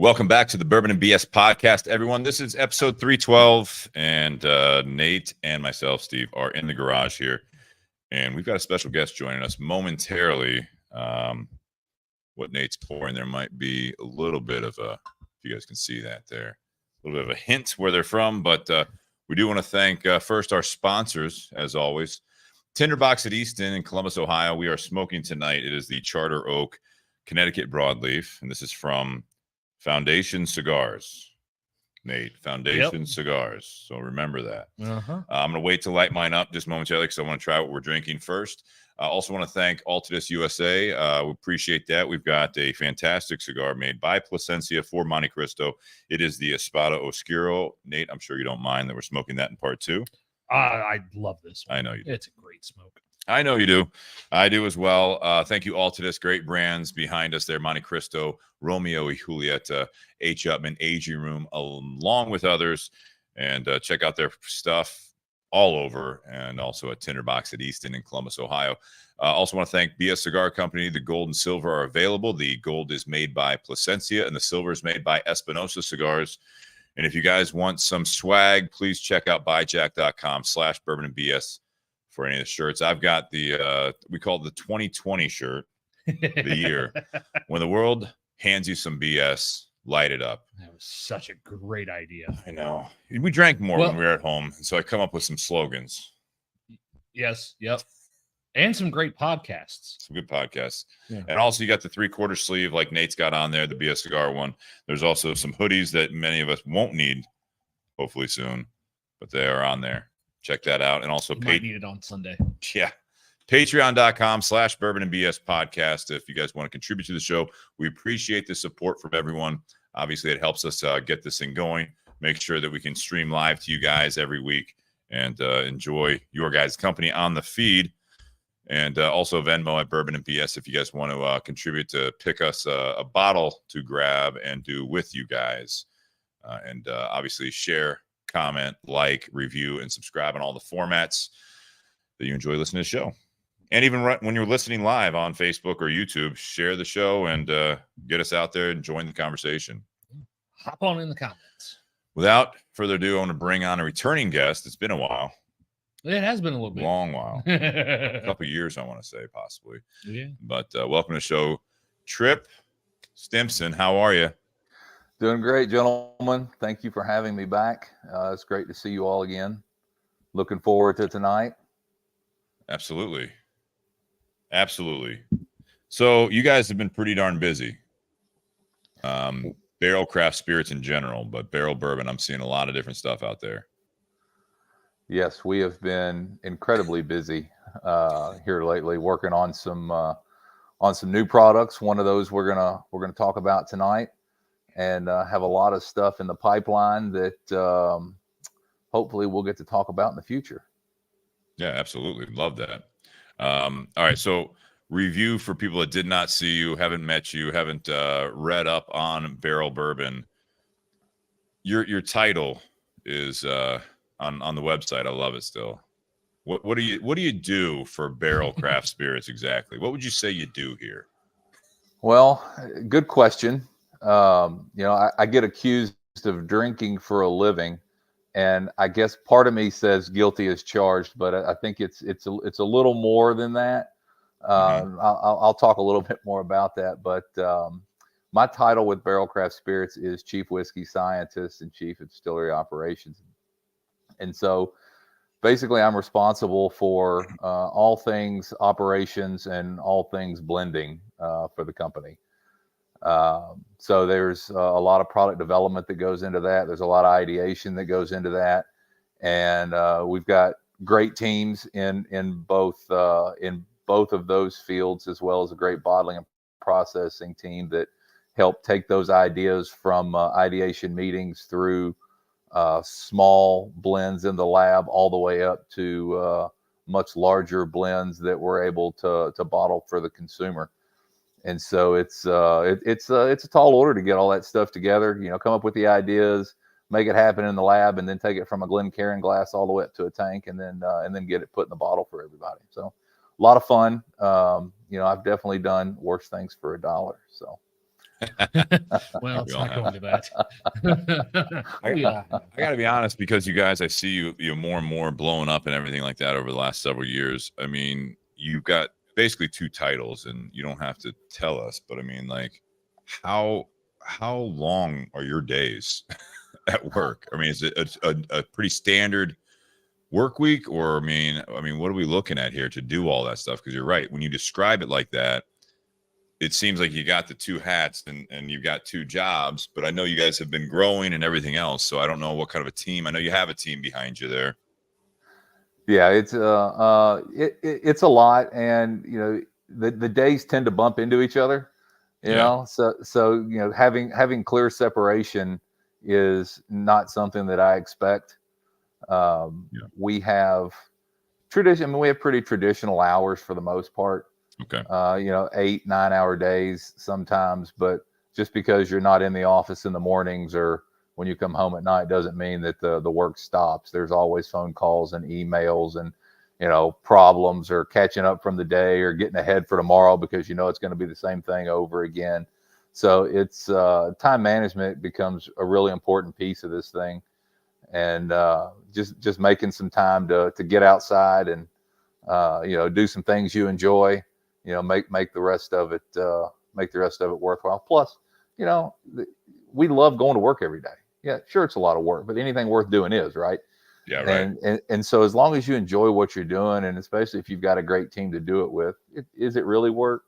Welcome back to the Bourbon and BS podcast, everyone. This is episode 312, and Nate and myself, Steve, are in the garage here, and we've got a special guest joining us momentarily. What Nate's pouring there might be a little bit of a, if you guys can see that there, a little bit of a hint where they're from, but we do want to thank first our sponsors, as always. Tinder Box at Easton in Columbus, Ohio. We are smoking tonight. It is the Charter Oak Connecticut Broadleaf, and this is from Foundation Cigars. Nate, Foundation Cigars. So remember that. I'm going to wait to light mine up just momentarily because I want to try what we're drinking first. I also want to thank Altadis USA. We appreciate that. We've got a fantastic cigar made by Plasencia for Monte Cristo. It is the Espada Oscuro. Nate, I'm sure you don't mind that we're smoking that in part two. I love this one. I know you do. It's a great smoke. I know you do. I do as well. Thank you all to this great brands behind us there. Monte Cristo, Romeo y Julieta, H. Upman, Aging Room, along with others. And check out their stuff all over. And also at Tinder Box at Easton in Columbus, Ohio. Also want to thank BS Cigar Company. The gold and silver are available. The gold is made by Plasencia and the silver is made by Espinosa Cigars. And if you guys want some swag, please check out buyjack.com/bourbon and BS. For any of the shirts. I've got the we call it the 2020 shirt of the year. When the world hands you some BS, light it up. That was such a great idea. I know. We drank more when we were at home, so I come up with some slogans. Yes, yep. And some great podcasts. Some good podcasts. Yeah. And also you got the 3/4 sleeve like Nate's got on there, the BS Cigar one. There's also some hoodies that many of us won't need, hopefully soon, but they are on there. Check that out. And also might need it on Sunday. Yeah. Patreon.com/bourbon and BS podcast. If you guys want to contribute to the show, we appreciate the support from everyone. Obviously, it helps us get this thing going. Make sure that we can stream live to you guys every week and enjoy your guys' company on the feed. And also Venmo at Bourbon and BS if you guys want to contribute to pick us a bottle to grab and do with you guys. And obviously share, comment, like, review, and subscribe on all the formats that you enjoy listening to the show. And even when you're listening live on Facebook or YouTube, share the show and get us out there and join the conversation. Hop on in the comments. Without further ado, I want to bring on a returning guest. It's been a while. It has been a little bit. Long while. A couple of years, I want to say, possibly. Yeah. But welcome to the show, Tripp Stimson. How are you? Doing great, gentlemen. Thank you for having me back. It's great to see you all again. Looking forward to tonight. Absolutely. Absolutely. So you guys have been pretty darn busy. Barrell Craft Spirits in general, but Barrell Bourbon, I'm seeing a lot of different stuff out there. Yes, we have been incredibly busy here lately, working on some new products. One of those we're gonna talk about tonight. And have a lot of stuff in the pipeline that hopefully we'll get to talk about in the future. Yeah, absolutely. Love that. All right. So review for people that did not see you, haven't met you, haven't read up on Barrell Bourbon. Your title is on the website. I love it still. What do you do for Barrell Craft Spirits exactly? What would you say you do here? Well, good question. I get accused of drinking for a living, and I guess part of me says guilty as charged, but I think it's a little more than that. I'll talk a little bit more about that, but my title with Barrell Craft Spirits is Chief Whiskey Scientist and Chief of Distillery Operations. And so basically I'm responsible for all things operations and all things blending for the company. So there's a lot of product development that goes into that. There's a lot of ideation that goes into that. And we've got great teams in both of those fields, as well as a great bottling and processing team that help take those ideas from ideation meetings through small blends in the lab all the way up to much larger blends that we're able to bottle for the consumer. And so it's a tall order to get all that stuff together, come up with the ideas, make it happen in the lab, and then take it from a Glencairn glass all the way up to a tank, and then get it put in the bottle for everybody. So a lot of fun. I've definitely done worse things for $1. So Well, We it's all not have. going to that. I got to be honest, because you guys, I see you more and more blowing up and everything like that over the last several years. I mean, you've got basically 2 titles, and you don't have to tell us, but I mean, like, how long are your days at work? I mean, is it a pretty standard work week, or I mean, what are we looking at here to do all that stuff? Because you're right, when you describe it like that, it seems like you got the 2 hats and you've got 2 jobs, but I know you guys have been growing and everything else. So I don't know what kind of a team. I know you have a team behind you there. Yeah, it's it's a lot, and the days tend to bump into each other. So having clear separation is not something that I expect. We have tradition. I mean, we have pretty traditional hours for the most part. Okay. 8-9 hour days sometimes, but just because you're not in the office in the mornings or when you come home at night doesn't mean that the work stops. There's always phone calls and emails and problems or catching up from the day or getting ahead for tomorrow because it's going to be the same thing over again. So it's time management becomes a really important piece of this thing, and just making some time to get outside and do some things you enjoy. Make the rest of it worthwhile. Plus, we love going to work every day. Yeah, sure, it's a lot of work, but anything worth doing is, right. Yeah, right. And so as long as you enjoy what you're doing, and especially if you've got a great team to do it with, is it really work?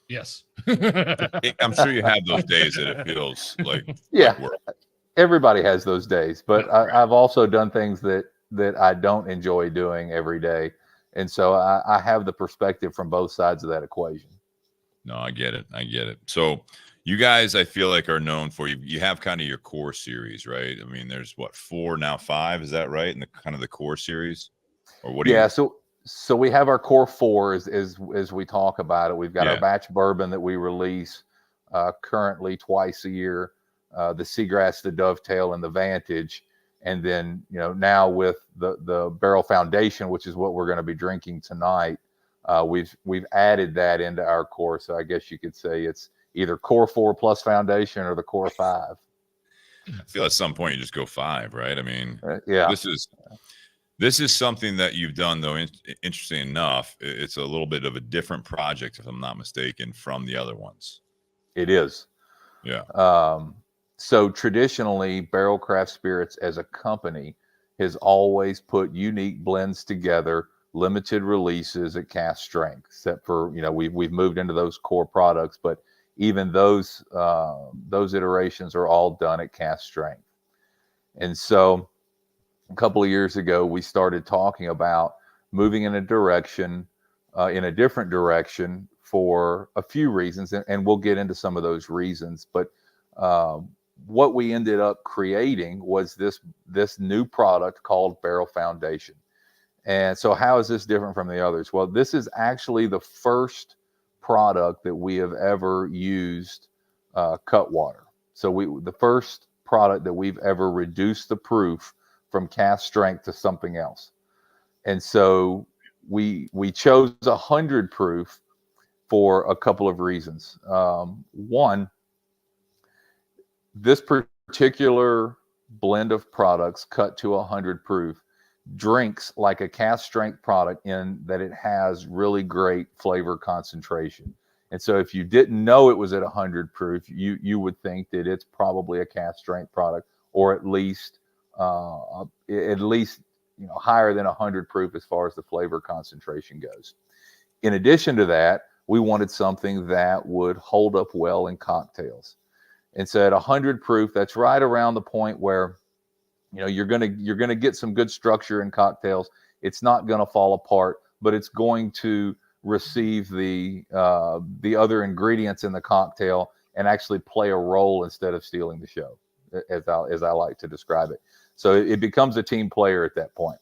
Yes. I'm sure you have those days that it feels like work. Everybody has those days, but Right. I've also done things that I don't enjoy doing every day. And so I have the perspective from both sides of that equation. No, I get it. So you guys, I feel like, are known for, you have kind of your core series, right? I mean, there's 4 now, 5, is that right? And the kind of the core series, or what do you? So we have our core 4 as we talk about it. We've got our batch bourbon that we release currently twice a year, the Seagrass, the Dovetail, and the Vantage. And then, now with the Barrell Foundation, which is what we're going to be drinking tonight, we've added that into our core. So I guess you could say it's either core 4 plus Foundation or the core 5. I feel at some point you just go 5, right? I mean, yeah. This is something that you've done, though. Interesting enough, it's a little bit of a different project, if I'm not mistaken, from the other ones. It is. Yeah. So traditionally, Barrell Craft Spirits as a company has always put unique blends together, limited releases at cask strength, except for, we've moved into those core products, but even those iterations are all done at cask strength. And so a couple of years ago, we started talking about moving in a different direction for a few reasons, and we'll get into some of those reasons. But what we ended up creating was this new product called Barrell Foundation. And so how is this different from the others? Well, this is actually the first product that we have ever used cut water. So the first product that we've ever reduced the proof from cask strength to something else. And so we chose 100 proof for a couple of reasons. One, this particular blend of products cut to 100 proof drinks like a cask strength product in that it has really great flavor concentration. And so if you didn't know it was at 100 proof, you would think that it's probably a cask strength product, or at least higher than 100 proof as far as the flavor concentration goes. In addition to that, we wanted something that would hold up well in cocktails. And so at 100 proof, that's right around the point where you're gonna get some good structure in cocktails. It's not gonna fall apart, but it's going to receive the other ingredients in the cocktail and actually play a role instead of stealing the show, as I like to describe it. So it becomes a team player at that point.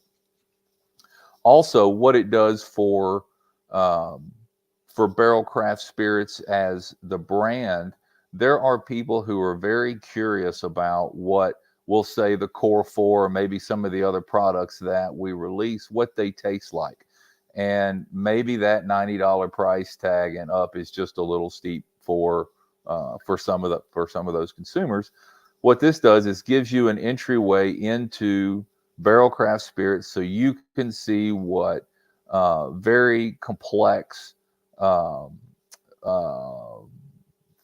Also, what it does for Barrell Craft Spirits as the brand, there are people who are very curious about what we'll say the core 4, or maybe some of the other products that we release, what they taste like. And maybe that $90 price tag and up is just a little steep for for some of those consumers. What this does is gives you an entryway into Barrell Craft Spirits, so you can see what very complex,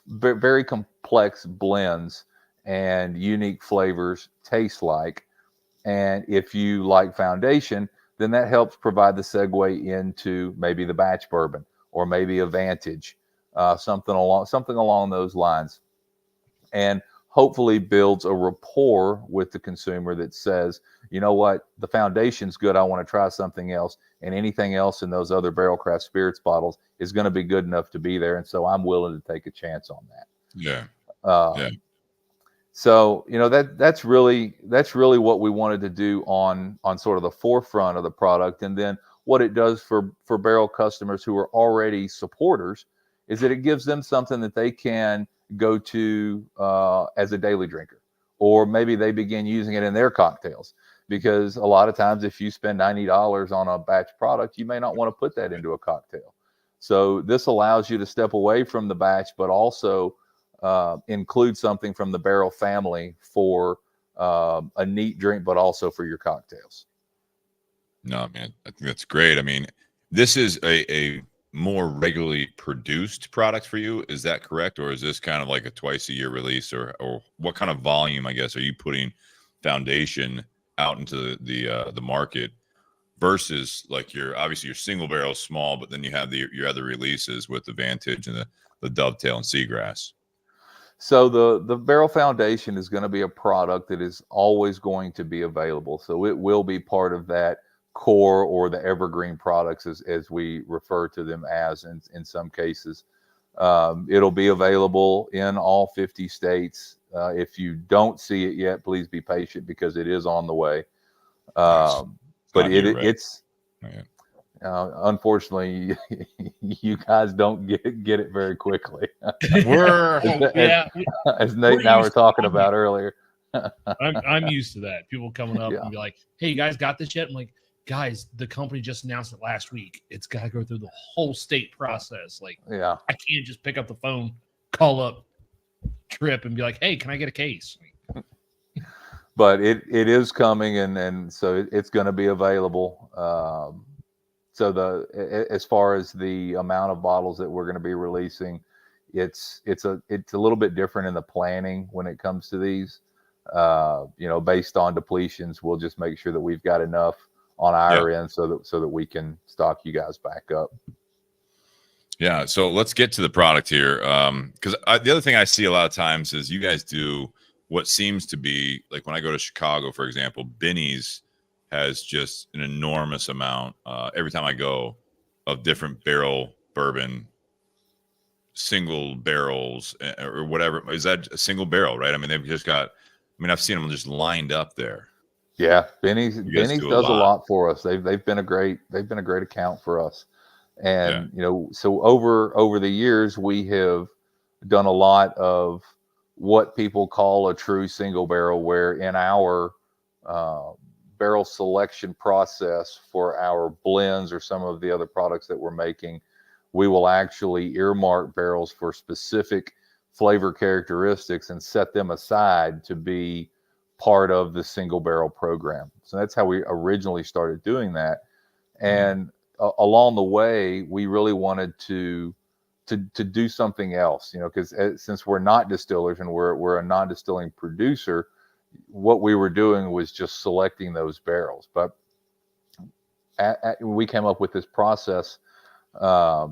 very complex blends and unique flavors taste like. And if you like Foundation, then that helps provide the segue into maybe the batch bourbon or maybe a Vantage, something along those lines, and hopefully builds a rapport with the consumer that says, you know what, the Foundation's good, I want to try something else, and anything else in those other Barrell Craft Spirits bottles is going to be good enough to be there, and so I'm willing to take a chance on that. Yeah. Yeah. So, you know, that's really what we wanted to do on sort of the forefront of the product. And then what it does for Barrell customers who are already supporters is that it gives them something that they can go to as a daily drinker, or maybe they begin using it in their cocktails, because a lot of times if you spend $90 on a batch product, you may not want to put that into a cocktail. So this allows you to step away from the batch, but also include something from the Barrell family for a neat drink, but also for your cocktails. No, man, I think that's great. I mean, this is a more regularly produced product for you. Is that correct? Or is this kind of like a twice a year release, or what kind of volume, I guess, are you putting Foundation out into the market versus like your single barrel small, but then you have your other releases with the Vantage and the Dovetail and Seagrass? So the Barrell Foundation is going to be a product that is always going to be available. So it will be part of that core, or the evergreen products, as we refer to them as in some cases. It'll be available in all 50 states. If you don't see it yet, please be patient, because it is on the way. Nice. But it's unfortunately, you guys don't get it very quickly. As Nate and I were talking about earlier. I'm used to that. People coming up and be like, "Hey, you guys got this yet?" I'm like, "Guys, the company just announced it last week. It's got to go through the whole state process. Like, I can't just pick up the phone, call up Tripp, and be like, "Hey, can I get a case?" But it is coming, and so it's going to be available. So as far as the amount of bottles that we're going to be releasing, it's a little bit different in the planning when it comes to these. Based on depletions, we'll just make sure that we've got enough on our end so that we can stock you guys back up. Yeah. So let's get to the product here. Because the other thing I see a lot of times is you guys do what seems to be like, when I go to Chicago, for example, Benny's has just an enormous amount every time I go of different barrel bourbon, single barrels or whatever. Is that a single barrel, right? I mean, they've just got, I've seen them just lined up there. Yeah. Benny's does a lot for us. They've been a great account for us. And, so over the years, we have done a lot of what people call a true single barrel, where in our barrel selection process for our blends or some of the other products that we're making, we will actually earmark barrels for specific flavor characteristics and set them aside to be part of the single barrel program. So that's how we originally started doing that. And along the way, we really wanted to do something else, because since we're not distillers and we're a non-distilling producer, what we were doing was just selecting those barrels. But we came up with this process that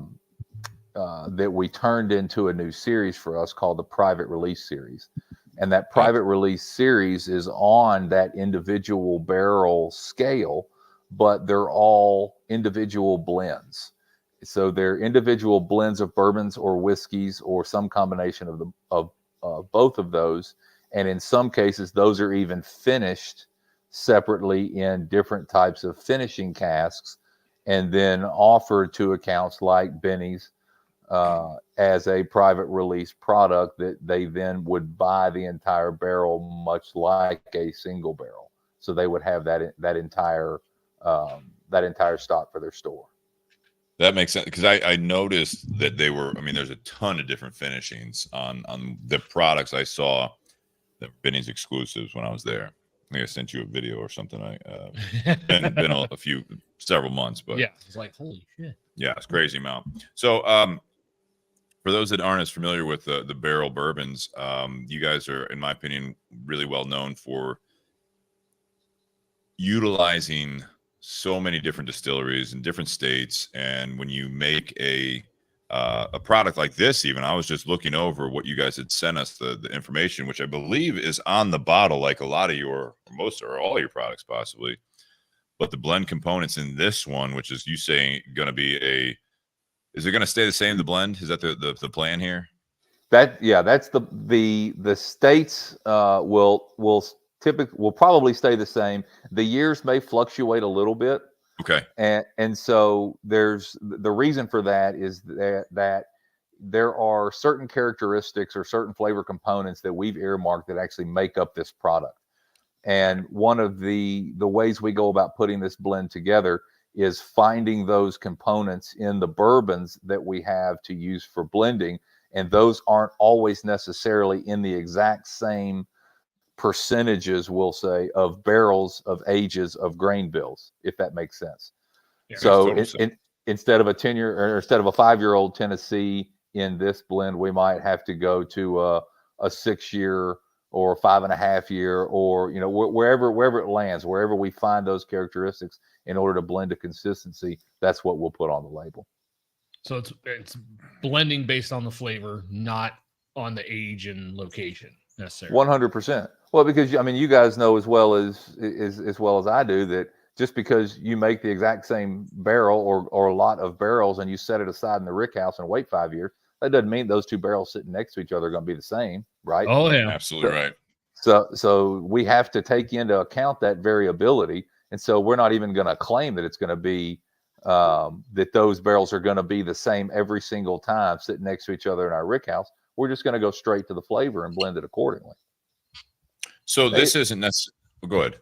we turned into a new series for us called the Private Release Series. And that Private Release Series is on that individual barrel scale, but they're all individual blends. So they're individual blends of bourbons or whiskeys or some combination of both of those. And in some cases, those are even finished separately in different types of finishing casks, and then offered to accounts like Benny's as a private release product that they then would buy the entire barrel, much like a single barrel. So they would have that entire stock for their store. That makes sense, because I noticed that they were, I mean, there's a ton of different finishings on the products I saw that were Benny's exclusives when I was there. I think I sent you a video or something. Been several months, but yeah, it's like, holy shit. Yeah, it's crazy amount. So for those that aren't as familiar with the barrel bourbons, you guys are, in my opinion, really well known for utilizing so many different distilleries in different states. And when you make a product like this, even I was just looking over what you guys had sent us, the information, which I believe is on the bottle, like a lot of your, most or all your products possibly, but the blend components in this one, which is, you saying, going to be is it going to stay the same, the blend? Is that the plan here? That's the states will probably stay the same. The years may fluctuate a little bit. Okay. And so there's the reason for that is that there are certain characteristics or certain flavor components that we've earmarked that actually make up this product. And one of the ways we go about putting this blend together is finding those components in the bourbons that we have to use for blending. And those aren't always necessarily in the exact same percentages, we'll say, of barrels, of ages, of grain bills, if that makes sense. Yeah, so instead of a 10-year or instead of a 5-year-old Tennessee in this blend, we might have to go to a 6-year or 5.5-year, or wherever it lands, wherever we find those characteristics in order to blend to consistency. That's what we'll put on the label. So it's blending based on the flavor, not on the age and location necessarily. 100%. Well, because I mean, you guys know as well as I do that just because you make the exact same barrel or a lot of barrels and you set it aside in the rick house and wait 5 years, that doesn't mean those two barrels sitting next to each other are going to be the same, right? Oh yeah, absolutely right. So we have to take into account that variability, and so we're not even going to claim that it's going to be that those barrels are going to be the same every single time sitting next to each other in our rick house. We're just going to go straight to the flavor and blend it accordingly. So this isn't necessarily. Go ahead.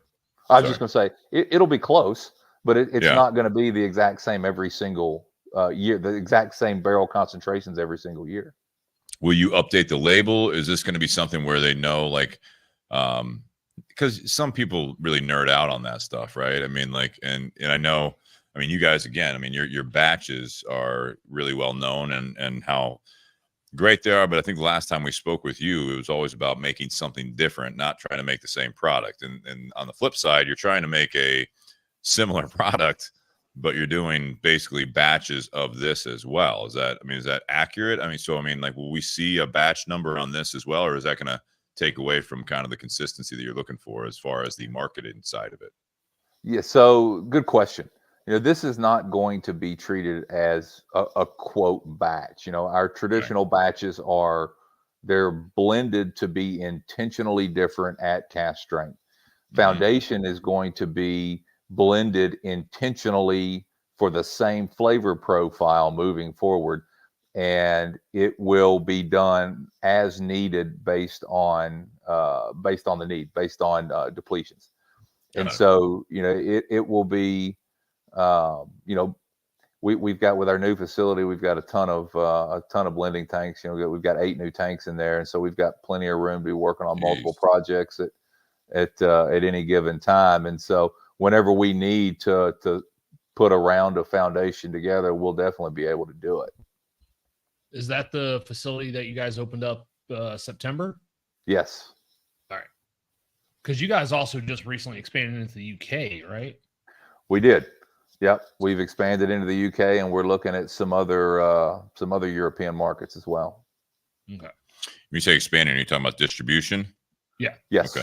I was just going to say it'll be close, but it's Yeah. not going to be the exact same every single year, the exact same barrel concentrations every single year. Will you update the label? Is this going to be something where they know, like, because some people really nerd out on that stuff, right? I mean, like, and I know, I mean, you guys, again, I mean, your batches are really well known and how great they are. But I think the last time we spoke with you, it was always about making something different, not trying to make the same product. And on the flip side, you're trying to make a similar product, but you're doing basically batches of this as well. Is that accurate? I mean, so, I mean, like, will we see a batch number on this as well, or is that going to take away from kind of the consistency that you're looking for as far as the marketing side of it? Yeah. So good question. This is not going to be treated as a quote batch. Our traditional batches they're blended to be intentionally different at cask strength. Foundation is going to be blended intentionally for the same flavor profile moving forward, and it will be done as needed based on the need, based on depletions. And so it will be we've got, with our new facility, we've got a ton of blending tanks. We've got 8 new tanks in there, and so we've got plenty of room to be working on multiple projects at any given time. And so whenever we need to put a round of Foundation together, we'll definitely be able to do it. Is that the facility that you guys opened up September? Yes. All right. Because you guys also just recently expanded into the UK, right? We did. Yep. We've expanded into the UK, and we're looking at some other European markets as well. Okay. When you say expanding, are you talking about distribution? Yeah. Yes.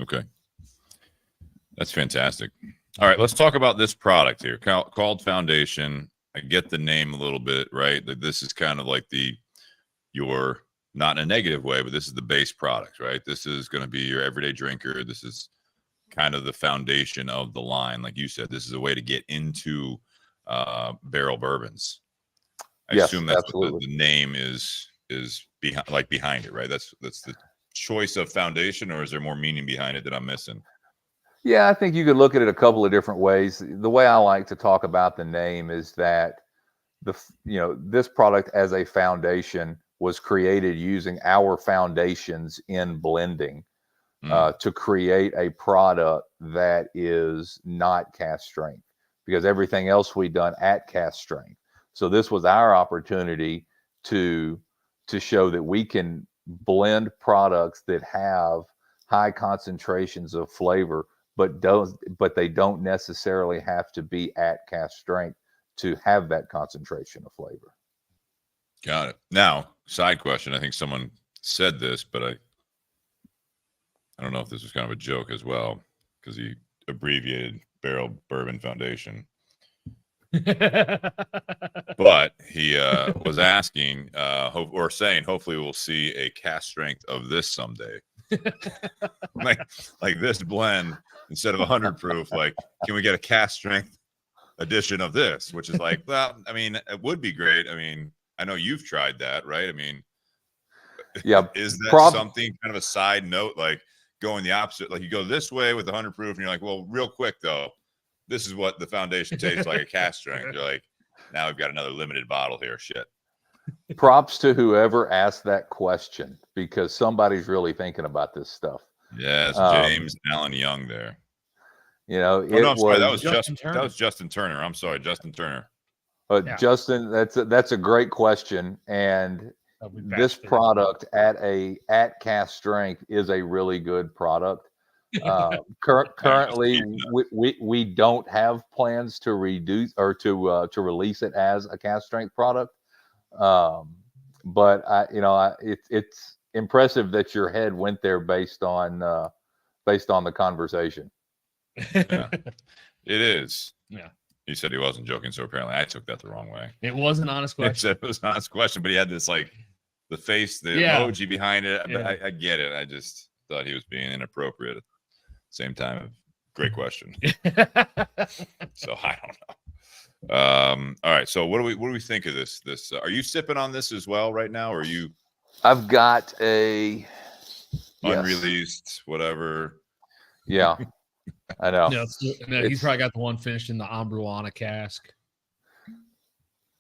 Okay. That's fantastic. All right, let's talk about this product here called Foundation. I get the name a little bit, right? That this is kind of like your, not in a negative way, but this is the base product, right? This is going to be your everyday drinker. This is kind of the foundation of the line. Like you said, this is a way to get into barrel bourbons. I assume that's absolutely what the name is behind it, right? That's the choice of Foundation, or is there more meaning behind it that I'm missing? Yeah, I think you could look at it a couple of different ways. The way I like to talk about the name is that this product as a foundation was created using our foundations in blending to create a product that is not cask strength, because everything else we've done at cask strength. So this was our opportunity to show that we can blend products that have high concentrations of flavor, but they don't necessarily have to be at cask strength to have that concentration of flavor. Got it. Now, side question. I think someone said this, but I don't know if this was kind of a joke as well, because he abbreviated Barrel Bourbon Foundation. But he was asking or saying, hopefully we'll see a cask strength of this someday. like this blend, instead of 100 proof, like, can we get a cask strength edition of this? Which is like, well, I mean, it would be great. I mean, I know you've tried that, right? I mean, yeah, is that something kind of a side note, like going the opposite? Like you go this way with the 100 proof, and you're like, well, real quick though, this is what the foundation tastes like, a cask strength. You're like, now we've got another limited bottle here. Shit. Props to whoever asked that question, because somebody's really thinking about this stuff. Yes, James Allen Young there. Sorry, that was Justin Turner. I'm sorry, Justin Turner. Justin, that's a great question, and this product at cask strength is a really good product. Currently, we don't have plans to reduce or to release it as a cask strength product. But it's impressive that your head went there based on the conversation. Yeah, it is. Yeah. He said he wasn't joking, so apparently I took that the wrong way. It was an honest question. He said it was an honest question, but he had this like the face, the emoji behind it. Yeah. I get it. I just thought he was being inappropriate at the same time. Great question. So I don't know. All right. So what do we think of this? Are you sipping on this as well right now? Or are you? I've got a unreleased, whatever. Yeah. I know. No, he's probably got the one finished in the Ambruana cask.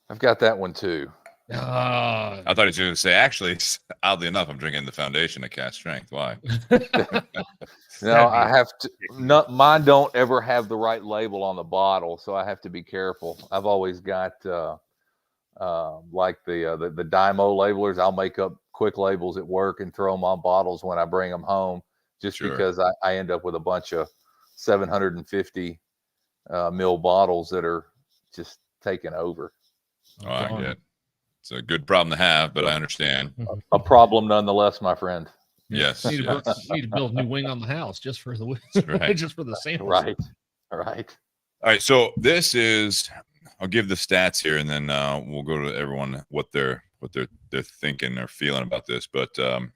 I've got that one too. I thought he was going to say, actually, oddly enough, I'm drinking the Foundation at cask strength. Why? No, I have to. Mine don't ever have the right label on the bottle, so I have to be careful. I've always got like the Dymo labelers. I'll make up quick labels at work and throw them on bottles when I bring them home, just because I end up with a bunch of 750 mil bottles that are just taken over. Oh, I get it. It's a good problem to have, but I understand. A problem nonetheless, my friend. Yes. You need to build a new wing on the house just for the just for the samples. Right. All right. So this is, I'll give the stats here, and then we'll go to everyone what they're thinking or feeling about this. But the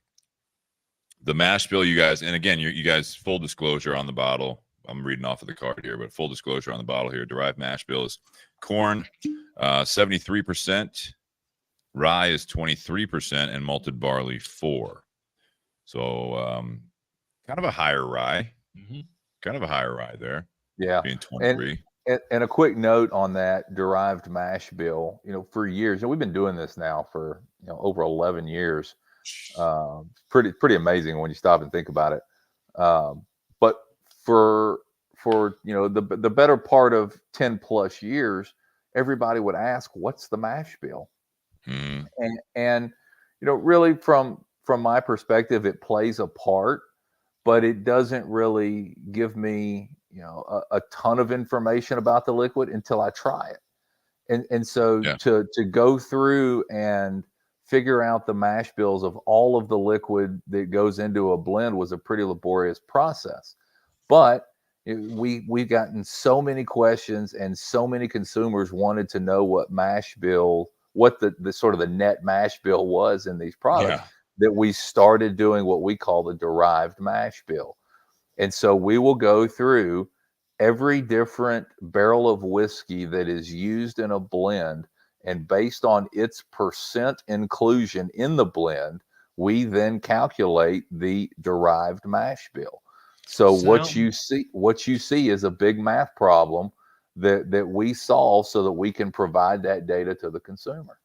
mash bill, you guys, and again, you guys, full disclosure on the bottle. I'm reading off of the card here, but full disclosure on the bottle here. Derived mash bill is corn, 73%. Rye is 23%, and malted barley 4%. So kind of a higher rye. Mm-hmm. Kind of a higher rye there. Yeah. Being 23. And a quick note on that derived mash bill, for years, we've been doing this now for, over 11 years. Pretty amazing when you stop and think about it. But for the better part of 10 plus years, everybody would ask, what's the mash bill? Mm. And really from my perspective, it plays a part, but it doesn't really give me, a ton of information about the liquid until I try it. And so to go through and figure out the mash bills of all of the liquid that goes into a blend was a pretty laborious process. But we've gotten so many questions, and so many consumers wanted to know what the sort of the net mash bill was in these products, that we started doing what we call the derived mash bill. And so we will go through every different barrel of whiskey that is used in a blend, and based on its percent inclusion in the blend, we then calculate the derived mash bill. So what you see is a big math problem that we solve so that we can provide that data to the consumer.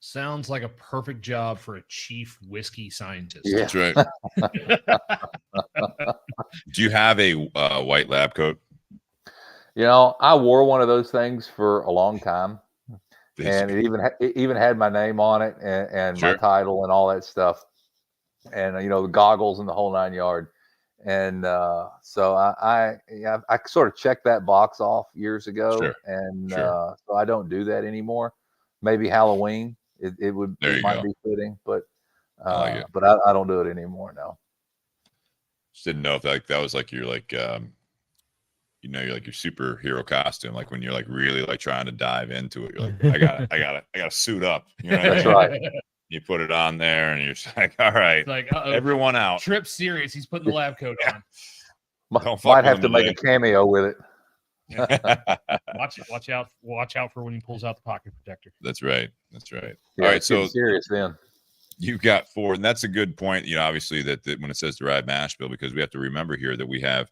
Sounds like a perfect job for a chief whiskey scientist. Yeah. That's right. Do you have a white lab coat? I wore one of those things for a long time, and it even had my name on it and my title and all that stuff, and the goggles and the whole 9 yards. And so I sort of checked that box off years ago, and so I don't do that anymore. Maybe Halloween it might be fitting, but I don't do it anymore now. Just didn't know if that was like your you're like your superhero costume, like when you're like really like trying to dive into it. You're like, I gotta suit up. That's right. You put it on there, and you're just like, all right, like everyone out. Tripp's serious. He's putting the lab coat on. Might have to make a cameo with it. Watch out for when he pulls out the pocket protector. That's right. Yeah, all right, so serious then. You got 4, and that's a good point. Obviously that when it says derived mash bill, because we have to remember here that we have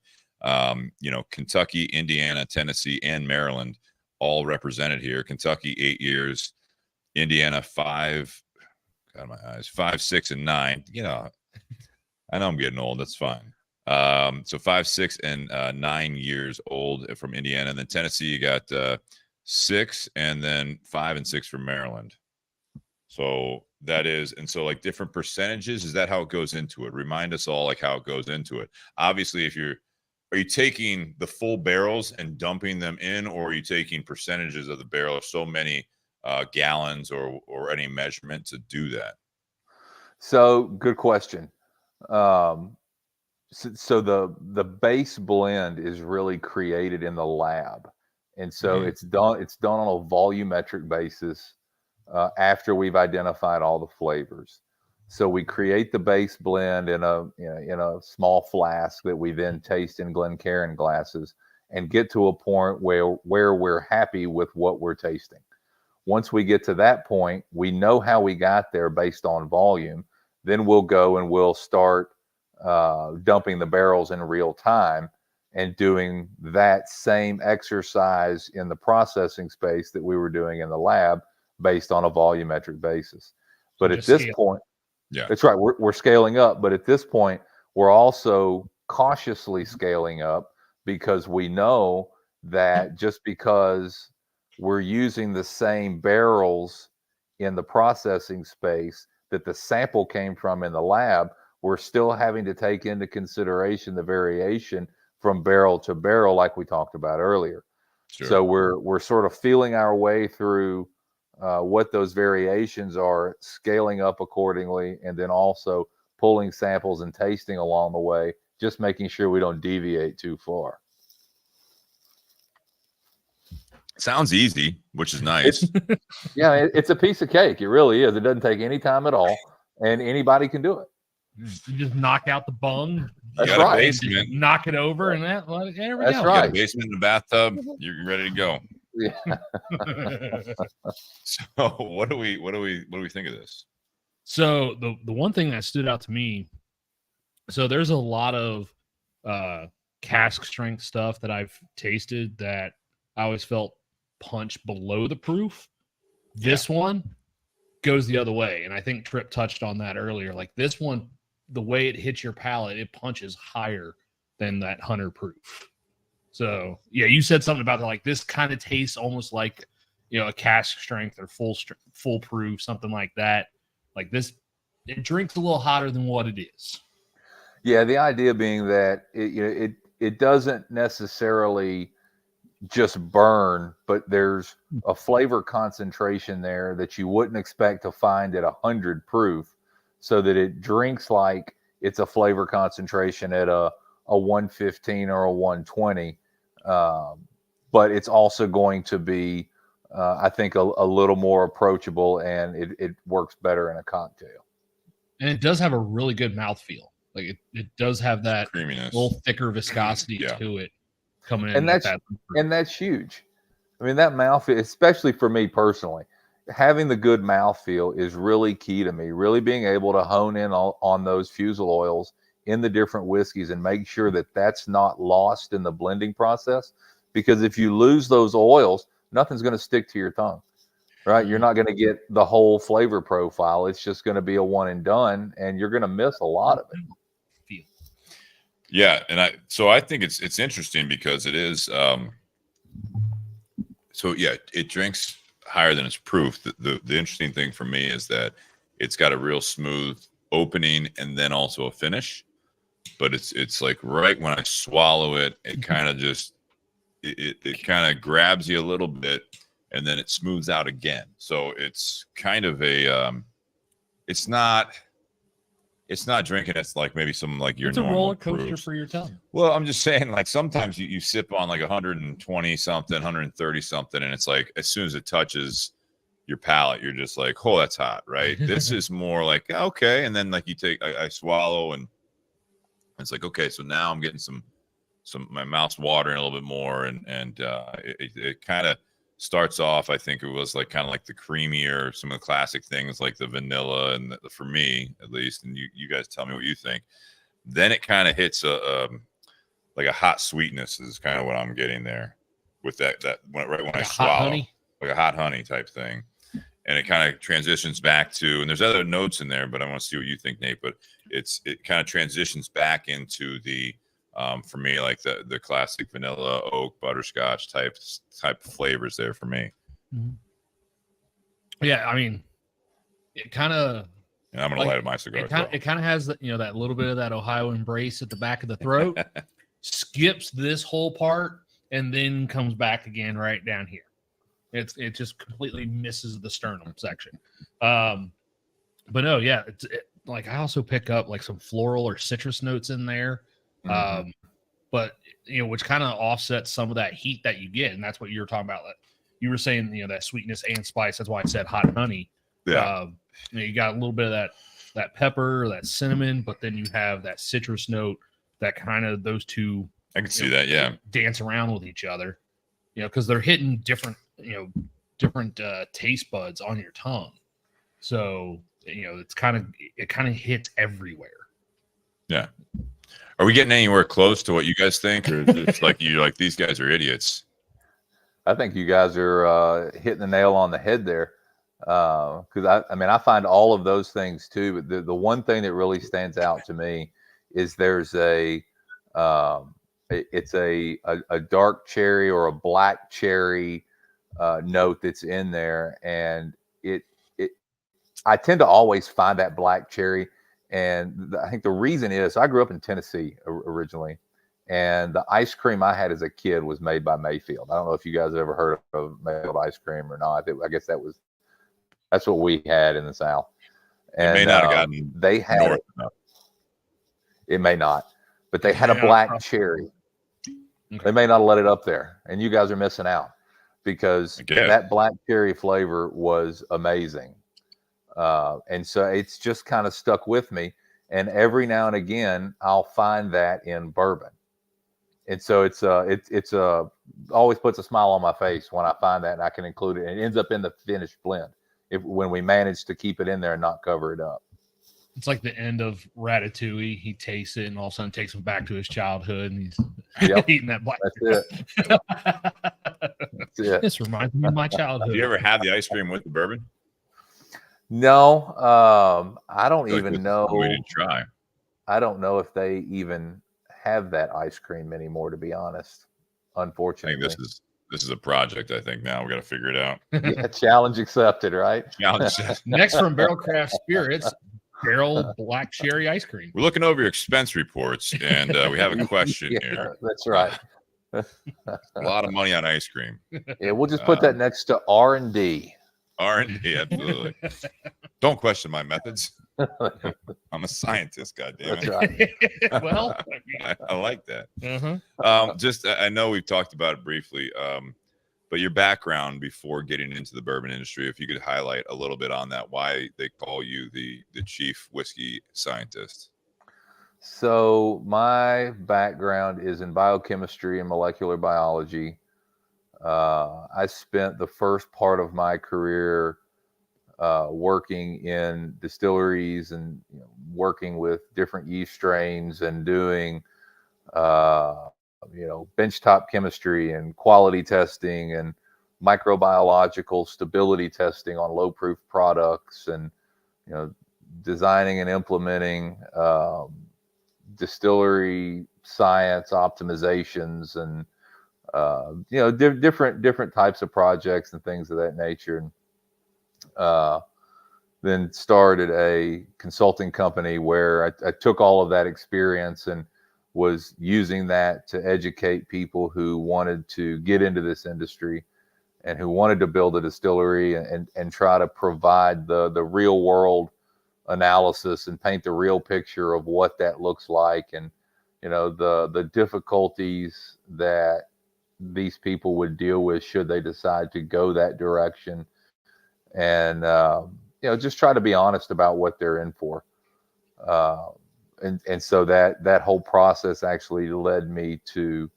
Kentucky, Indiana, Tennessee, and Maryland all represented here. Kentucky 8 years, Indiana 5. God, my eyes 5, 6, and 9. I know I'm getting old. That's fine. So 5, 6, and 9 years old from Indiana, and then Tennessee you got 6, and then 5 and 6 from Maryland. So that is, and so like different percentages. Is that how it goes into it? Remind us all like how it goes into it. Obviously, are you taking the full barrels and dumping them in, or are you taking percentages of the barrel, or so many gallons, or any measurement to do that? So good question. So the base blend is really created in the lab, and so it's done on a volumetric basis after we've identified all the flavors. So we create the base blend in a small flask that we then taste in Glencairn glasses and get to a point where we're happy with what we're tasting. Once we get to that point, we know how we got there based on volume. Then we'll go and we'll start dumping the barrels in real time and doing that same exercise in the processing space that we were doing in the lab based on a volumetric basis. But at this point, that's right, we're scaling up. But at this point, we're also cautiously scaling up, because we know that just because we're using the same barrels in the processing space that the sample came from in the lab, we're still having to take into consideration the variation from barrel to barrel, like we talked about earlier. So we're sort of feeling our way through what those variations are, scaling up accordingly, and then also pulling samples and tasting along the way, just making sure we don't deviate too far. Sounds easy, which is nice. Yeah, it's a piece of cake. It really is. It doesn't take any time at all, and anybody can do it. You just knock out the bung. That's right. Basement. Knock it over, and there we go. That's right. You got a basement and a bathtub. You're ready to go. Yeah. So what do we think of this? So the one thing that stood out to me, so there's a lot of cask strength stuff that I've tasted that I always felt punch below the proof. This one goes the other way, and I think Tripp touched on that earlier. Like this one, the way it hits your palate, it punches higher than that 100 proof. So yeah, you said something about that. Like this kind of tastes almost like a cask strength or full proof, something like that. Like this, it drinks a little hotter than what it is. Yeah, the idea being that it doesn't necessarily just burn, but there's a flavor concentration there that you wouldn't expect to find at 100 proof, so that it drinks like it's a flavor concentration at a 115 or a 120. But it's also going to be, I think, a little more approachable, and it works better in a cocktail. And it does have a really good mouthfeel. Like it does have that creaminess, little thicker viscosity to it coming in. And that's huge. I mean, that mouthfeel, especially for me personally, having the good mouthfeel is really key to me. Really being able to hone in on those fusel oils in the different whiskeys and make sure that that's not lost in the blending process, because if you lose those oils, nothing's going to stick to your tongue, right? You're not going to get the whole flavor profile. It's just going to be a one and done, and you're going to miss a lot of it. Yeah, and I think it's interesting because it is. So yeah, it drinks higher than its proof. The interesting thing for me is that it's got a real smooth opening and then also a finish, but it's like right when I swallow it, it kind of just it kind of grabs you a little bit and then it smooths out again. So it's kind of a it's not drinking. It's like maybe some like your normal a roller coaster proofs for your tongue. Well, I'm just saying, like sometimes you sip on like 120 something, 130 something, and it's like as soon as it touches your palate, you're just like, oh, that's hot, right? This is more like okay, and then like you take, I swallow, and it's like okay, so now I'm getting some my mouth's watering a little bit more, and it kind of starts off. I think it was like kind of like the creamier, some of the classic things like the vanilla, and for me at least, and you guys tell me what you think. Then it kind of hits like a hot sweetness is kind of what I'm getting there with that right when I swallow, like a hot honey type thing. And it kind of transitions back to, and there's other notes in there, but I want to see what you think, Nate, but it kind of transitions back into the, for me, like the classic vanilla, oak, butterscotch type flavors there for me. Mm-hmm. Yeah. I mean, it kind of, and I'm going to light up my cigar. It kind of has that little bit of that Ohio embrace at the back of the throat, skips this whole part, and then comes back again right down here. It just completely misses the sternum section. But no, yeah, like I also pick up like some floral or citrus notes in there. Mm-hmm. But which kind of offsets some of that heat that you get, and that's what you were talking about. You were saying that sweetness and spice. That's why I said hot honey. Yeah. You got a little bit of that pepper, that cinnamon, but then you have that citrus note that kind of those two. I can see that. Yeah. Dance around with each other, because they're hitting different taste buds on your tongue. So, it kind of hits everywhere. Yeah. Are we getting anywhere close to what you guys think? Or is it like you're like, these guys are idiots? I think you guys are hitting the nail on the head there. Because I find all of those things too, but the one thing that really stands out to me is there's it's a dark cherry or a black cherry note that's in there, and I tend to always find that black cherry, and I think the reason is I grew up in Tennessee originally, and the ice cream I had as a kid was made by Mayfield. I don't know if you guys have ever heard of Mayfield ice cream or not. I guess that's what we had in the South. And it may not have gotten they had it may not, but they had a black cherry. Okay. They may not have let it up there, and you guys are missing out because that black cherry flavor was amazing. And so it's just kind of stuck with me. And every now and again, I'll find that in bourbon. And so it's always puts a smile on my face when I find that and I can include it. And it ends up in the finished blend when we manage to keep it in there and not cover it up. It's like the end of Ratatouille. He tastes it and all of a sudden takes him back to his childhood, and he's eating that black. That's it. This reminds me of my childhood. Do you ever have the ice cream with the bourbon? No, I don't even know. We didn't try. I don't know if they even have that ice cream anymore, to be honest. Unfortunately, I think this is a project. I think now we got to figure it out. Yeah, challenge accepted, right? Challenge accepted. Next from Barrell Craft Spirits, Barrel Black Cherry Ice Cream. We're looking over your expense reports, and we have a question here. That's right. A lot of money on ice cream. Yeah, we'll just put that next to R&D. R&D, absolutely. Don't question my methods. I'm a scientist, goddammit. That's right. Well, I like that. Uh-huh. I know we've talked about it briefly, but your background before getting into the bourbon industry, if you could highlight a little bit on that, why they call you the chief whiskey scientist. So my background is in biochemistry and molecular biology. I spent the first part of my career working in distilleries and working with different yeast strains and doing benchtop chemistry and quality testing and microbiological stability testing on low proof products, and designing and implementing distillery science optimizations, and different types of projects and things of that nature. And then started a consulting company where I took all of that experience and was using that to educate people who wanted to get into this industry and who wanted to build a distillery, and try to provide the real world analysis and paint the real picture of what that looks like, and the difficulties that these people would deal with should they decide to go that direction, and just try to be honest about what they're in for. And so that whole process actually led me to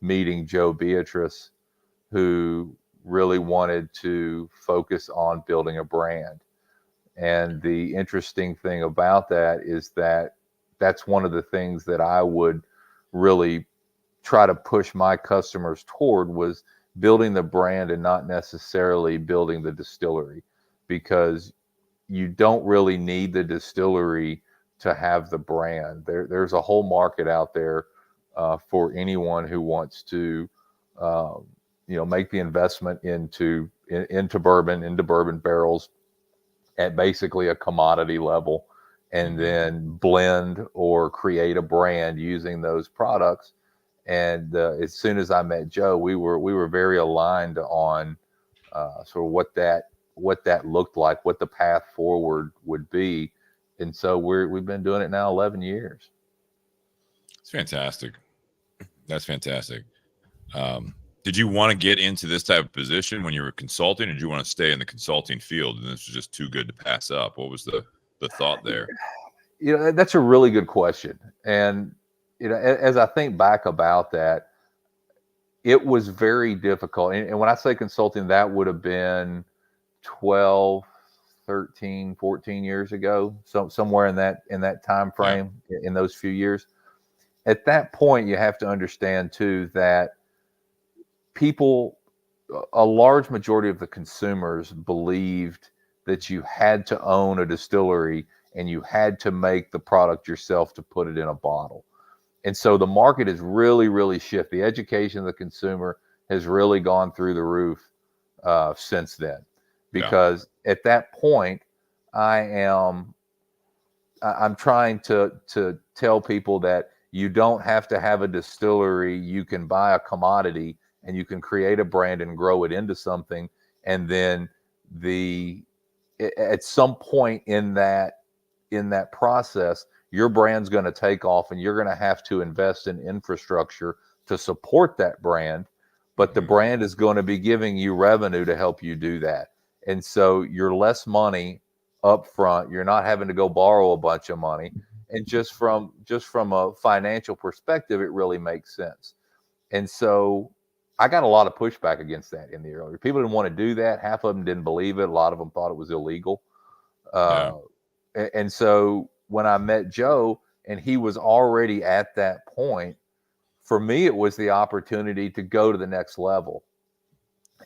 meeting Joe Beatrice, who really wanted to focus on building a brand. And the interesting thing about that is that that's one of the things that I would really try to push my customers toward, was building the brand and not necessarily building the distillery, because you don't really need the distillery to have the brand. There's a whole market out there for anyone who wants to make the investment into bourbon barrels at basically a commodity level, and then blend or create a brand using those products. And as soon as I met Joe, we were very aligned on sort of what that looked like, what the path forward would be. And so we've been doing it now 11 years. It's fantastic. That's fantastic. Did you want to get into this type of position when you were consulting, or did you want to stay in the consulting field and this was just too good to pass up? What was the thought there? That's a really good question. And, as I think back about that, it was very difficult. And when I say consulting, that would have been 12, 13, 14 years ago. So somewhere in that time frame, in those few years. At that point, you have to understand too that a large majority of the consumers believed that you had to own a distillery and you had to make the product yourself to put it in a bottle. And so the market has really, really shifted. The education of the consumer has really gone through the roof since then, because at that point, I'm trying to tell people that you don't have to have a distillery. You can buy a commodity and you can create a brand and grow it into something. And then at some point in that process, your brand's going to take off and you're going to have to invest in infrastructure to support that brand. But the brand is going to be giving you revenue to help you do that. And so you're less money up front. You're not having to go borrow a bunch of money. And just from a financial perspective, it really makes sense. And so I got a lot of pushback against that in the early. People didn't want to do that. Half of them didn't believe it. A lot of them thought it was illegal. And so when I met Joe and he was already at that point, for me, it was the opportunity to go to the next level.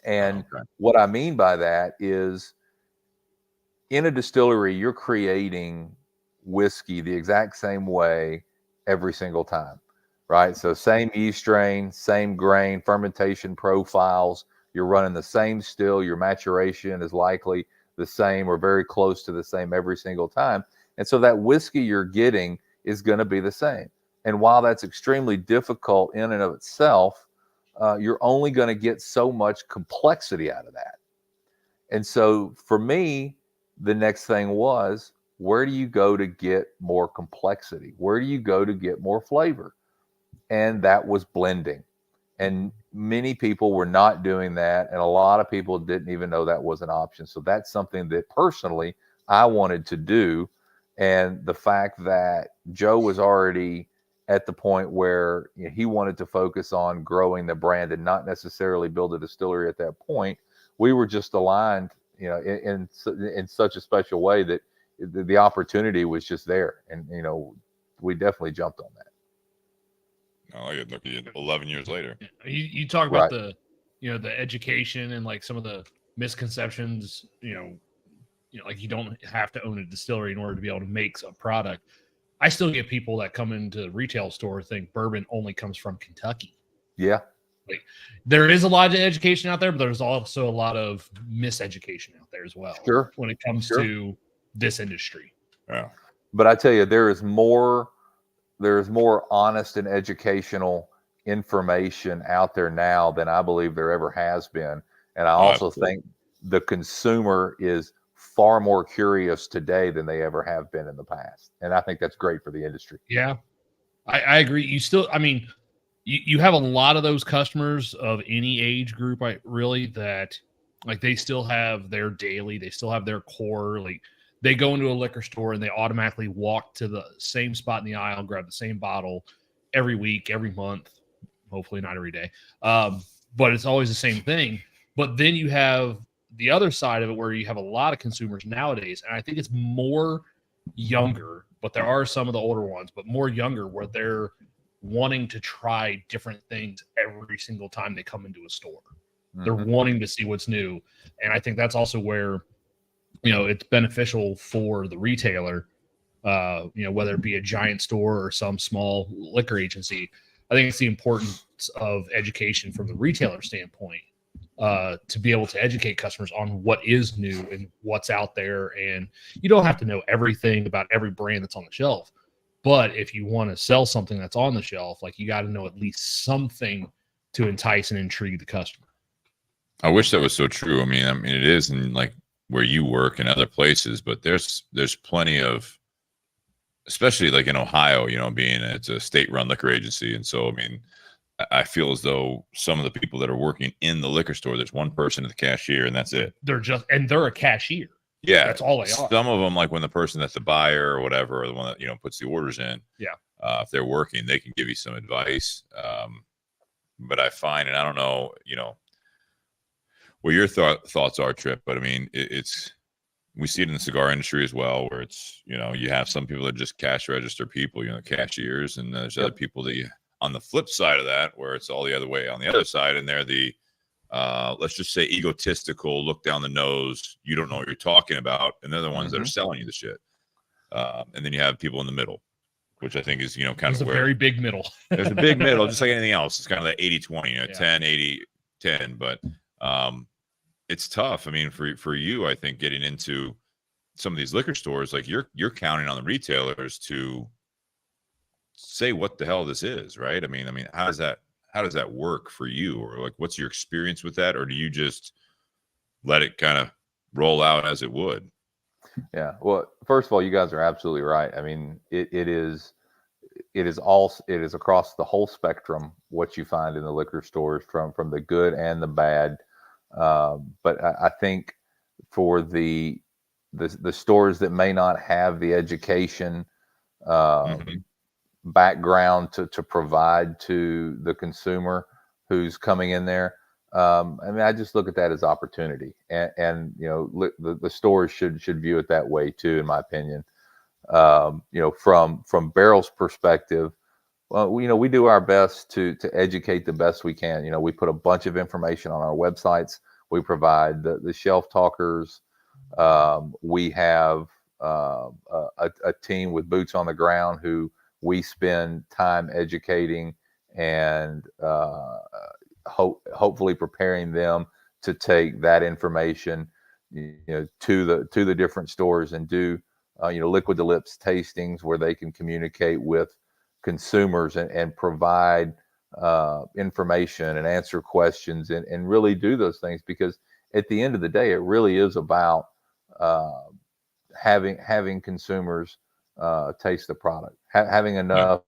And what I mean by that is, in a distillery, you're creating whiskey the exact same way every single time, right? So same yeast strain, same grain, fermentation profiles. You're running the same still. Your maturation is likely the same or very close to the same every single time. And so that whiskey you're getting is going to be the same. And while that's extremely difficult in and of itself, you're only going to get so much complexity out of that. And so for me, the next thing was, where do you go to get more complexity? Where do you go to get more flavor? And that was blending. And many people were not doing that. And a lot of people didn't even know that was an option. So that's something that personally I wanted to do. And the fact that Joe was already at the point where he wanted to focus on growing the brand and not necessarily build a distillery at that point, we were just aligned, in such a special way that the opportunity was just there. And, we definitely jumped on that. I get look at 11 years later. You talk about the education and like some of the misconceptions, like you don't have to own a distillery in order to be able to make a product. I still get people that come into the retail store think bourbon only comes from Kentucky. Yeah. Like there is a lot of education out there, but there's also a lot of miseducation out there as well. Sure. When it comes to this industry. Yeah. But I tell you, there is more honest and educational information out there now than I believe there ever has been. And I also think the consumer is far more curious today than they ever have been in the past. And I think that's great for the industry. Yeah, I agree. You have a lot of those customers of any age group, that like they still have their daily, they still have their core. Like they go into a liquor store and they automatically walk to the same spot in the aisle, grab the same bottle every week, every month, hopefully not every day. But it's always the same thing. But then you have the other side of it where you have a lot of consumers nowadays. And I think it's more younger, but there are some of the older ones, but more younger where they're wanting to try different things every single time they come into a store. Mm-hmm. They're wanting to see what's new. And I think that's also where, it's beneficial for the retailer, whether it be a giant store or some small liquor agency. I think it's the importance of education from the retailer standpoint, to be able to educate customers on what is new and what's out there. And you don't have to know everything about every brand that's on the shelf. But if you want to sell something that's on the shelf, like you got to know at least something to entice and intrigue the customer. I wish that was so true. I mean, it is in like where you work and other places, but there's plenty of, especially like in Ohio, being it's a state-run liquor agency. And so, I mean, I feel as though some of the people that are working in the liquor store, there's one person at the cashier and that's it. They're a cashier. Yeah. That's all they are. Some of them, like when the person that's the buyer or whatever, or the one that, puts the orders in. Yeah. If they're working, they can give you some advice. But I find, and I don't know, what your thoughts are, Tripp, but I mean, we see it in the cigar industry as well, where it's, you have some people that just cash register people, cashiers, and there's other people that on the flip side of that, where it's all the other way on the other side, and they're the, let's just say egotistical, look down the nose, you don't know what you're talking about, and they're the ones that are selling you the shit. And then you have people in the middle, which I think is, kind of a very big middle. There's a big middle, just like anything else. It's kind of that 80-20, 10, 80, 10, but it's tough. I mean, for you, I think getting into some of these liquor stores, like you're counting on the retailers to say what the hell this is, right? I mean, how does that work for you, or like what's your experience with that, or do you just let it kind of roll out as it would? Yeah. Well, first of all, you guys are absolutely right. I mean, it is across the whole spectrum what you find in the liquor stores, from the good and the bad. But I think for the stores that may not have the education background to provide to the consumer who's coming in there, I just look at that as opportunity, and the stores should view it that way too, in my opinion. From Barrell's perspective, well, we do our best to educate the best we can. We put a bunch of information on our websites. We provide the shelf talkers. We have a team with boots on the ground who we spend time educating and hopefully preparing them to take that information, to the different stores and do liquid to lips tastings where they can communicate with consumers and provide information and answer questions and really do those things, because at the end of the day, it really is about having consumers taste the product, having enough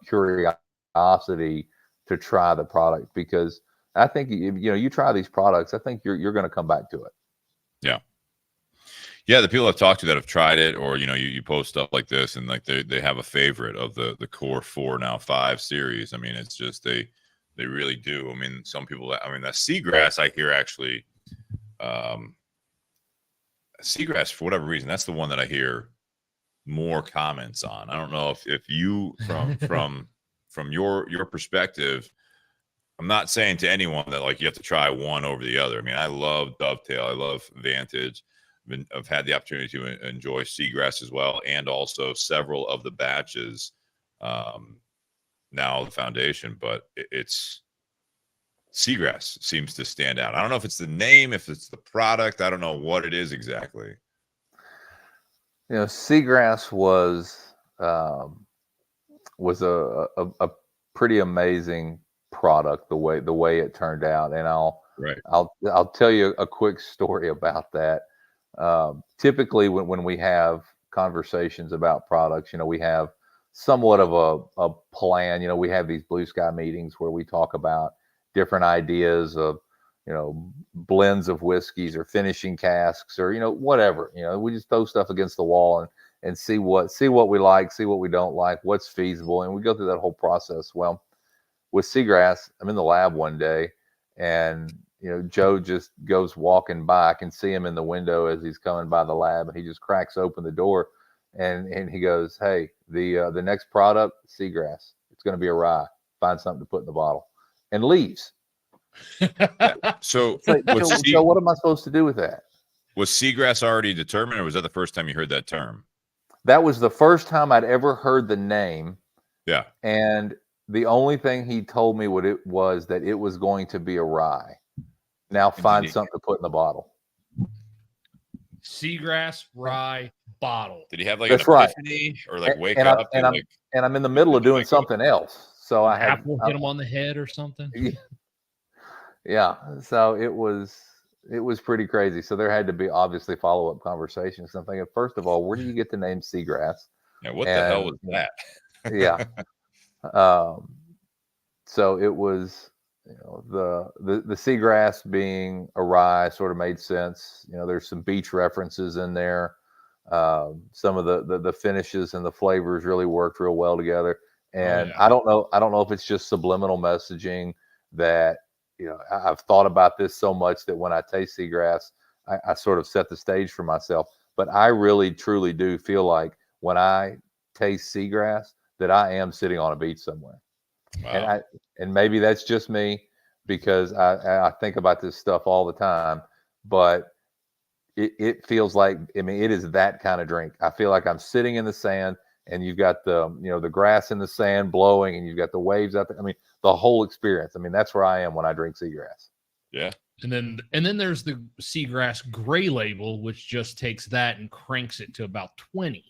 curiosity to try the product, because I think you try these products, I think you're going to come back to it. Yeah, the people I've talked to that have tried it, or you post stuff like this, and like they have a favorite of the core 4 now 5 series. I mean, it's just they really do. I mean, some people, that seagrass, I hear actually, seagrass, for whatever reason, that's the one that I hear more comments on. I don't know if you from from your perspective, I'm not saying to anyone that like you have to try one over the other. I mean, I love Dovetail. I love Vantage. I've had the opportunity to enjoy Seagrass as well, and also several of the batches. Now the Foundation, but it's Seagrass seems to stand out. I don't know if it's the name, if it's the product. I don't know what it is exactly. You know, Seagrass was a pretty amazing product the way it turned out, and I'll tell you a quick story about that. Typically, when we have conversations about products, you know, we have somewhat of a plan. You know, we have these blue sky meetings where we talk about different ideas of, you know, blends of whiskeys or finishing casks or, you know, whatever. You know, we just throw stuff against the wall and see what we like, see what we don't like, what's feasible, and we go through that whole process. Well, with Seagrass, I'm in the lab one day, and you know, Joe just goes walking by. I can see him in the window as he's coming by the lab, and he just cracks open the door, and he goes, "Hey, the next product, Seagrass. It's going to be a rye. Find something to put in the bottle," and leaves. So what am I supposed to do with that? Was Seagrass already determined, or was that the first time you heard that term? That was the first time I'd ever heard the name. Yeah. And the only thing he told me what it was, that it was going to be a rye. Now find something to put in the bottle. Seagrass rye bottle. Did he have like That's an epiphany or like wake up? And I'm in the middle of doing something else. So I had to hit him on the head or something. Yeah. So it was pretty crazy. So there had to be obviously follow-up conversations. I'm thinking, first of all, where do you get the name Seagrass? Yeah, what the hell was that? Yeah. So it was, you know, the Seagrass being a rye sort of made sense. You know, there's some beach references in there. Some of the finishes and the flavors really worked real well together. And I don't know if it's just subliminal messaging that, you know, I've thought about this so much that when I taste Seagrass, I sort of set the stage for myself. But I really, truly do feel like when I taste Seagrass that I am sitting on a beach somewhere. Wow. And maybe that's just me, because I think about this stuff all the time, but it feels like, I mean, it is that kind of drink. I feel like I'm sitting in the sand, and you've got the grass in the sand blowing, and you've got the waves out there. I mean, the whole experience. I mean, that's where I am when I drink Seagrass. Yeah. And then there's the Seagrass Gray Label, which just takes that and cranks it to about 20.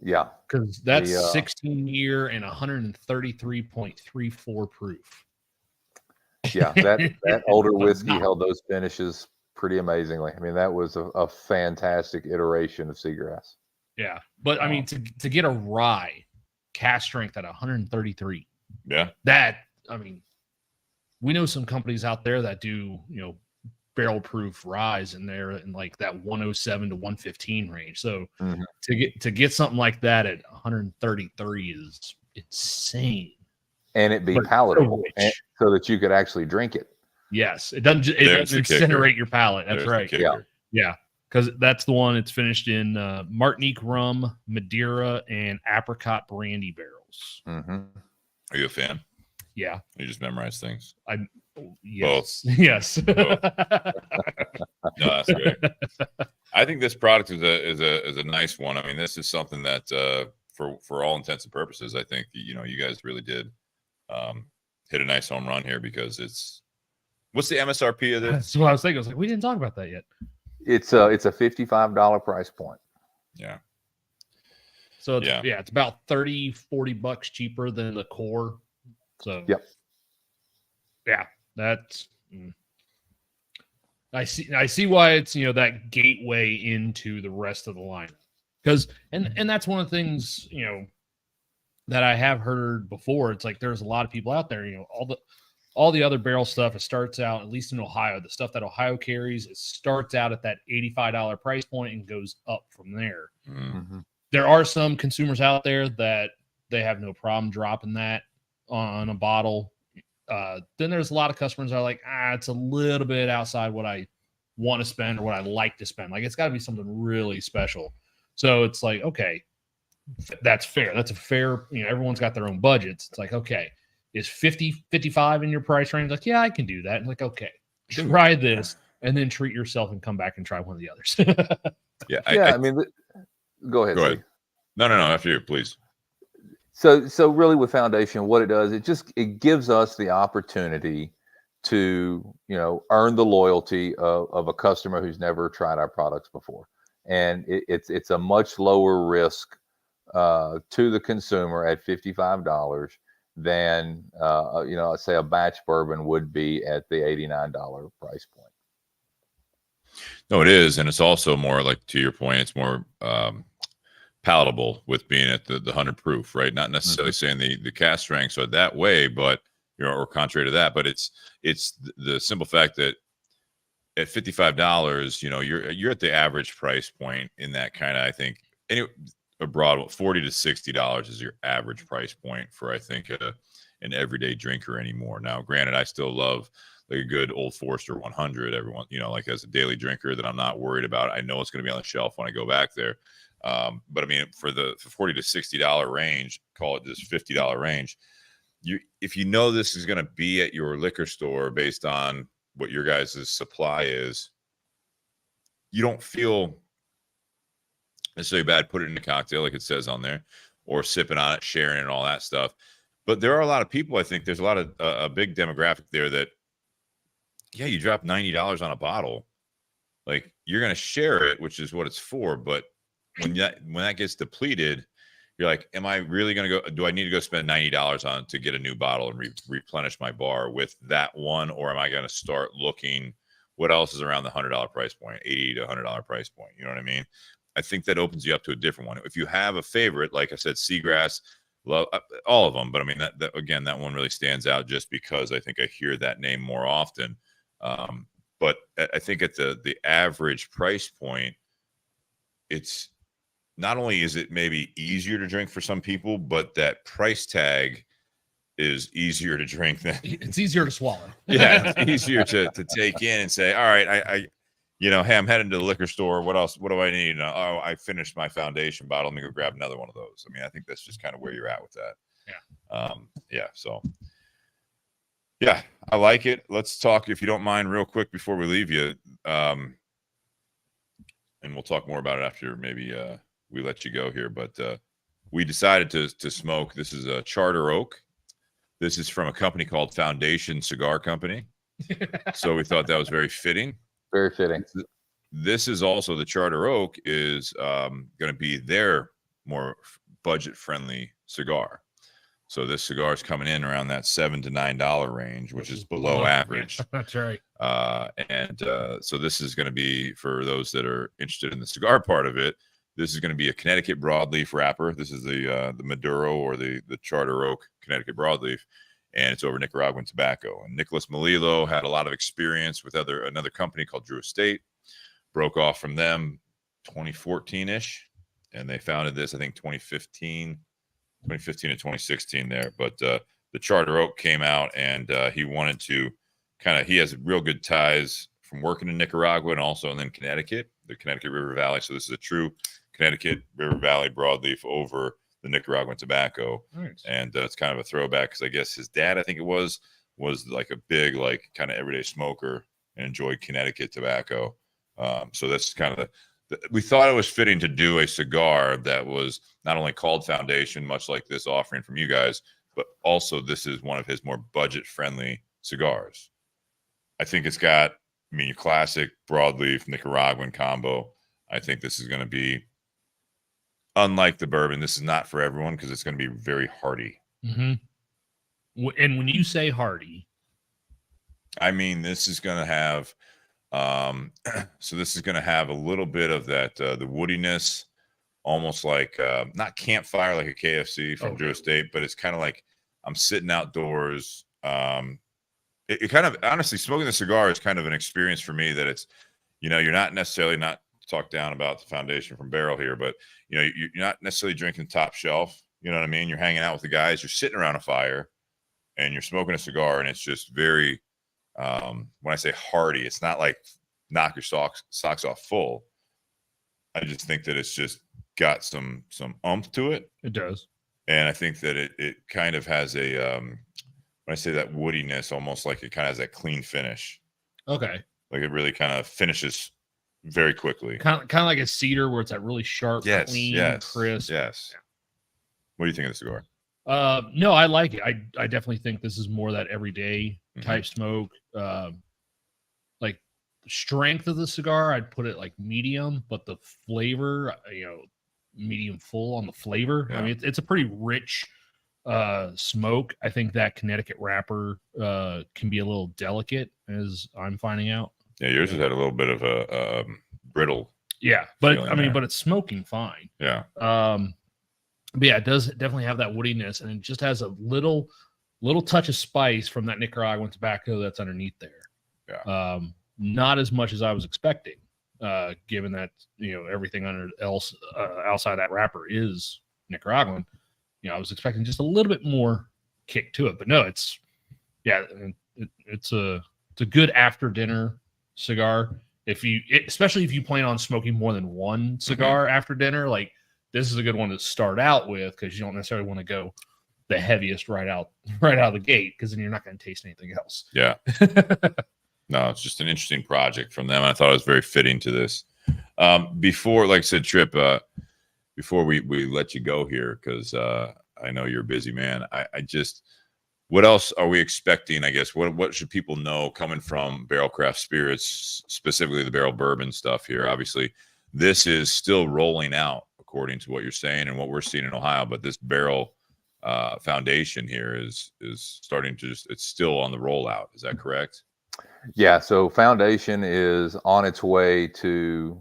Yeah. Because that's 16-year and 133.34 proof. Yeah, that older whiskey held those finishes pretty amazingly. I mean, that was a fantastic iteration of Seagrass. Yeah, but I mean, to get a rye cast strength at 133. Yeah. That, I mean, we know some companies out there that do, you know, barrel proof ryes in there in like that 107 to 115 range. So to get something like that at 133 is insane. And it be palatable, so that you could actually drink it. Yes, it doesn't incinerate your palate. That's right. Yeah. Because that's the one. It's finished in Martinique rum, Madeira, and apricot brandy barrels. Mm-hmm. Are you a fan? Yeah. You just memorize things. Yes. Both. Yes. Both. No, that's great. I think this product is a nice one. I mean, this is something that for all intents and purposes, I think, you know, you guys really did hit a nice home run here, because what's the MSRP of this? That's what I was thinking. I was like, we didn't talk about that yet. It's a $55 price point. Yeah. So it's about $30-$40 cheaper than the core. So yeah, that's I see why it's, you know, that gateway into the rest of the lineup. Because and that's one of the things, you know, that I have heard before. It's like there's a lot of people out there, you know, all the other barrel stuff, it starts out, at least in Ohio, the stuff that Ohio carries, it starts out at that $85 price point and goes up from there. Mm-hmm. There are some consumers out there that they have no problem dropping that on a bottle. Then there's a lot of customers that are like, it's a little bit outside what I want to spend or what I like to spend. Like, it's got to be something really special. So it's like, okay, That's fair. That's a fair, everyone's got their own budgets. It's like, okay, is 50, 55 in your price range? Like, yeah, I can do that. And like, okay, try this and then treat yourself and come back and try one of the others. I mean, go ahead. Go ahead. No, after you, please. So really with Foundation, what it does, it gives us the opportunity to, earn the loyalty of a customer who's never tried our products before. And it's a much lower risk to the consumer at $55 than, say a batch bourbon would be at the $89 price point. No, it is. And it's also more like, to your point, it's more palatable with being at the 100 proof, right? Not necessarily saying the cask strengths are that way, but or contrary to that, but it's the simple fact that at $55, you're at the average price point in that kind of, I think, abroad, $40 to $60 is your average price point for, I think, an everyday drinker anymore. Now, granted, I still love like a good Old Forester 100. Everyone, like as a daily drinker that I'm not worried about. I know it's going to be on the shelf when I go back there. But I mean, for the $40 to $60 range, call it just $50 range. If you know this is going to be at your liquor store based on what your guys' supply is, you don't feel necessarily bad putting it in a cocktail like it says on there, or sipping on it, sharing it, and all that stuff. But there are a lot of people, I think there's a lot of a big demographic there that, yeah, you drop $90 on a bottle, like you're going to share it, which is what it's for. But when that gets depleted, you're like, am I really going to go? Do I need to go spend $90 on to get a new bottle and replenish my bar with that one? Or am I going to start looking what else is around the $100 price point, $80 to $100 price point? You know what I mean? I think that opens you up to a different one. If you have a favorite, like I said, Seagrass, love all of them. But I mean, that again, that one really stands out just because I think I hear that name more often. But I think at the average price point, it's not only is it maybe easier to drink for some people, but that price tag is easier to drink than it's easier to swallow. Yeah, it's easier to take in and say, all right, I hey, I'm heading to the liquor store. What else? What do I need? Oh, I finished my Foundation bottle. Let me go grab another one of those. I mean, I think that's just kind of where you're at with that. Yeah. So yeah, I like it. Let's talk, if you don't mind, real quick before we leave you. And we'll talk more about it after maybe we let you go here. But we decided to smoke. This is a Charter Oak. This is from a company called Foundation Cigar Company. So we thought that was very fitting. Very fitting. This is also, the Charter Oak is going to be their more budget-friendly cigar. So this cigar is coming in around that $7 to $9 range, which is below average. That's right. So this is going to be, for those that are interested in the cigar part of it, this is going to be a Connecticut Broadleaf wrapper. This is the Maduro, or the Charter Oak Connecticut Broadleaf, and it's over Nicaraguan tobacco. And Nicholas Melillo had a lot of experience with another company called Drew Estate, broke off from them 2014-ish, and they founded this, I think, 2015 to 2016 there. But the Charter Oak came out, and he wanted to he has real good ties from working in Nicaragua and also in Connecticut, the Connecticut River Valley. So this is a true Connecticut River Valley broadleaf over the Nicaraguan tobacco. Nice. And it's kind of a throwback because I guess his dad, I think it was like a big, like, kind of everyday smoker and enjoyed Connecticut tobacco. So that's kind of we thought it was fitting to do a cigar that was not only called Foundation, much like this offering from you guys, but also this is one of his more budget-friendly cigars. I think it's got, your classic broadleaf Nicaraguan combo. I think this is going to be, unlike the bourbon, this is not for everyone because it's going to be very hearty. Mm-hmm. And when you say hearty, I mean, this is going to have, so this is going to have a little bit of that, the woodiness, almost like, not campfire like a KFC from Drew Estate, but it's kind of like I'm sitting outdoors. It kind of, honestly, smoking the cigar is kind of an experience for me that it's, you're not necessarily, not talk down about the Foundation from Barrell here, but you're not necessarily drinking top shelf. You know what I mean? You're hanging out with the guys, you're sitting around a fire and you're smoking a cigar, and it's just very, when I say hearty, it's not like knock your socks off full. I just think that it's just got some oomph to it. It does. And I think that it kind of has a when I say that woodiness, almost like it kind of has that clean finish. Okay. Like it really kind of finishes very quickly. Kind of like a cedar where it's that really sharp, clean, crisp. Yes. What do you think of the cigar? No, I like it. I definitely think this is more that everyday type smoke. Like strength of the cigar, I'd put it like medium, but the flavor, medium full on the flavor. Yeah. I mean, it's a pretty rich smoke. I think that Connecticut wrapper can be a little delicate, as I'm finding out. Yeah, yours has had a little bit of a brittle. Yeah, but I mean, but it's smoking fine. Yeah. But yeah, it does definitely have that woodiness, and it just has a little touch of spice from that Nicaraguan tobacco that's underneath there. Yeah. Not as much as I was expecting, given that everything outside that wrapper is Nicaraguan. I was expecting just a little bit more kick to it, but no, it's a good after dinner cigar. Especially if you plan on smoking more than one cigar after dinner, like this is a good one to start out with, because you don't necessarily want to go the heaviest right out of the gate, because then you're not going to taste anything else. Yeah. No, it's just an interesting project from them. I thought it was very fitting to this. Before, like I said, Tripp, before we let you go here, because I know you're a busy man, what else are we expecting? I guess what should people know coming from Barrell Craft Spirits, specifically the Barrell Bourbon stuff here? Obviously, this is still rolling out according to what you're saying and what we're seeing in Ohio, but this Barrell Foundation here is starting to it's still on the rollout. Is that correct? Yeah. So Foundation is on its way to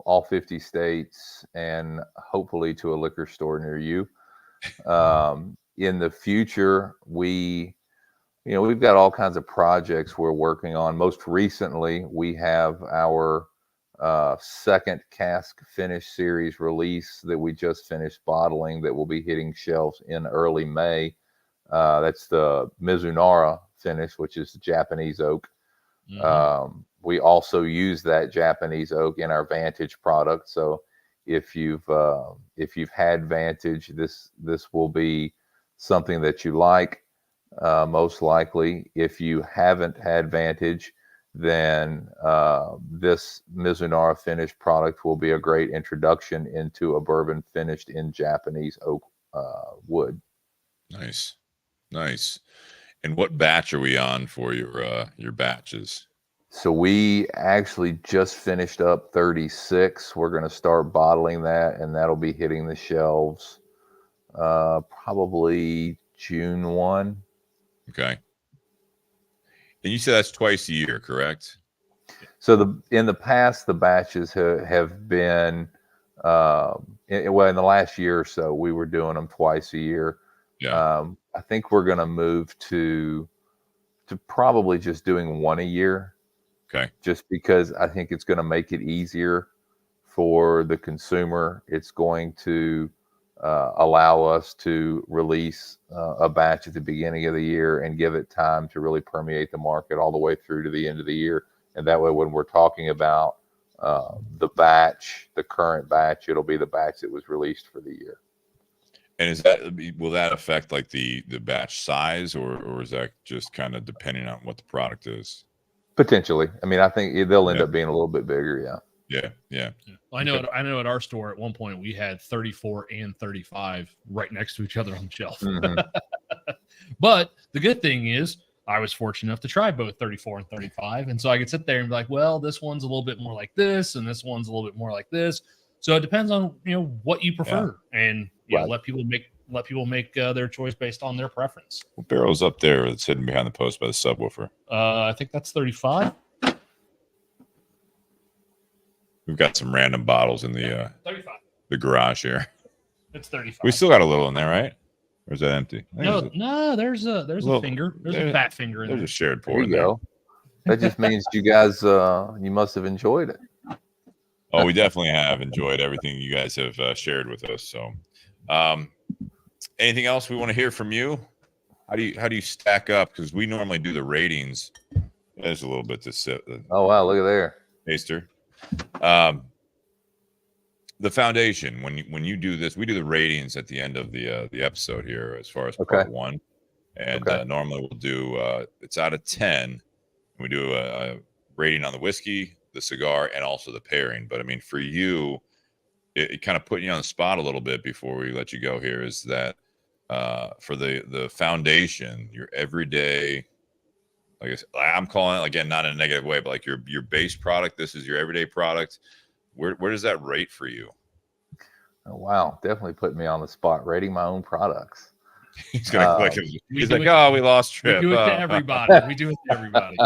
all 50 states and hopefully to a liquor store near you. In the future, we've got all kinds of projects we're working on. Most recently, we have our second cask finish series release that we just finished bottling that will be hitting shelves in early May. That's the Mizunara finish, which is the Japanese oak. We also use that Japanese oak in our Vantage product. So if you've had Vantage, this will be something that you like, most likely. If you haven't had Vantage, then this Mizunara finished product will be a great introduction into a bourbon finished in Japanese oak wood. Nice. And what batch are we on for your batches? So we actually just finished up 36. We're going to start bottling that, and that'll be hitting the shelves probably June 1. Okay. And you said that's twice a year, correct? So in the past, the batches have been, in the last year or so, we were doing them twice a year. Yeah. I think we're going to move to probably just doing one a year. Okay. Just because I think it's going to make it easier for the consumer. It's going to allow us to release a batch at the beginning of the year and give it time to really permeate the market all the way through to the end of the year. And that way, when we're talking about the current batch, it'll be the batch that was released for the year. And will that affect like the batch size, or is that just kind of depending on what the product is? Potentially. I mean, I think they'll end up being a little bit bigger. Yeah. Well, I know at our store at one point we had 34 and 35 right next to each other on the shelf. But the good thing is I was fortunate enough to try both 34 and 35. And so I could sit there and be like, well, this one's a little bit more like this, and this one's a little bit more like this. So it depends on, what you prefer, and let people make their choice based on their preference. What barrel's up there that's hidden behind the post by the subwoofer? I think that's 35. We've got some random bottles in the 35. The garage here. It's 35. We still got a little in there, right? Or is that empty? No, there's a finger. There's a fat finger in there. There's a shared pour. There you go. That just means you guys you must have enjoyed it. Oh, we definitely have enjoyed everything you guys have shared with us. So, anything else we want to hear from you? How do you stack up? Because we normally do the ratings. There's a little bit to sit. Oh wow, look at there, taster. the foundation, when you do this, we do the ratings at the end of the episode here as far as part one, and normally we'll do it's out of 10. We do a rating on the whiskey, the cigar, and also the pairing. But I mean, for you, it kind of put you on the spot a little bit before we let you go here, is that for the foundation, your everyday, I guess I'm calling it, again, not in a negative way, but like your base product, this is your everyday product. Where does that rate for you? Oh, wow, definitely putting me on the spot, rating my own products. He's gonna click. He's like, "Oh, we lost Tripp." We do it to everybody. We do it to everybody.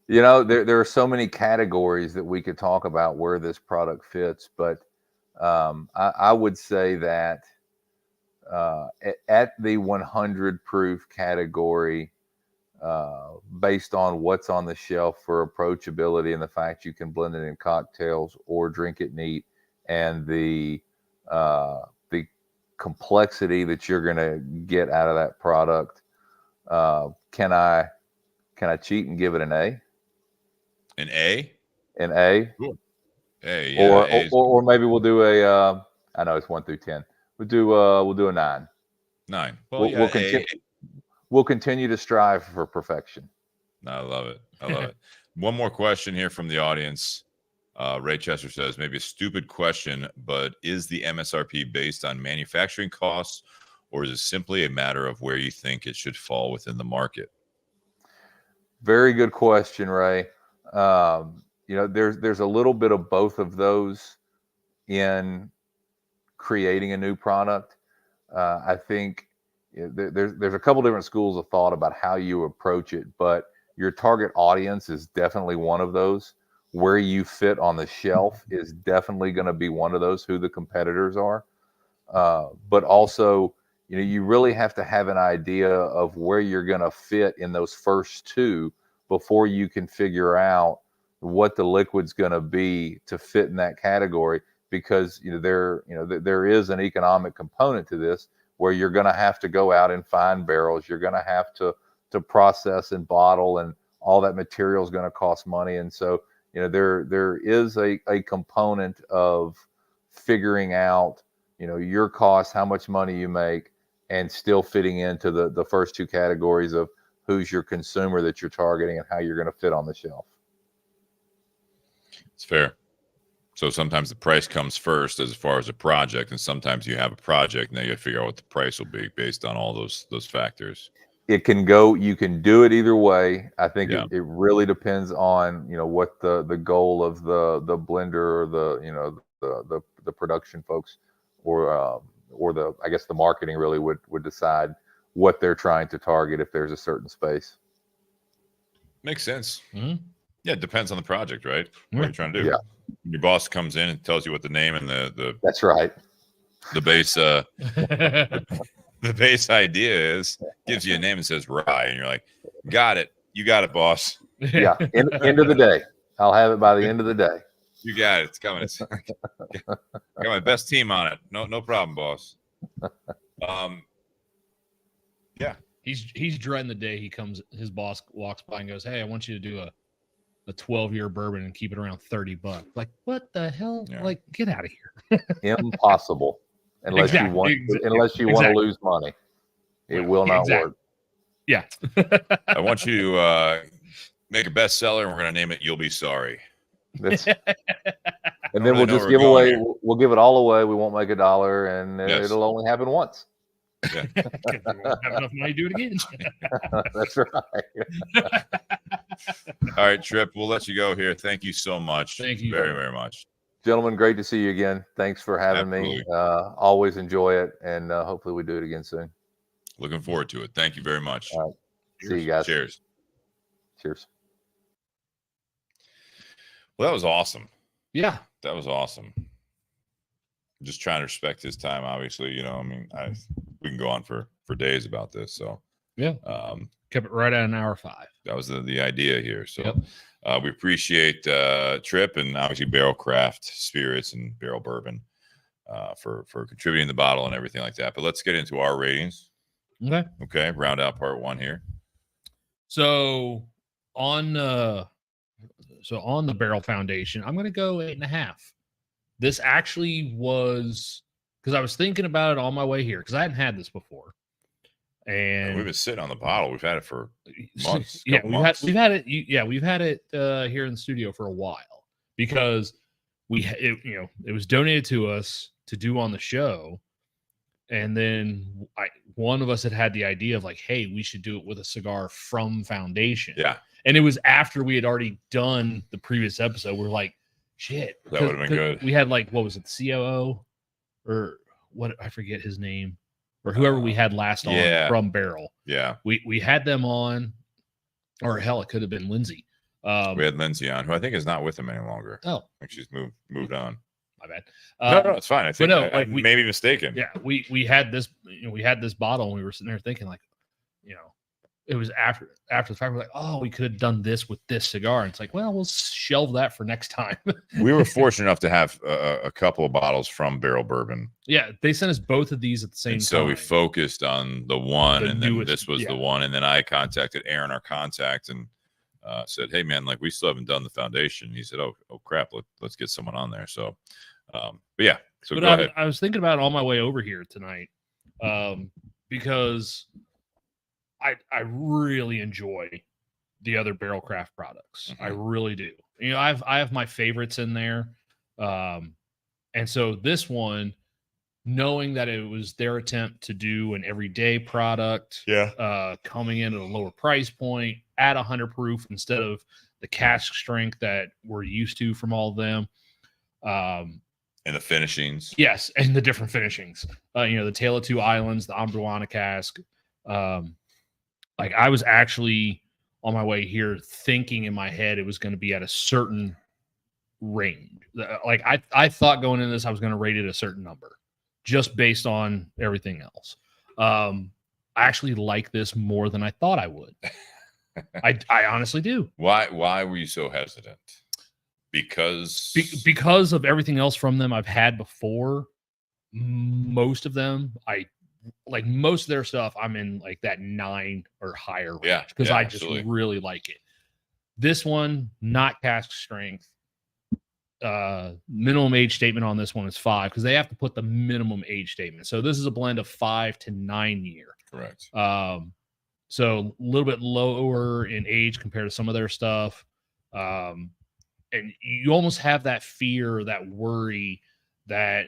You know, there are so many categories that we could talk about where this product fits, but I would say that at the 100 proof category, based on what's on the shelf for approachability and the fact you can blend it in cocktails or drink it neat, and the complexity that you're going to get out of that product, can I cheat and give it an A? An A? An A? Cool. A, yeah, or maybe we'll do a I know it's 1 through 10. We'll do a 9. 9. Well, we'll continue to strive for perfection. I love it. I love it. One more question here from the audience. Ray Chester says, maybe a stupid question, but is the MSRP based on manufacturing costs, or is it simply a matter of where you think it should fall within the market? Very good question, Ray. You know, there's a little bit of both of those in creating a new product. I think there's a couple different schools of thought about how you approach it, but your target audience is definitely one of those. Where you fit on the shelf is definitely going to be one of those, who the competitors are. But also, you know, you really have to have an idea of where you're going to fit in those first two before you can figure out what the liquid's going to be to fit in that category. Because there is an economic component to this, where you're going to have to go out and find barrels. You're going to have to process and bottle, and all that material is going to cost money. And so, you know, there is a component of figuring out, you know, your costs, how much money you make, and still fitting into the first two categories of who's your consumer that you're targeting and how you're going to fit on the shelf. It's fair. So sometimes the price comes first as far as a project, and sometimes you have a project and then you got to figure out what the price will be based on all those factors. It can go, you can do it either way. I think it really depends on, you know, what the goal of the blender or the production folks or I guess the marketing really would decide what they're trying to target if there's a certain space. Makes sense. Mm-hmm. Yeah, it depends on the project, right? Mm-hmm. What you're trying to do. Yeah. Your boss comes in and tells you what the name and the that's right. The base the base idea is, gives you a name and says rye, and you're like, got it. You got it, boss. Yeah. End of the day. I'll have it by the end of the day. You got it. It's coming. Got my best team on it. No problem, boss. Yeah. He's dreading the day his boss walks by and goes, "Hey, I want you to do a 12-year bourbon and keep it around $30." Like, what the hell? Yeah. Like, get out of here. Impossible. Unless you want to lose money. It will not work. Yeah. I want you to make a bestseller, and we're going to name it "You'll Be Sorry." And then we'll just give away. We'll give it all away. We won't make $1, and it'll only happen once. Yeah. You won't have enough money to do it again. That's right. All right, Tripp, we'll let you go here. Thank you so much. Thank you very, very much. Gentlemen, great to see you again. Thanks for having me. Always enjoy it, and hopefully we do it again soon. Looking forward to it. Thank you very much. All right. See you guys. Cheers. Cheers. Well, that was awesome. Yeah. That was awesome. Just trying to respect his time, obviously. You know, I mean, we can go on for days about this. So yeah. Kept it right at an hour 5. That was the idea here. So we appreciate Tripp and obviously Barrell Craft Spirits and Barrell Bourbon for contributing the bottle and everything like that. But let's get into our ratings. Okay. Round out part 1 here. So on So on the Barrell Foundation, I'm going to go 8.5. This actually was, because I was thinking about it on my way here, because I hadn't had this before. And we've been sitting on the bottle. We've had it for months. Yeah, we've had it. We've had it here in the studio for a while, because it was donated to us to do on the show. And then one of us had the idea of like, hey, we should do it with a cigar from Foundation. Yeah. And it was after we had already done the previous episode. We're like, shit. That would have been good. We had like, what was it, the COO? Or what? I forget his name. Or whoever we had last on from Barrell. Yeah. We had them on. Or hell, it could have been Lindsay. We had Lindsay on, who I think is not with him any longer. Oh. I think she's moved on. My bad. No, it's fine. I think I may be mistaken. Yeah, we had this, we had this bottle, and we were sitting there thinking, like, it was after the fact. We're like, oh, we could have done this with this cigar. And it's like, well, we'll shelve that for next time. We were fortunate enough to have a couple of bottles from Barrel Bourbon. Yeah, they sent us both of these at the same time. So we focused on the one, and then this was the one. And then I contacted Aaron, our contact, and said, hey, man, like, we still haven't done the Foundation. He said, oh crap, let's get someone on there. So, but yeah. So go ahead. I was thinking about it on my way over here tonight, because I really enjoy the other Barrell Craft products. Mm-hmm. I really do. I have my favorites in there. And so this one, knowing that it was their attempt to do an everyday product, coming in at a lower price point at 100 proof instead of the cask strength that we're used to from all of them. And the finishings. Yes, and the different finishings. The Tale of Two Islands, the Ambruana cask. Like, I was actually on my way here thinking in my head it was going to be at a certain range. Like, I thought going into this I was going to rate it a certain number, just based on everything else. I actually like this more than I thought I would. I honestly do. Why were you so hesitant? Because of everything else from them I've had before. Most of them, most of their stuff, I'm in like that 9 or higher range, because I just really like it. This one, not cask strength. Minimum age statement on this one is 5, because they have to put the minimum age statement. So this is a blend of 5 to 9 year. Correct. So a little bit lower in age compared to some of their stuff. And you almost have that fear, that worry that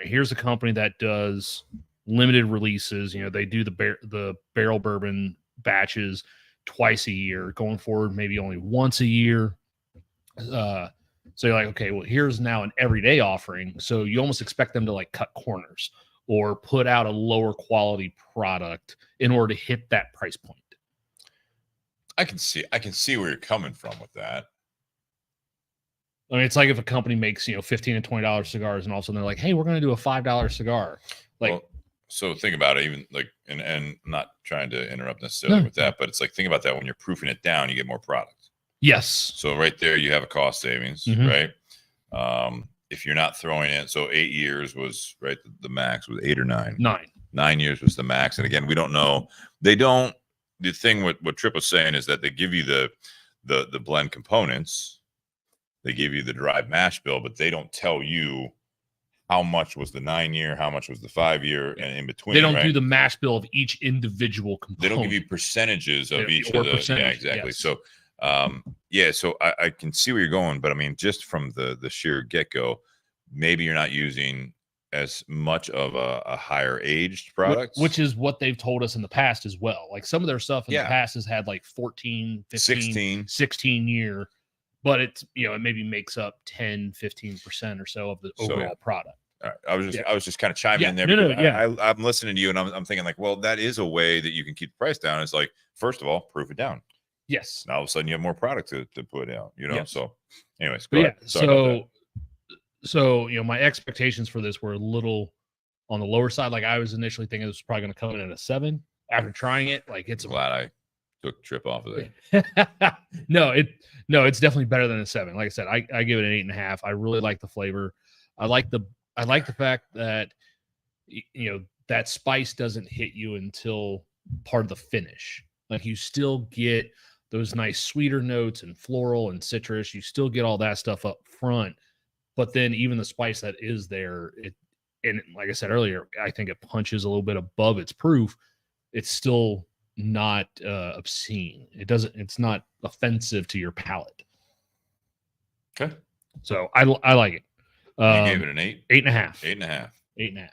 here's a company that does limited releases. They do the Barrell Bourbon batches twice a year, going forward maybe only once a year. So you're like, okay, well, here's now an everyday offering. So you almost expect them to like cut corners or put out a lower quality product in order to hit that price point. I can see where you're coming from with that. I mean, it's like if a company makes, $15 and $20 cigars, and all of a sudden they're like, hey, we're going to do a $5 cigar. So think about it, even like, and I'm not trying to interrupt necessarily with that, but it's like, think about that when you're proofing it down, you get more product. Yes. So right there, you have a cost savings, right? If you're not throwing in, so 8 years was right. The max was 8 or 9. 9 years was the max. And again, we don't know. The thing what Tripp was saying is that they give you the blend components. They give you the dry mash bill, but they don't tell you how much was the 9 year, how much was the 5 year, and in between. They don't do the mash bill of each individual component. They don't give you percentages of each of the. Yeah, exactly. Yes. So, so I can see where you're going, but I mean, just from the sheer get go, maybe you're not using as much of a higher aged product, which is what they've told us in the past as well. Like, some of their stuff in the past has had like 14, 15, 16 year. But it's, it maybe makes up 10, 15% or so of the overall product. All right. I was just kind of chiming in there. I'm listening to you, and I'm thinking like, well, that is a way that you can keep the price down. It's like, first of all, proof it down. Yes. Now all of a sudden you have more product to put out, Yes. So anyways, go ahead. So my expectations for this were a little on the lower side. Like, I was initially thinking it was probably going to come in at a 7. After trying it, like, it's glad I took Tripp off of it. No, it's definitely better than a 7. Like I said, I give it an 8.5. I really like the flavor. I like the fact that that spice doesn't hit you until part of the finish. Like, you still get those nice sweeter notes and floral and citrus. You still get all that stuff up front, but then even the spice that is there, and like I said earlier, I think it punches a little bit above its proof. It's still not obscene. It's not offensive to your palate. Okay. So I like it. You gave it an 8? 8.5. 8.5.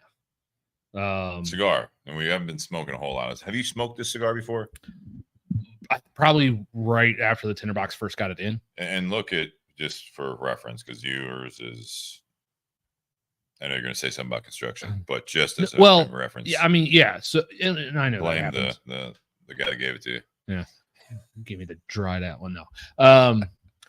8.5. Cigar. And we haven't been smoking a whole lot. Have you smoked this cigar before? Probably right after the Tinder Box first got it in. And look at, just for reference, because yours is, I know you're going to say something about construction, but just as a reference. Yeah, I mean, yeah. So, and I know blame that the guy that gave it to you. Yeah. Give me the dried out one. No.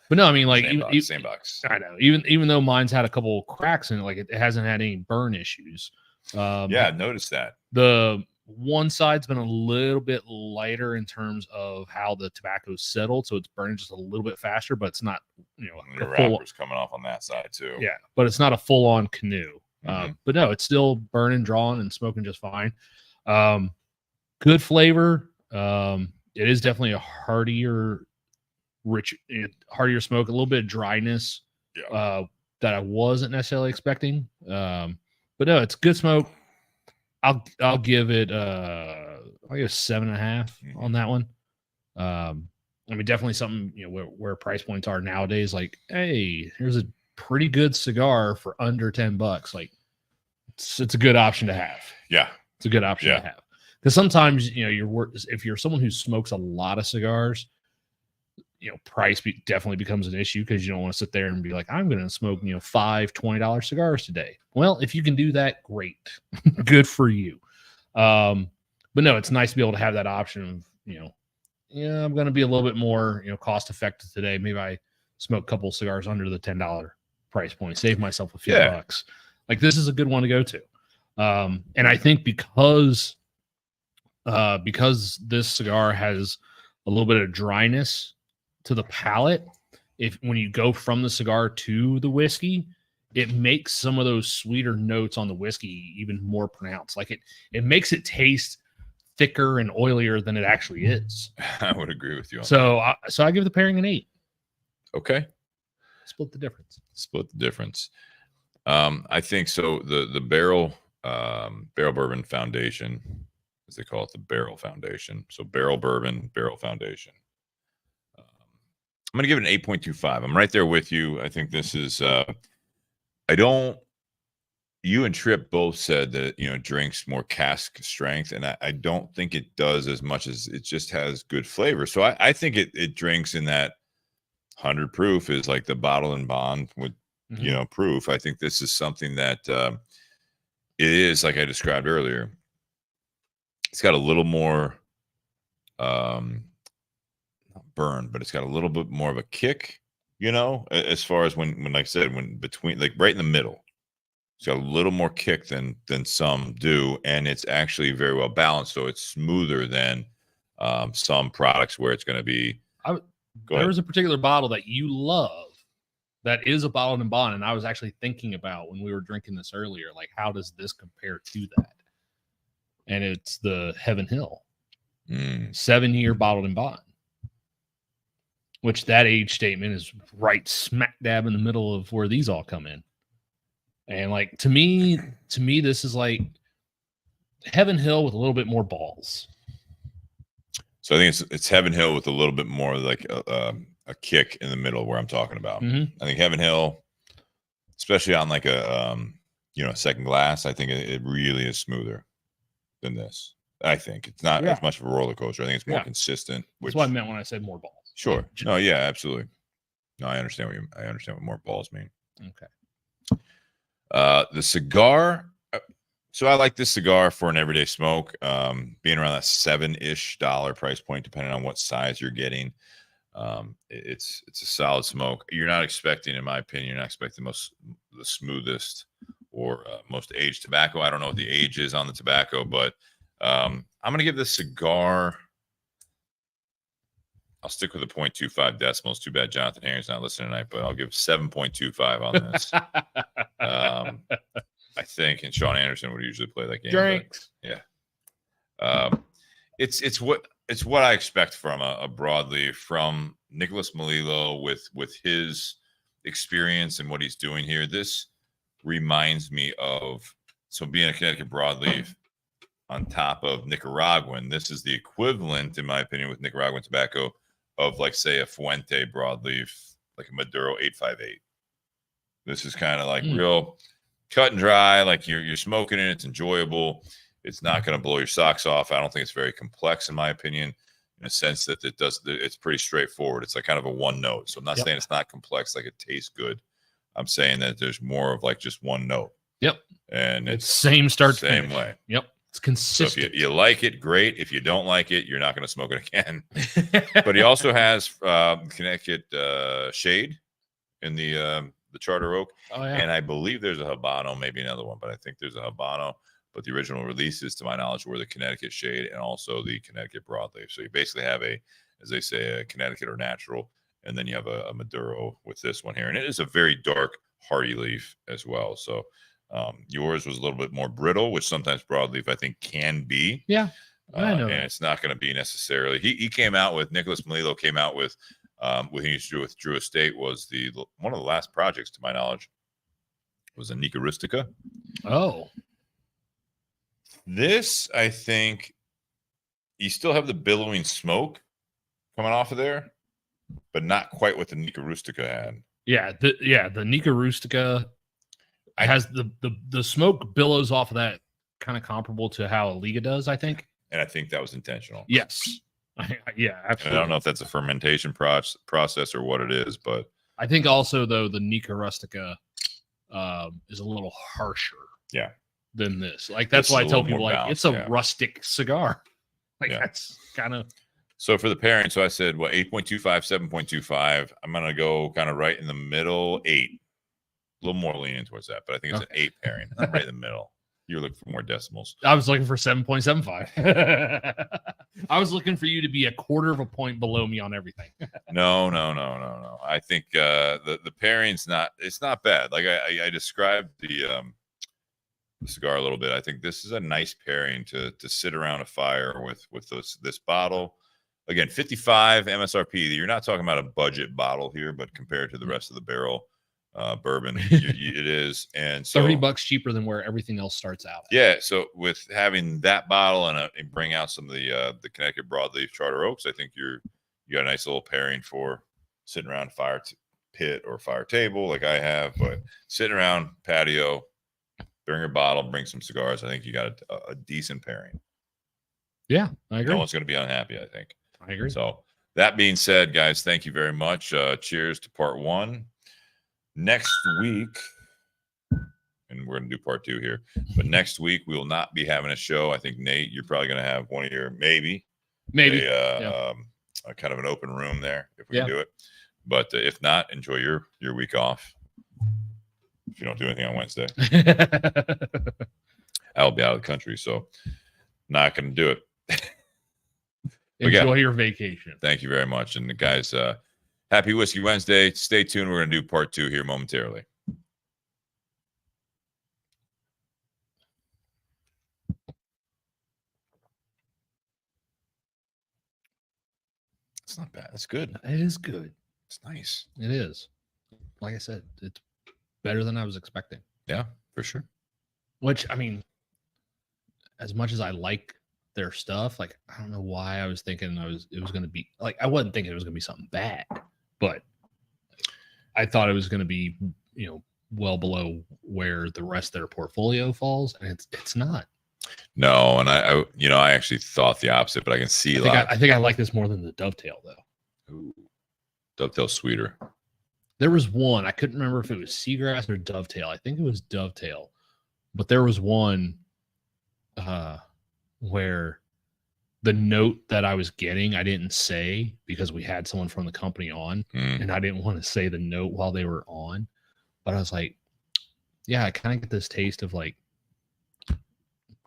But no, I mean, like, same box. I know. Even though mine's had a couple cracks in it, like it hasn't had any burn issues. Yeah, I noticed that. The one side's been a little bit lighter in terms of how the tobacco's settled, so it's burning just a little bit faster, but it's not, the wrapper's coming off on that side too. Yeah, but it's not a full-on canoe. But no, it's still burning, drawing, and smoking just fine. Good flavor. It is definitely a heartier smoke, a little bit of dryness that I wasn't necessarily expecting. But no, it's good smoke. I'll give it 7.5 on that one. I mean, definitely something, where price points are nowadays. Like, hey, here's a pretty good cigar for under $10. Like, it's a good option to have. Yeah, it's a good option to have. Because sometimes, if you're someone who smokes a lot of cigars, price definitely becomes an issue, because you don't want to sit there and be like, I'm going to smoke, $5 $20 cigars today. Well, if you can do that, great. Good for you. But no, it's nice to be able to have that option of, I'm going to be a little bit more, cost effective today. Maybe I smoke a couple of cigars under the $10 price point, save myself a few bucks. Like, this is a good one to go to. And I think because this cigar has a little bit of dryness to the palate, when you go from the cigar to the whiskey, it makes some of those sweeter notes on the whiskey even more pronounced. Like, it makes it taste thicker and oilier than it actually is. I would agree with you on that. So I give the pairing an 8. Okay. Split the difference. I think so. The Barrell Bourbon Foundation, as they call it, the Barrell Foundation. So Barrell Bourbon, Barrell Foundation. I'm going to give it an 8.25. I'm right there with you. I think this is, you and Tripp both said that, it drinks more cask strength, and I don't think it does as much as it just has good flavor. So I think it drinks in that 100 proof is like the bottle and bond with, proof. I think this is something that it is, like I described earlier. It's got a little more, burn, but it's got a little bit more of a kick, as far as when like I said, when between, like, right in the middle, it's got a little more kick than some do, and it's actually very well balanced, so it's smoother than some products where it's going to be. There was a particular bottle that you love that is a bottled and bond, and I was actually thinking about when we were drinking this earlier, like, how does this compare to that? And it's the Heaven Hill 7-year bottled and bond, which that age statement is right smack dab in the middle of where these all come in. And like, to me, this is like Heaven Hill with a little bit more balls. So I think it's Heaven Hill with a little bit more like a kick in the middle where I'm talking about. I think Heaven Hill, especially on like a second glass, I think it really is smoother than this. I think it's not as much of a roller coaster. I think it's more consistent. That's what I meant when I said more balls. Sure. No, yeah, absolutely. No, I understand what more balls mean. Okay. The cigar. So I like this cigar for an everyday smoke, being around that $7-ish price point, depending on what size you're getting. It's a solid smoke. You're not expecting, in my opinion, you're not expecting the smoothest or most aged tobacco. I don't know what the age is on the tobacco, but I'm going to give this cigar, I'll stick with the 0.25 decimals. Too bad Jonathan Herring's not listening tonight, but I'll give 7.25 on this. I think, and Sean Anderson would usually play that game. Drinks. But, yeah. It's what it's what I expect from a broadleaf from Nicholas Melillo with his experience and what he's doing here. This reminds me of, so being a Connecticut broadleaf on top of Nicaraguan, this is the equivalent, in my opinion, with Nicaraguan tobacco of, like, say, a Fuente broadleaf, like a Maduro 858. This is kind of like real cut and dry, like you're smoking it. It's enjoyable. It's not going to blow your socks off. I don't think it's very complex, in my opinion, in a sense that it's pretty straightforward. It's like kind of a one note. So I'm not saying it's not complex, like it tastes good. I'm saying that there's more of like just one note. Yep. And it's same start, same finish. way. Yep. It's consistent. So if you like it, great. If you don't like it, you're not going to smoke it again. But he also has Connecticut Shade in the Charter Oak. Oh, yeah. And I believe there's a Habano, maybe another one, but I think there's a Habano. But the original releases, to my knowledge, were the Connecticut Shade and also the Connecticut Broadleaf. So you basically have as they say, a Connecticut or natural, and then you have a Maduro with this one here. And it is a very dark, hearty leaf as well. So yours was a little bit more brittle, which sometimes broadleaf, I think, can be. Yeah, I know. And it's not going to be necessarily. He came out with, Nicholas Melillo came out with, what he used to do with Drew Estate was one of the last projects, to my knowledge, was a Nica Rustica. Oh. This, I think, you still have the billowing smoke coming off of there, but not quite what the Nica Rustica had. Yeah, the Nica Rustica has the smoke billows off of that, kind of comparable to how a Liga does, I think. And I think that was intentional. Yes. Yeah, absolutely. And I don't know if that's a fermentation process or what it is, but I think also, though, the Nica Rustica is a little harsher. Yeah. Than this. Like, that's why I tell people, like, it's a rustic cigar. Like, that's kind of. So for the pairing, so I said, 8.25, 7.25. I'm going to go kind of right in the middle, 8. A little more leaning towards that, but I think it's an 8 pairing. I'm right in the middle. You're looking for more decimals. I was looking for 7.75. I was looking for you to be a quarter of a point below me on everything. No. I think the pairing's it's not bad. Like I described the cigar a little bit. I think this is a nice pairing to sit around a fire with this bottle. Again, 55 MSRP. You're not talking about a budget bottle here, but compared to the rest of the Barrell bourbon, it is. And so $30 cheaper than where everything else starts out. Yeah. So with having that bottle and bring out some of the Connecticut Broadleaf Charter Oaks, I think you got a nice little pairing for sitting around a fire pit or fire table like I have, but sitting around patio, bring your bottle, bring some cigars. I think you got a decent pairing. Yeah, I agree. No one's going to be unhappy, I think. I agree. So that being said, guys, thank you very much. Cheers to part 1. Next week, and we're going to do part 2 here, but next week we will not be having a show. I think, Nate, you're probably going to have one of your maybe a kind of an open room there if we can do it. But if not, enjoy your week off. If you don't do anything on Wednesday, I'll be out of the country, so not going to do it. Enjoy your vacation. Thank you very much. And guys, happy Whiskey Wednesday. Stay tuned. We're going to do part 2 here momentarily. It's not bad. It's good. It is good. It's nice. It is. Like I said, it's better than I was expecting. Yeah, for sure. Which, I mean, as much as I like their stuff, like, I don't know why I was thinking it was going to be like, I wasn't thinking it was going to be something bad, but I thought it was going to be, well below where the rest of their portfolio falls, and it's not. No, and I actually thought the opposite, but I can see I think I like this more than the Dovetail, though. Ooh, Dovetail's sweeter. There was one, I couldn't remember if it was Seagrass or Dovetail. I think it was Dovetail, but there was one where the note that I was getting, I didn't say because we had someone from the company on, and I didn't want to say the note while they were on, but I was like, yeah, I kind of get this taste of like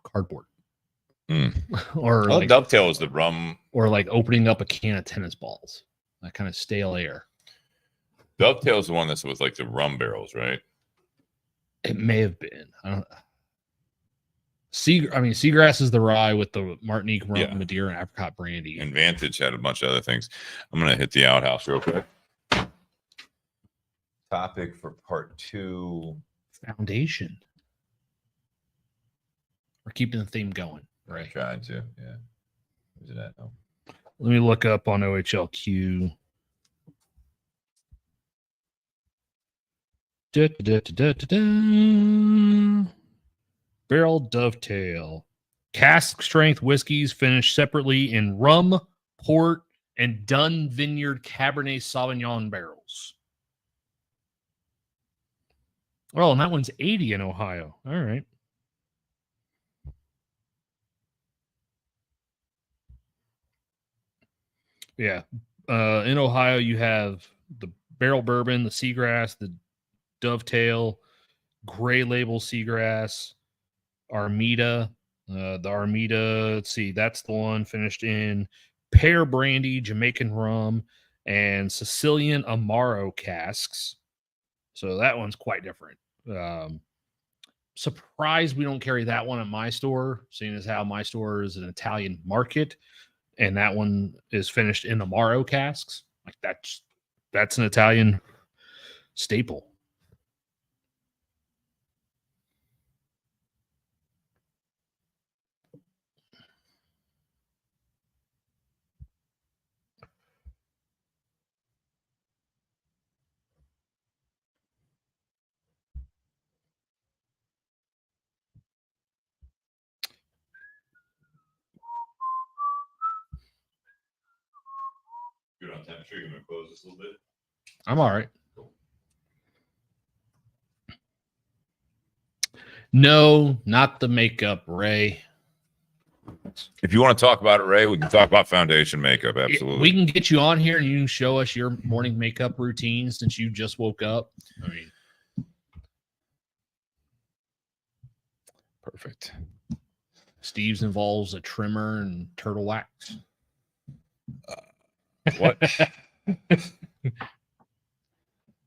cardboard. Or like, Dovetail is the rum, or like opening up a can of tennis balls, that kind of stale air. Dovetail is the one that's with like the rum barrels, right? It may have been. I don't. Seagrass is the rye with the Martinique rum, Madeira, and apricot brandy. And Vantage had a bunch of other things. I'm going to hit the outhouse real quick. Topic for part 2. Foundation. We're keeping the theme going, right? I'm trying to, yeah. Where's it at? Oh. Let me look up on OHLQ. Barrel Dovetail. Cask strength whiskeys finished separately in rum, port, and Dunn Vineyard Cabernet Sauvignon barrels. Oh, and that one's 80 in Ohio. All right. Yeah. In Ohio, you have the Barrel Bourbon, the Seagrass, the Dovetail, Gray Label Seagrass, Armida. The Armida, let's see, that's the one finished in pear brandy, Jamaican rum, and Sicilian Amaro casks. So that one's quite different. Surprised we don't carry that one at my store, seeing as how my store is an Italian market, and that one is finished in Amaro casks. Like that's an Italian staple. Good on temperature. You want to close this a little bit? I'm all right. No, not the makeup, Ray. If you want to talk about it, Ray, we can talk about Foundation makeup. Absolutely. We can get you on here and you can show us your morning makeup routine since you just woke up. I mean, perfect. Steve's involves a trimmer and turtle wax. What?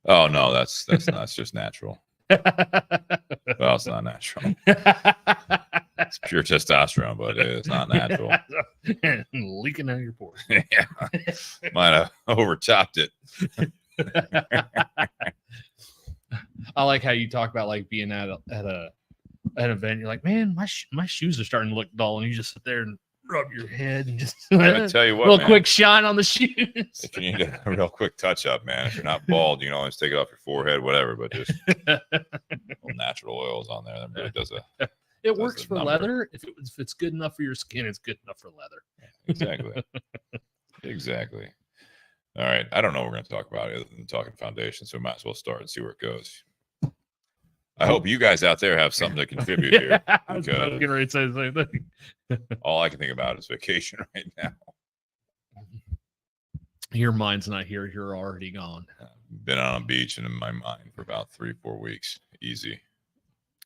Oh no, that's just natural. Well, it's not natural. It's pure testosterone, but it's not natural. Leaking out of your pores. Yeah, might have overtopped it. I like how you talk about like being at an event. You're like, man, my shoes are starting to look dull, and you just sit there and rub your head and just I tell you what, a little man, quick shine on the shoes. If you need a real quick touch up, man, if you're not bald, you can always take it off your forehead, whatever. But just natural oils on there, that really does a. It works for leather. If it's good enough for your skin, it's good enough for leather. Exactly. Exactly. All right. I don't know what we're going to talk about other than talking Foundation, so we might as well start and see where it goes. I hope you guys out there have something to contribute here. I was getting ready to say the same thing. All I can think about is vacation right now. Your mind's not here. You're already gone. Been on a beach and in my mind for about 3-4 weeks. Easy.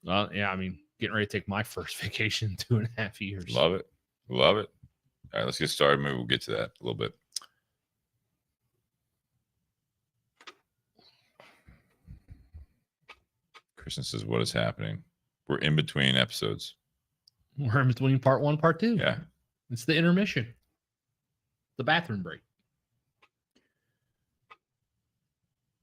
Yeah, I mean, getting ready to take my first vacation in 2.5 years. Love it. Love it. All right, let's get started. Maybe we'll get to that a little bit. Kristen says, what is happening? We're in between episodes. We're in between part 1 and part 2. Yeah. It's the intermission. The bathroom break.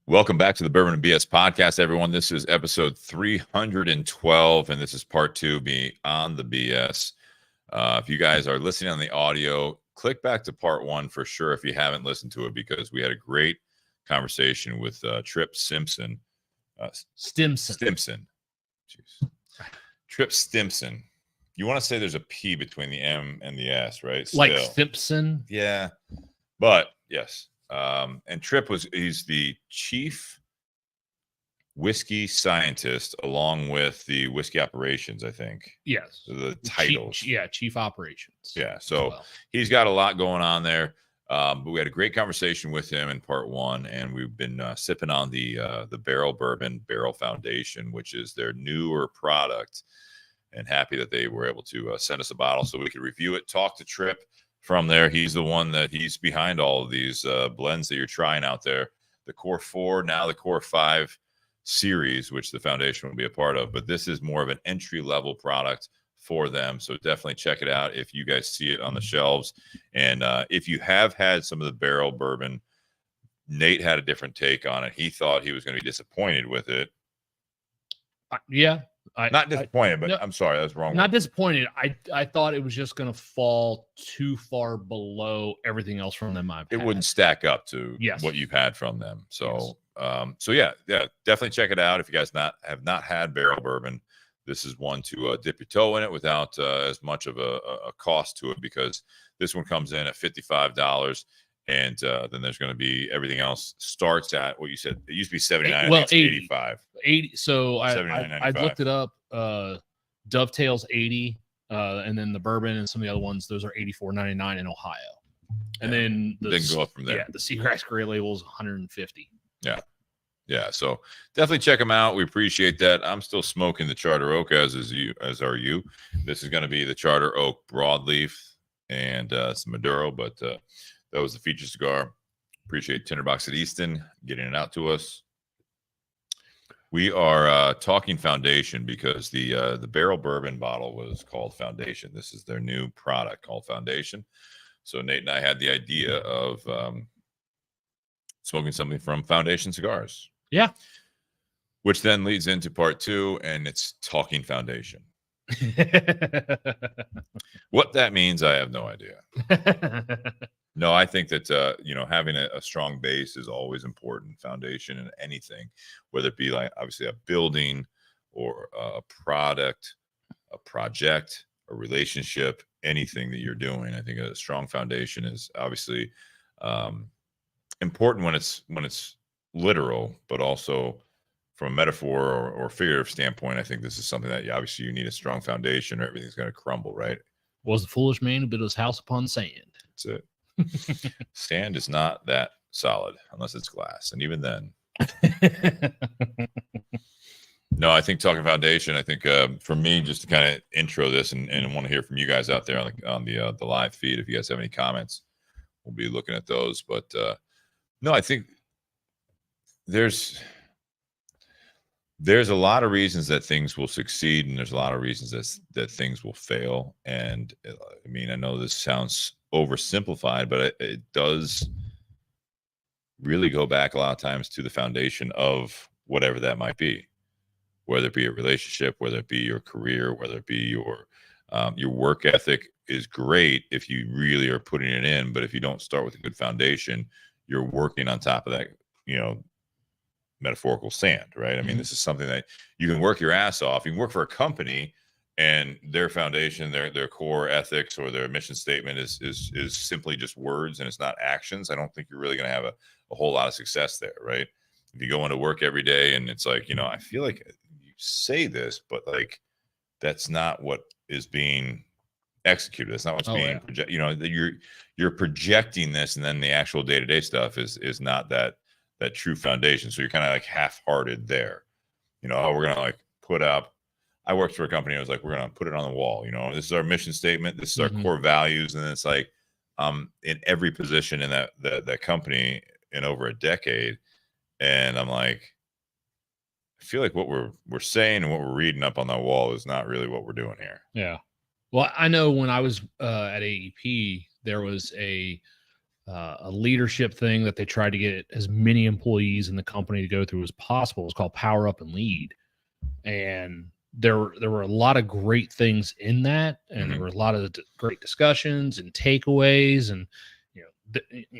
Welcome back to the Bourbon and BS podcast, everyone. This is episode 312, and this is part 2, Beyond the BS. If you guys are listening on the audio, click back to part 1 for sure if you haven't listened to it, because we had a great conversation with Tripp Stimson. Stimson. Jeez. Tripp Stimson. You want to say there's a P between the M and the S, right? Still. Like Stimson? Yeah. But yes. And Tripp he's the chief whiskey scientist along with the whiskey operations, I think. Yes. The titles. Chief operations. Yeah. So he's got a lot going on there. But we had a great conversation with him in part 1, and we've been sipping on the Barrell Bourbon Barrell Foundation, which is their newer product, and happy that they were able to send us a bottle so we could review it, talk to Tripp from there. He's the one he's behind all of these blends that you're trying out there. The Core 4, now the Core 5 series, which the Foundation will be a part of, but this is more of an entry-level product for them. So definitely check it out if you guys see it on the shelves. And if you have had some of the barrel bourbon, Nate had a different take on it. He thought he was going to be disappointed with it. Not disappointed, but no, I'm sorry, that's wrong. Not disappointed. I thought it was just going to fall too far below everything else from them. It wouldn't stack up to what you've had from them. So, yeah, definitely check it out if you guys have not had barrel bourbon. This is one to dip your toe in it without as much of a cost to it, because this one comes in at $55. And then there's going to be everything else starts at what you said. It used to be 79. Well, 85. 80. So I looked it up. Dovetail's 80, and then the bourbon and some of the other ones, those are $84.99 in Ohio. And then go up from there. Yeah, the Seagrass Gray Label is $150. Yeah. So definitely check them out. We appreciate that. I'm still smoking the Charter Oak, as are you. This is going to be the Charter Oak Broadleaf and some Maduro, but that was the feature cigar. Appreciate Tinder Box at Easton getting it out to us. We are talking Foundation because the barrel bourbon bottle was called Foundation. This is their new product called Foundation. So Nate and I had the idea of smoking something from Foundation Cigars. Yeah. Which then leads into part 2, and it's talking Foundation. What that means, I have no idea. No, I think that having a strong base is always important. Foundation in anything, whether it be like obviously a building or a product, a project, a relationship, anything that you're doing. I think a strong foundation is obviously important when it's literal, but also from a metaphor or figurative standpoint. I think this is something that obviously you need a strong foundation or everything's going to crumble, right? Was the foolish man who built his house upon sand. That's it. Sand is not that solid unless it's glass, and even then. No, I think talking Foundation. I think for me, just to kind of intro this, and want to hear from you guys out there on the live feed. If you guys have any comments, we'll be looking at those. But no, I think there's a lot of reasons that things will succeed, and there's a lot of reasons that things will fail. And I mean, I know this sounds oversimplified, but it does really go back a lot of times to the foundation of whatever that might be, whether it be a relationship, whether it be your career, whether it be your work ethic is great if you really are putting it in. But if you don't start with a good foundation, you're working on top of that, metaphorical sand, right? I mean, this is something that you can work your ass off. You can work for a company, and their foundation, their core ethics or their mission statement is simply just words, and it's not actions. I don't think you're really going to have a whole lot of success there, right? If you go into work every day and it's like, I feel like you say this, but like that's not what is being executed. That's not what's being projected. You're projecting this, and then the actual day-to-day stuff is not that true foundation. So you're kind of like half-hearted there. We're gonna like put up. I worked for a company. I was like, we're gonna put it on the wall. This is our mission statement. This is our core values, and it's like in every position in that company in over a decade. And I'm like, I feel like what we're saying and what we're reading up on that wall is not really what we're doing here. Yeah. Well, I know when I was at AEP, there was a leadership thing that they tried to get as many employees in the company to go through as possible. It's called Power Up and Lead. And there were a lot of great things in that. And there were a lot of great discussions and takeaways. And,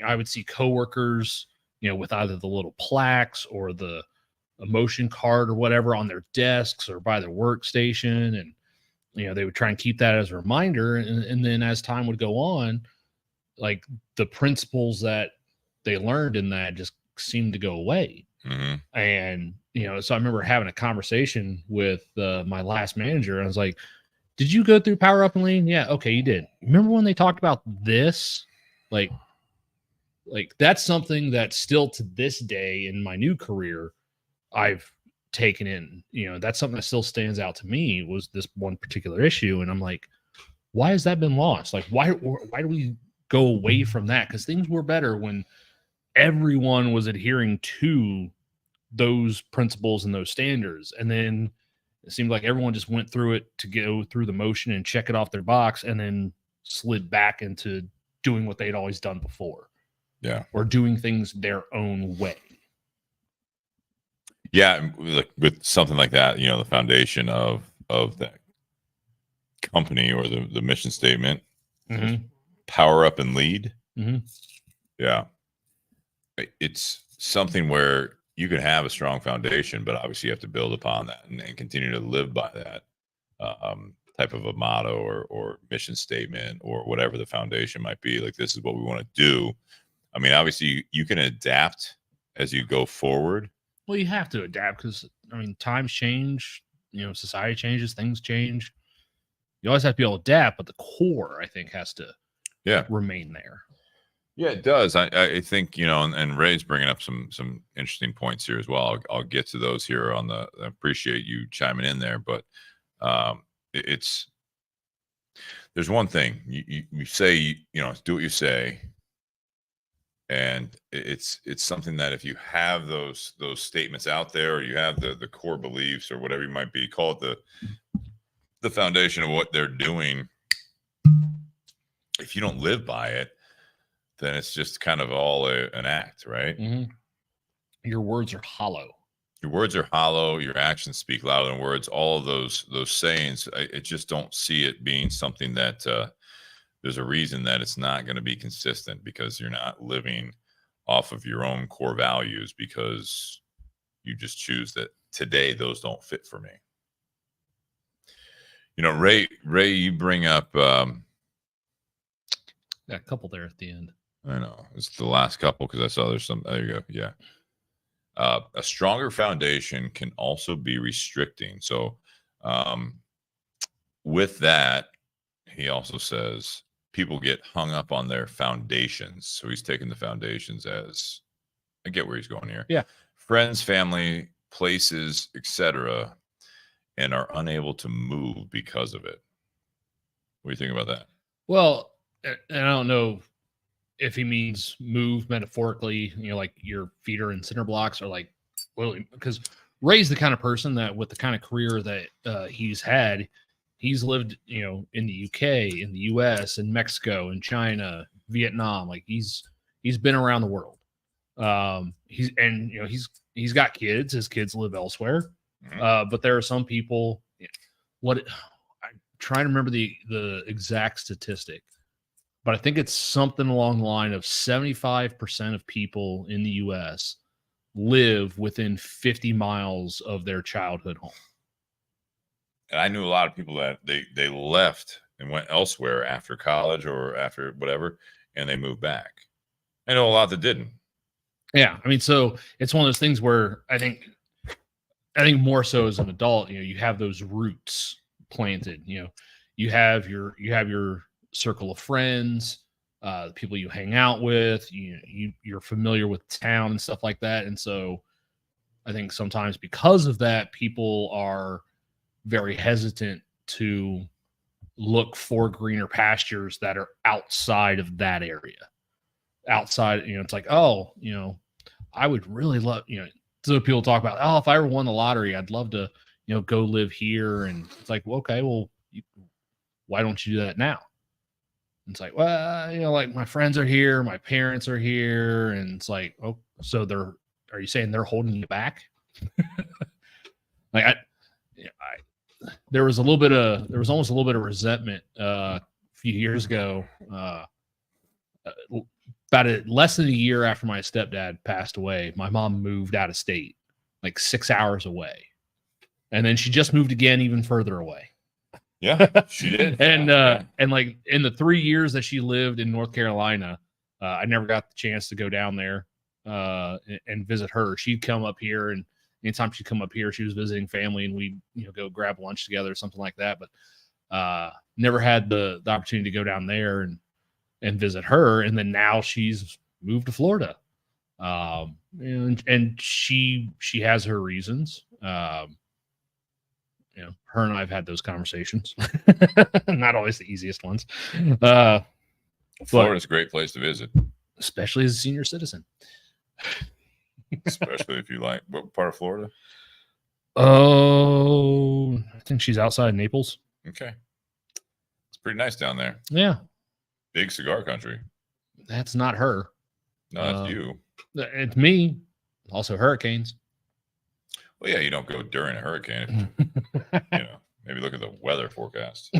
I would see coworkers, with either the little plaques or the emotion card or whatever on their desks or by their workstation. And, they would try and keep that as a reminder. And then as time would go on, like the principles that they learned in that just seemed to go away. And, so I remember having a conversation with my last manager, and I was like, did you go through Power Up and Lean? Yeah. Okay. You did. Remember when they talked about this? Like that's something that still to this day in my new career, I've taken in, that's something that still stands out to me, was this one particular issue. And I'm like, why has that been lost? Like, why do we go away from that? Because things were better when everyone was adhering to those principles and those standards. And then It seemed like everyone just went through it to go through the motion and check it off their box, and then slid back into doing what they'd always done before. Yeah. Or doing things their own way. Yeah. With something like that, the foundation of that company or the mission statement, power up and lead. Yeah. It's something where you can have a strong foundation, but obviously you have to build upon that and continue to live by that type of a motto or mission statement or whatever the foundation might be. Like, this is what we want to do. I mean, obviously you can adapt as you go forward. Well, you have to adapt because, I mean, times change, society changes, things change. You always have to be able to adapt, but the core, I think, has to remain there. Yeah, it does. I think, and Ray's bringing up some interesting points here as well. I'll get to those here I appreciate you chiming in there, but there's one thing you say, do what you say. And it's something that if you have those statements out there, or you have the core beliefs or whatever you might be, call it the foundation of what they're doing. If you don't live by it, then it's just kind of all an act, right? Your words are hollow. Your words are hollow. Your actions speak louder than words. All of those sayings, I just don't see it being something that there's a reason that it's not going to be consistent, because you're not living off of your own core values because you just choose that today those don't fit for me. Ray, you bring up got a couple there at the end. I know it's the last couple because I saw there's some. There you go. Yeah. A stronger foundation can also be restricting. So with that, he also says people get hung up on their foundations. So he's taking the foundations as, I get where he's going here. Yeah. Friends, family, places, etc., and are unable to move because of it. What do you think about that? Well, and I don't know if he means move metaphorically, like your feet are in cinder blocks, or like, well, because Ray's the kind of person that with the kind of career that he's had, he's lived, in the UK, in the US, in Mexico, in China, Vietnam. Like he's been around the world. He's got kids. His kids live elsewhere. But there are some people. I'm trying to remember the exact statistic, but I think it's something along the line of 75% of people in the U.S. live within 50 miles of their childhood home. And I knew a lot of people that they left and went elsewhere after college or after whatever, and they moved back. I know a lot that didn't. Yeah, I mean, so it's one of those things where I think more so as an adult, you have those roots planted. You have your circle of friends, the people you hang out with. You're familiar with town and stuff like that, and so I think sometimes because of that, people are very hesitant to look for greener pastures that are outside of that area. Outside, it's like, oh, I would really love, so people talk about, oh, if I ever won the lottery, I'd love to, go live here. And it's like, well, okay, well, why don't you do that now? And it's like, well, like my friends are here, my parents are here. And it's like, oh, so are you saying they're holding you back? Like there was almost a little bit of resentment a few years ago, about less than a year after my stepdad passed away. My mom moved out of state, like 6 hours away, and then she just moved again, even further away. Yeah, she did. And like in the 3 years that she lived in North Carolina, I never got the chance to go down there and visit her. She'd come up here, and anytime she'd come up here, she was visiting family, and we'd go grab lunch together or something like that. But never had the opportunity to go down there and visit her. And then now she's moved to Florida, and she has her reasons. Her and I've had those conversations. Not always the easiest ones. Florida's a great place to visit, especially as a senior citizen. Especially if you like, what part of Florida? Oh, I think she's outside Naples. Okay. It's pretty nice down there. Yeah. Big cigar country. That's not her. No, that's you. It's me. Also hurricanes. Well, yeah, you don't go during a hurricane. Maybe look at the weather forecast.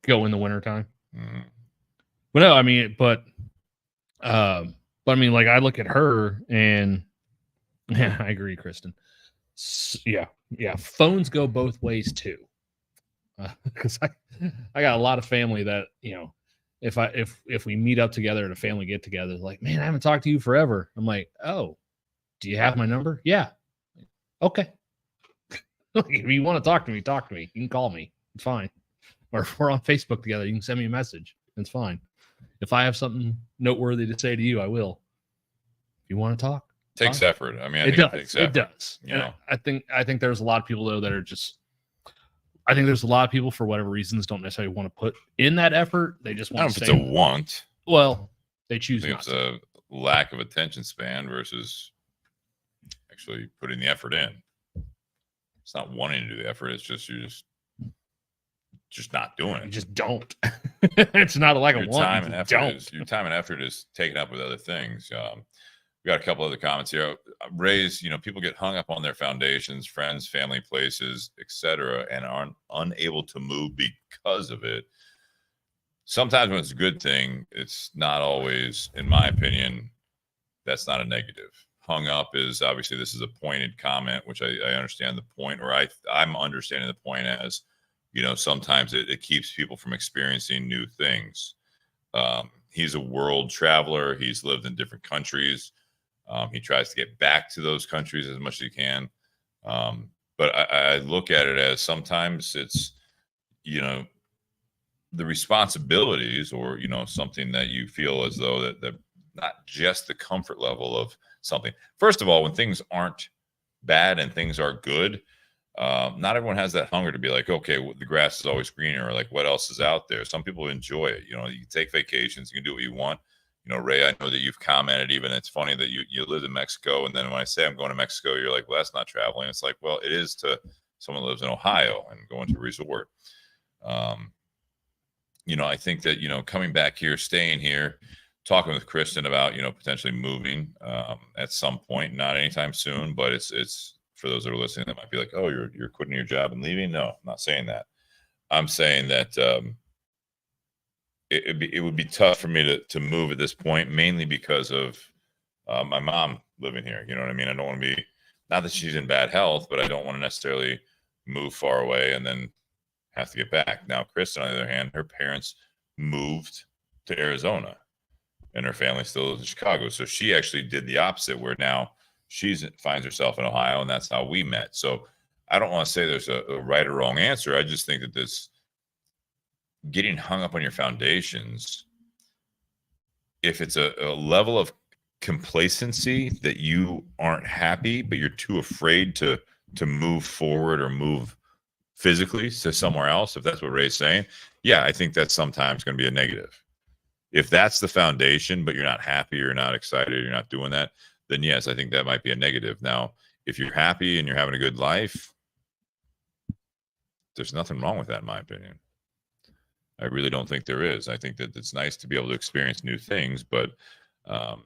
Go in the wintertime. Mm-hmm. But no, I mean, but I mean, like I look at her and yeah, I agree, Kristen. Yeah. Phones go both ways too. Because I got a lot of family that, if we meet up together at a family get together, like, man, I haven't talked to you forever. I'm like, oh, do you have my number? Yeah. Okay. If you want to talk to me, talk to me. You can call me. It's fine. Or if we're on Facebook together, you can send me a message. It's fine. If I have something noteworthy to say to you, I will. If you want to talk, takes effort. I mean, it does. It does. You know, I think there's a lot of people though that are just. I think there's a lot of people for whatever reasons don't necessarily want to put in that effort. They just want. I don't know if it's a want. Well, they choose. I think it's a lack of attention span versus actually putting the effort in. It's not wanting to do the effort. It's just you're just not doing it. You just don't. It's not a lack of want. Your time and effort is taken up with other things. We got a couple other comments here. Ray's, people get hung up on their foundations, friends, family, places, etc., and aren't unable to move because of it. Sometimes when it's a good thing, it's not always, in my opinion, that's not a negative. Hung up is obviously this is a pointed comment, which I understand the point, or I'm understanding the point as, sometimes it keeps people from experiencing new things. He's a world traveler. He's lived in different countries. He tries to get back to those countries as much as he can. But I look at it as sometimes it's, the responsibilities or, something that you feel as though that not just the comfort level of something. First of all, when things aren't bad and things are good, not everyone has that hunger to be like, okay, the grass is always greener, or like what else is out there. Some people enjoy it. You can take vacations, you can do what you want. Ray, I know that you've commented, even it's funny that you lived in Mexico. And then when I say I'm going to Mexico, you're like, well, that's not traveling. It's like, well, it is to someone who lives in Ohio and going to a resort. I think that, coming back here, staying here, talking with Kristen about, potentially moving at some point, not anytime soon, but it's for those that are listening that might be like, oh, you're quitting your job and leaving. No, I'm not saying that. I'm saying that, it would be tough for me to move at this point, mainly because of my mom living here. You know what I mean? I don't want to be, not that she's in bad health, but I don't want to necessarily move far away and then have to get back. Now, Kristen, on the other hand, her parents moved to Arizona and her family still lives in Chicago. So she actually did the opposite, where now she finds herself in Ohio, and that's how we met. So I don't want to say there's a right or wrong answer. I just think that this getting hung up on your foundations, if it's a level of complacency that you aren't happy, but you're too afraid to move forward or move physically to somewhere else, if that's what Ray's saying, yeah, I think that's sometimes going to be a negative. If that's the foundation, but you're not happy, you're not excited, you're not doing that, then yes, I think that might be a negative. Now, if you're happy and you're having a good life, there's nothing wrong with that, in my opinion. I really don't think there is. I think that it's nice to be able to experience new things, but the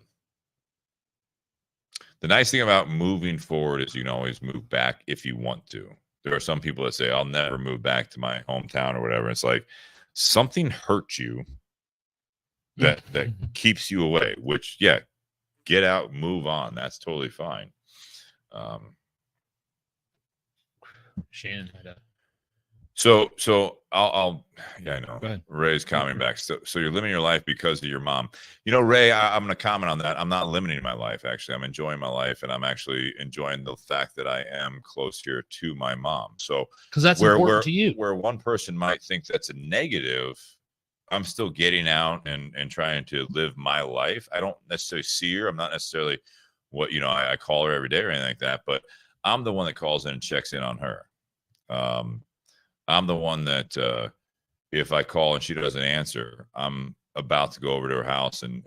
nice thing about moving forward is you can always move back if you want to. There are some people that say, I'll never move back to my hometown or whatever. It's like something hurt you that keeps you away, which, yeah, get out, move on. That's totally fine. Shannon. So I'll yeah, I know. Go ahead. Ray's commenting back. So you're limiting your life because of your mom. Ray, I'm going to comment on that. I'm not limiting my life. Actually, I'm enjoying my life, and I'm actually enjoying the fact that I am close here to my mom. So because that's important to you. Where one person might think that's a negative, I'm still getting out and trying to live my life. I don't necessarily see her. I'm not necessarily what I call her every day or anything like that. But I'm the one that calls in and checks in on her. I'm the one that if I call and she doesn't answer, I'm about to go over to her house in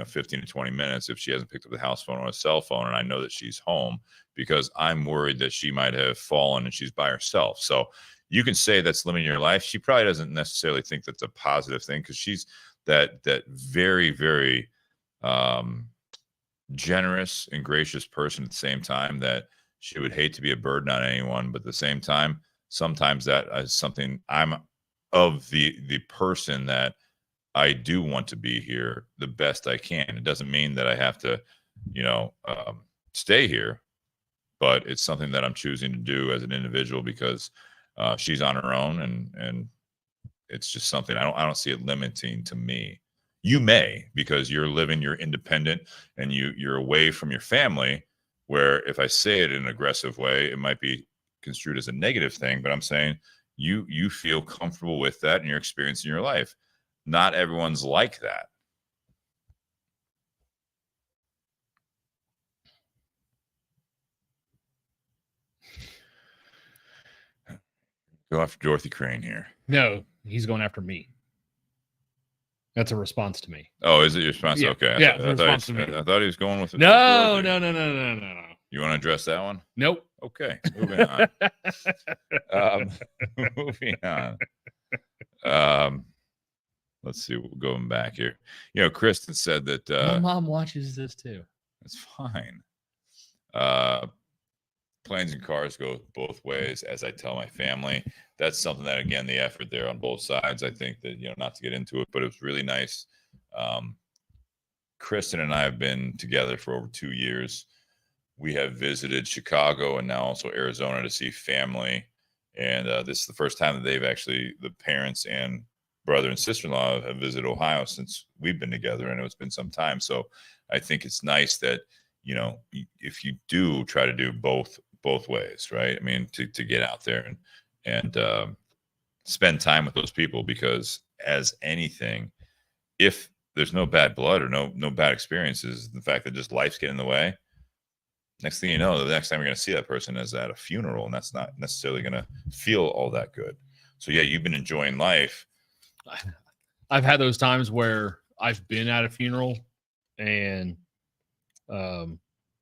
15 to 20 minutes if she hasn't picked up the house phone or a cell phone, and I know that she's home, because I'm worried that she might have fallen and she's by herself. So you can say that's limiting your life. She probably doesn't necessarily think that's a positive thing, because she's that very, very generous and gracious person at the same time, that she would hate to be a burden on anyone, but at the same time, sometimes that is something I'm of the person that I do want to be here the best I can. It doesn't mean that I have to, stay here, but it's something that I'm choosing to do as an individual, because she's on her own, and it's just something I don't see it limiting to me. You may, because you're independent, and you're away from your family, where if I say it in an aggressive way, it might be construed as a negative thing, but I'm saying you feel comfortable with that and your experience in your life. Not everyone's like that. Go after Dorothy Crane here. No, he's going after me. That's a response to me. Oh, is it your response? Yeah. Okay. I thought he was going with it. No. You want to address that one? Nope. Okay. Moving on. Moving on. Let's see. We're going back here. Kristen said that my mom watches this too. That's fine. Planes and cars go both ways, as I tell my family. That's something that, again, the effort there on both sides. I think that, not to get into it, but it was really nice. Kristen and I have been together for over 2 years. We have visited Chicago and now also Arizona to see family. And this is the first time that the parents and brother and sister-in-law have visited Ohio since we've been together. I know it's been some time. So I think it's nice that, if you do try to do both ways, right? I mean, to get out there and spend time with those people, because as anything, if there's no bad blood or no bad experiences, the fact that just life's getting in the way, next thing you know, the next time you're going to see that person is at a funeral, and that's not necessarily going to feel all that good. So yeah, you've been enjoying life. I've had those times where I've been at a funeral, and a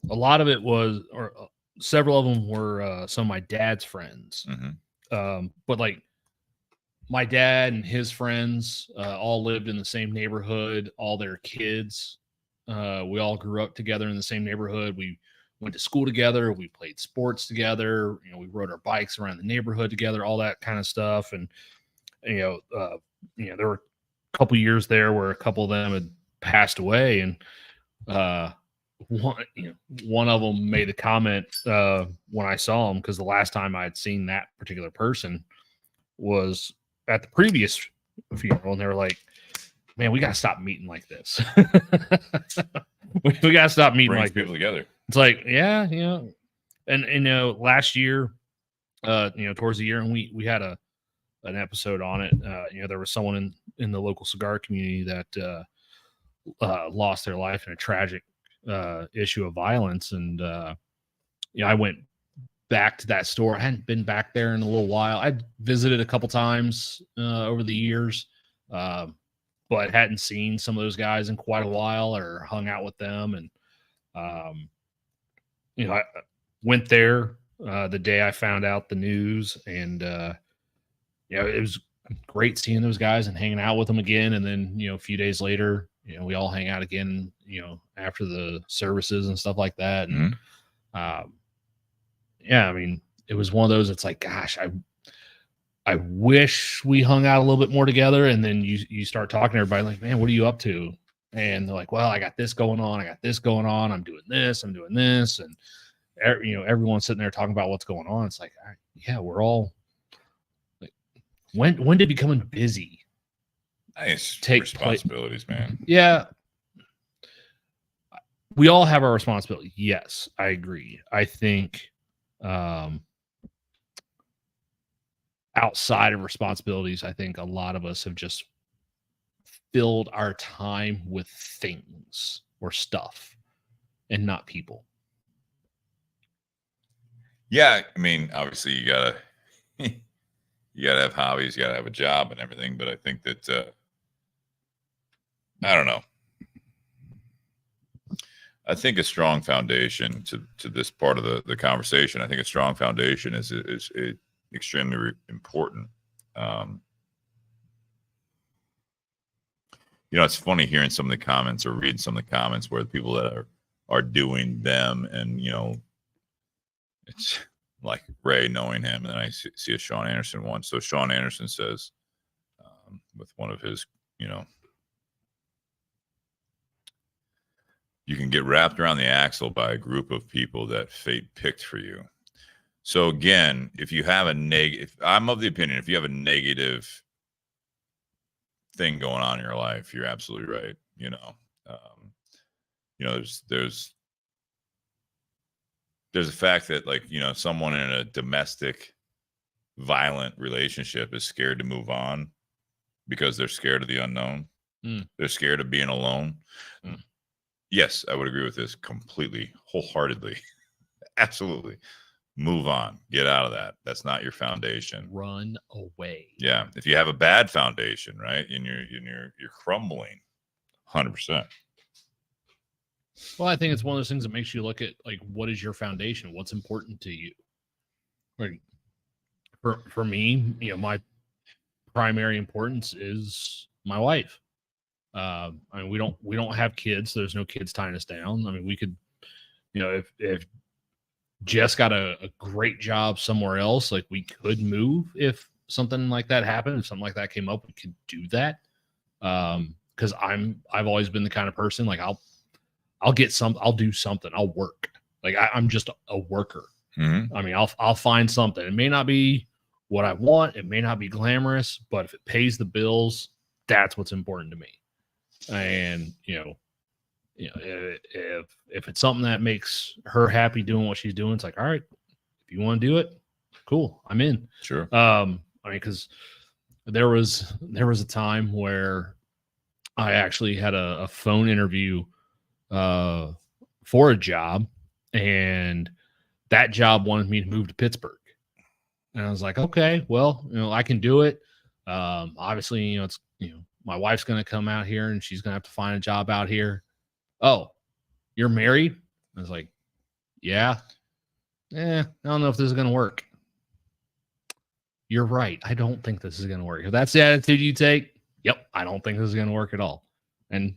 lot of it was, or several of them were some of my dad's friends. Mm-hmm. But like my dad and his friends all lived in the same neighborhood, all their kids. We all grew up together in the same neighborhood. We went to school together. We played sports together. We rode our bikes around the neighborhood together, all that kind of stuff. And, there were a couple years there where a couple of them had passed away. And one of them made a comment when I saw him, because the last time I had seen that particular person was at the previous funeral, and they were like, "Man, we got to stop meeting like this. we got to stop meeting like people together." It's like, yeah, and last year, towards the year, and we had an episode on it. There was someone in the local cigar community that lost their life in a tragic issue of violence, and I went back to that store. I hadn't been back there in a little while. I'd visited a couple times over the years, but hadn't seen some of those guys in quite a while or hung out with them. And I went there the day I found out the news, and it was great seeing those guys and hanging out with them again. And then a few days later, we all hang out again, after the services and stuff like that. And I mean, it was one of those, it's like, gosh, I wish we hung out a little bit more together. And then you start talking to everybody like, man, what are you up to? And they're like, well, I got this going on. I'm doing this. And, everyone's sitting there talking about what's going on. It's like, all right, yeah, we're all like, when did becoming busy take responsibilities, man? Yeah. We all have our responsibility. Yes, I agree. I think outside of responsibilities, I think a lot of us have just filled our time with things or stuff and not people. Yeah, I mean, obviously you gotta have hobbies, you gotta have a job and everything, but I think that I don't know. I think a strong foundation to this part of the conversation. I think a strong foundation is extremely important. It's funny hearing some of the comments or reading some of the comments where the people that are doing them, and it's like Ray knowing him, and then I see a Sean Anderson one. So Sean Anderson says, with one of his, you can get wrapped around the axle by a group of people that fate picked for you. So again, if you have a negative, I'm of the opinion, if you have a negative thing going on in your life, you're absolutely right. There's a fact that, like, someone in a domestic violent relationship is scared to move on because they're scared of the unknown. They're scared of being alone. Yes, I would agree with this completely, wholeheartedly. Absolutely. Move on. Get out of that. That's not your foundation. Run away. Yeah. If you have a bad foundation, right, and you're crumbling, 100%. Well, I think it's one of those things that makes you look at, like, what is your foundation? What's important to you? Like, for me, my primary importance is my wife. I mean, we don't have kids. So there's no kids tying us down. I mean, we could, if Jess got a great job somewhere else, like, we could move if something like that happened. If something like that came up, we could do that. Because I've always been the kind of person, like, I'll do something. I'll work. Like, I'm just a worker. Mm-hmm. I mean, I'll find something. It may not be what I want. It may not be glamorous, but if it pays the bills, that's what's important to me. And, if it's something that makes her happy doing what she's doing, it's like, all right, if you want to do it, cool, I'm in. Sure. I mean, because there was a time where I actually had a phone interview for a job, and that job wanted me to move to Pittsburgh. And I was like, okay, well, I can do it. Obviously, it's, my wife's going to come out here and she's going to have to find a job out here. Oh, you're married? I was like, yeah. I don't know if this is going to work. You're right. I don't think this is going to work. If that's the attitude you take, yep, I don't think this is going to work at all. And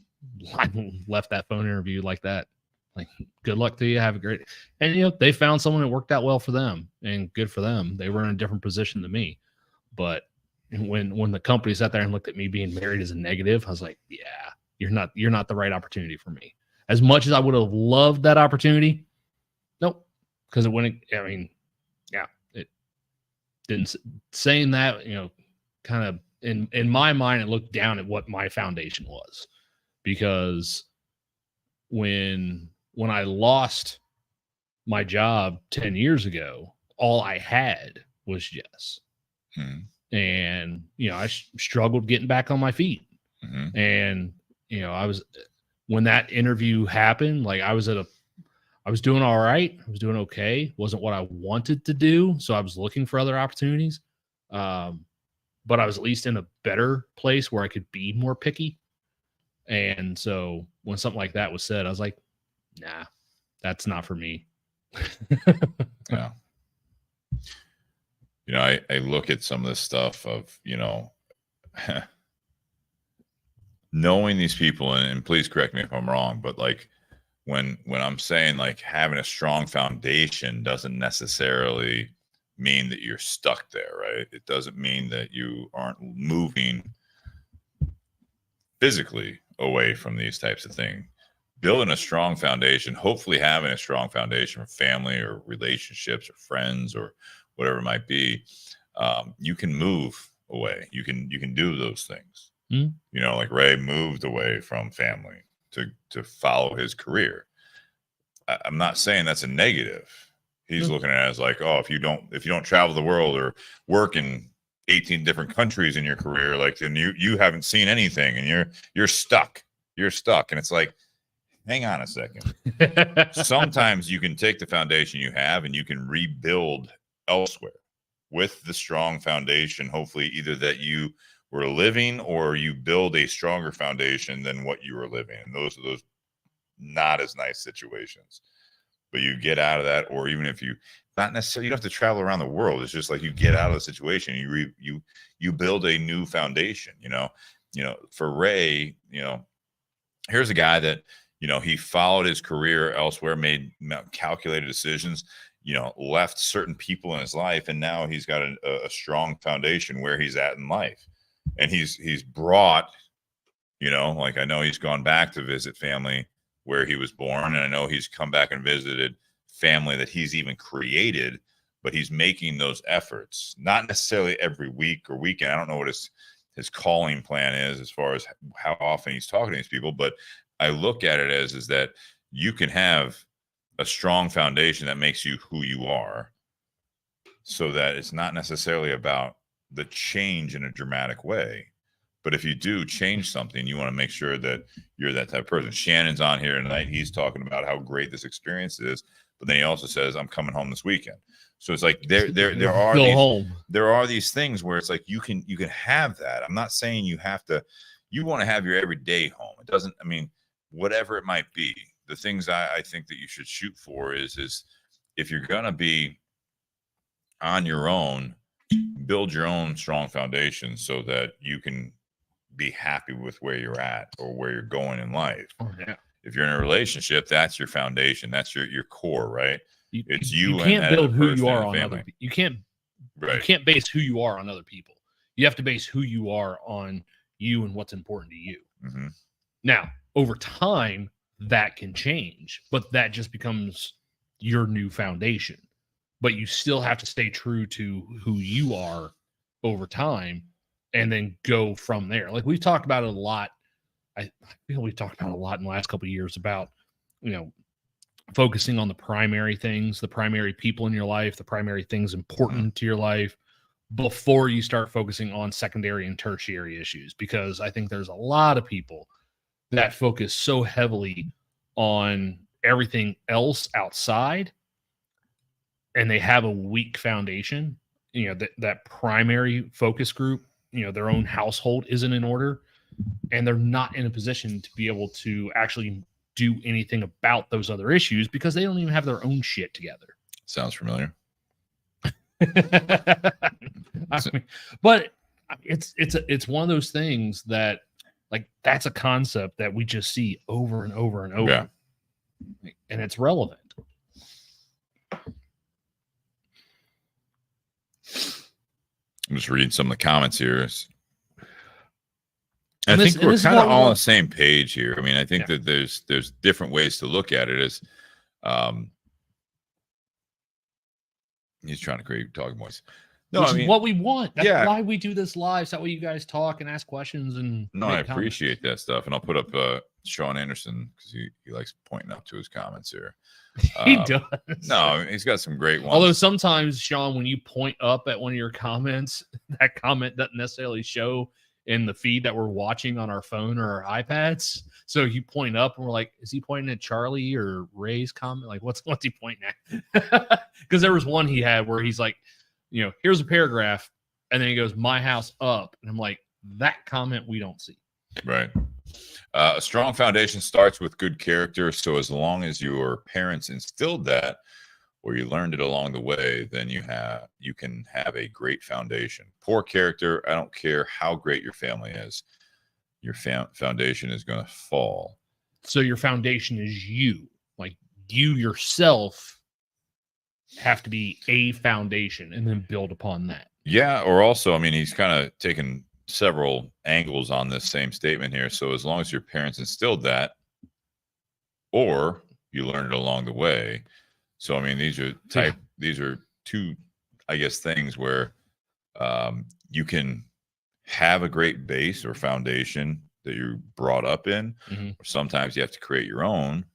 I left that phone interview like that. Like, good luck to you. Have a great. And, they found someone that worked out well for them, and good for them. They were in a different position than me. But when the company sat there and looked at me being married as a negative, I was like, yeah, you're not the right opportunity for me. As much as I would have loved that opportunity, nope. Because it didn't. Saying that, kind of in my mind, it looked down at what my foundation was. Because when I lost my job 10 years ago, all I had was Jess. And, I struggled getting back on my feet. Mm-hmm. And, when that interview happened, like, I was doing all right. I was doing okay. Wasn't what I wanted to do. So I was looking for other opportunities. But I was at least in a better place where I could be more picky. And so when something like that was said, I was like, nah, that's not for me. Yeah. I look at some of this stuff of, knowing these people, and please correct me if I'm wrong, but, like, when I'm saying, like, having a strong foundation doesn't necessarily mean that you're stuck there, right? It doesn't mean that you aren't moving physically away from these types of things. Building a strong foundation, hopefully having a strong foundation for family or relationships or friends or whatever it might be, you can move away. You can do those things. Like Ray moved away from family to follow his career. I'm not saying that's a negative. He's looking at it as like, oh, if you don't travel the world or work in 18 different countries in your career, like, then you haven't seen anything and you're stuck. You're stuck. And it's like, hang on a second. Sometimes you can take the foundation you have and you can rebuild elsewhere with the strong foundation, hopefully either that you were living, or you build a stronger foundation than what you were living. And those are those not as nice situations. But you get out of that, or even if you not necessarily, you don't have to travel around the world. It's just like you get out of the situation, you build a new foundation. For Ray, here's a guy that he followed his career elsewhere, made calculated decisions, left certain people in his life, and now he's got a strong foundation where he's at in life, and he's brought, like I know he's gone back to visit family where he was born, and I know he's come back and visited family that he's even created, but he's making those efforts, not necessarily every week or weekend. I don't know what his calling plan is as far as how often he's talking to these people, but I look at it as that you can have a strong foundation that makes you who you are, so that it's not necessarily about the change in a dramatic way. But if you do change something, you want to make sure that you're that type of person. Shannon's on here tonight. He's talking about how great this experience is, but then he also says, I'm coming home this weekend. So it's like there are these things where it's like you can have that. I'm not saying you want to have your everyday home. It doesn't, whatever it might be. The things I think that you should shoot for is if you're going to be on your own, build your own strong foundation so that you can be happy with where you're at or where you're going in life. Oh, yeah. If you're in a relationship, that's your foundation. That's your core, right? It's you. You can't build who you are on family. other people. You can't base who you are on other people. You have to base who you are on you and what's important to you. Mm-hmm. Now, over time, that can change, but that just becomes your new foundation. But you still have to stay true to who you are over time and then go from there. Like we've talked about it a lot. I feel we've talked about it a lot in the last couple of years about, focusing on the primary things, the primary people in your life, the primary things important to your life before you start focusing on secondary and tertiary issues. Because I think there's a lot of people that focus so heavily on everything else outside, and they have a weak foundation, that primary focus group, their own household isn't in order, and they're not in a position to be able to actually do anything about those other issues because they don't even have their own shit together. Sounds familiar. But it's one of those things that, like, that's a concept that we just see over and over and over. Yeah. And it's relevant. I'm just reading some of the comments here. I think we're kind of all on the same page here. I think that there's different ways to look at it. As he's trying to create talking voice. No, which is what we want. That's why we do this live. So that way you guys talk and ask questions and I appreciate that stuff. And I'll put up Sean Anderson because he likes pointing up to his comments here. He does. No, he's got some great ones. Although sometimes, Sean, when you point up at one of your comments, that comment doesn't necessarily show in the feed that we're watching on our phone or our iPads. So you point up and we're like, is he pointing at Charlie or Ray's comment? Like, what's he pointing at? Because there was one he had where he's like, here's a paragraph, and then he goes, my house up. And I'm like, that comment we don't see. Right. A strong foundation starts with good character. So as long as your parents instilled that, or you learned it along the way, then you can have a great foundation. Poor character, I don't care how great your family is, your foundation is going to fall. So your foundation is you. Like, you yourself have to be a foundation and then build upon that. Yeah, or also, he's kind of taken several angles on this same statement here. So as long as your parents instilled that, or you learned it along the way. So, these are two, I guess, things where you can have a great base or foundation that you're brought up in. Mm-hmm. Or sometimes you have to create your own.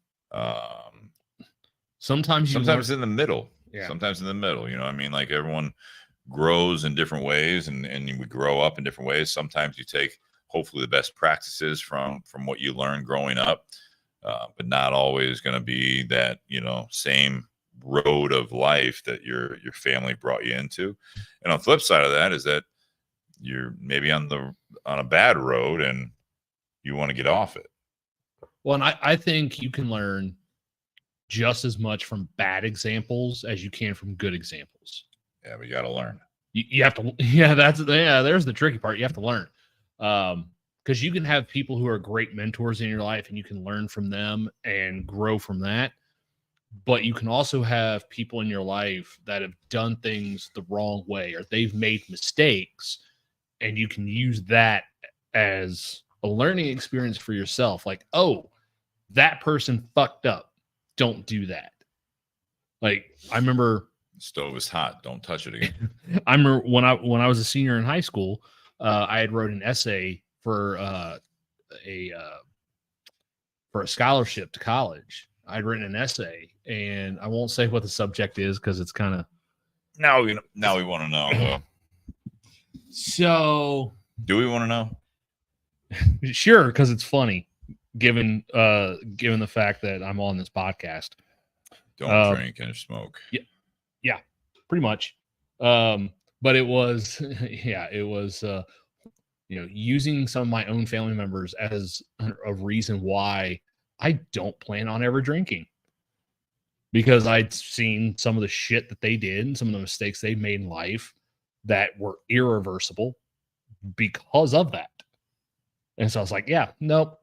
Sometimes in the middle. Yeah. Sometimes in the middle, like everyone grows in different ways and we grow up in different ways. Sometimes you take hopefully the best practices from what you learned growing up, but not always going to be that, same road of life that your family brought you into. And on the flip side of that is that you're maybe on a bad road and you want to get off it. Well, and I think you can learn just as much from bad examples as you can from good examples. Yeah, but you got to learn. You have to, there's the tricky part. You have to learn. Because you can have people who are great mentors in your life and you can learn from them and grow from that. But you can also have people in your life that have done things the wrong way or they've made mistakes, and you can use that as a learning experience for yourself. Like, oh, that person fucked up. Don't do that. Like, I remember the stove is hot. Don't touch it again. I remember when I was a senior in high school, I had wrote an essay for a scholarship to college. I'd written an essay, and I won't say what the subject is because it's kind of now we want to know. Though. So, do we want to know? Sure, because it's funny, given the fact that I'm on this podcast. Don't drink and smoke. Yeah, pretty much. But it was, using some of my own family members as a reason why I don't plan on ever drinking, because I'd seen some of the shit that they did and some of the mistakes they made in life that were irreversible because of that. And so I was like, yeah, nope.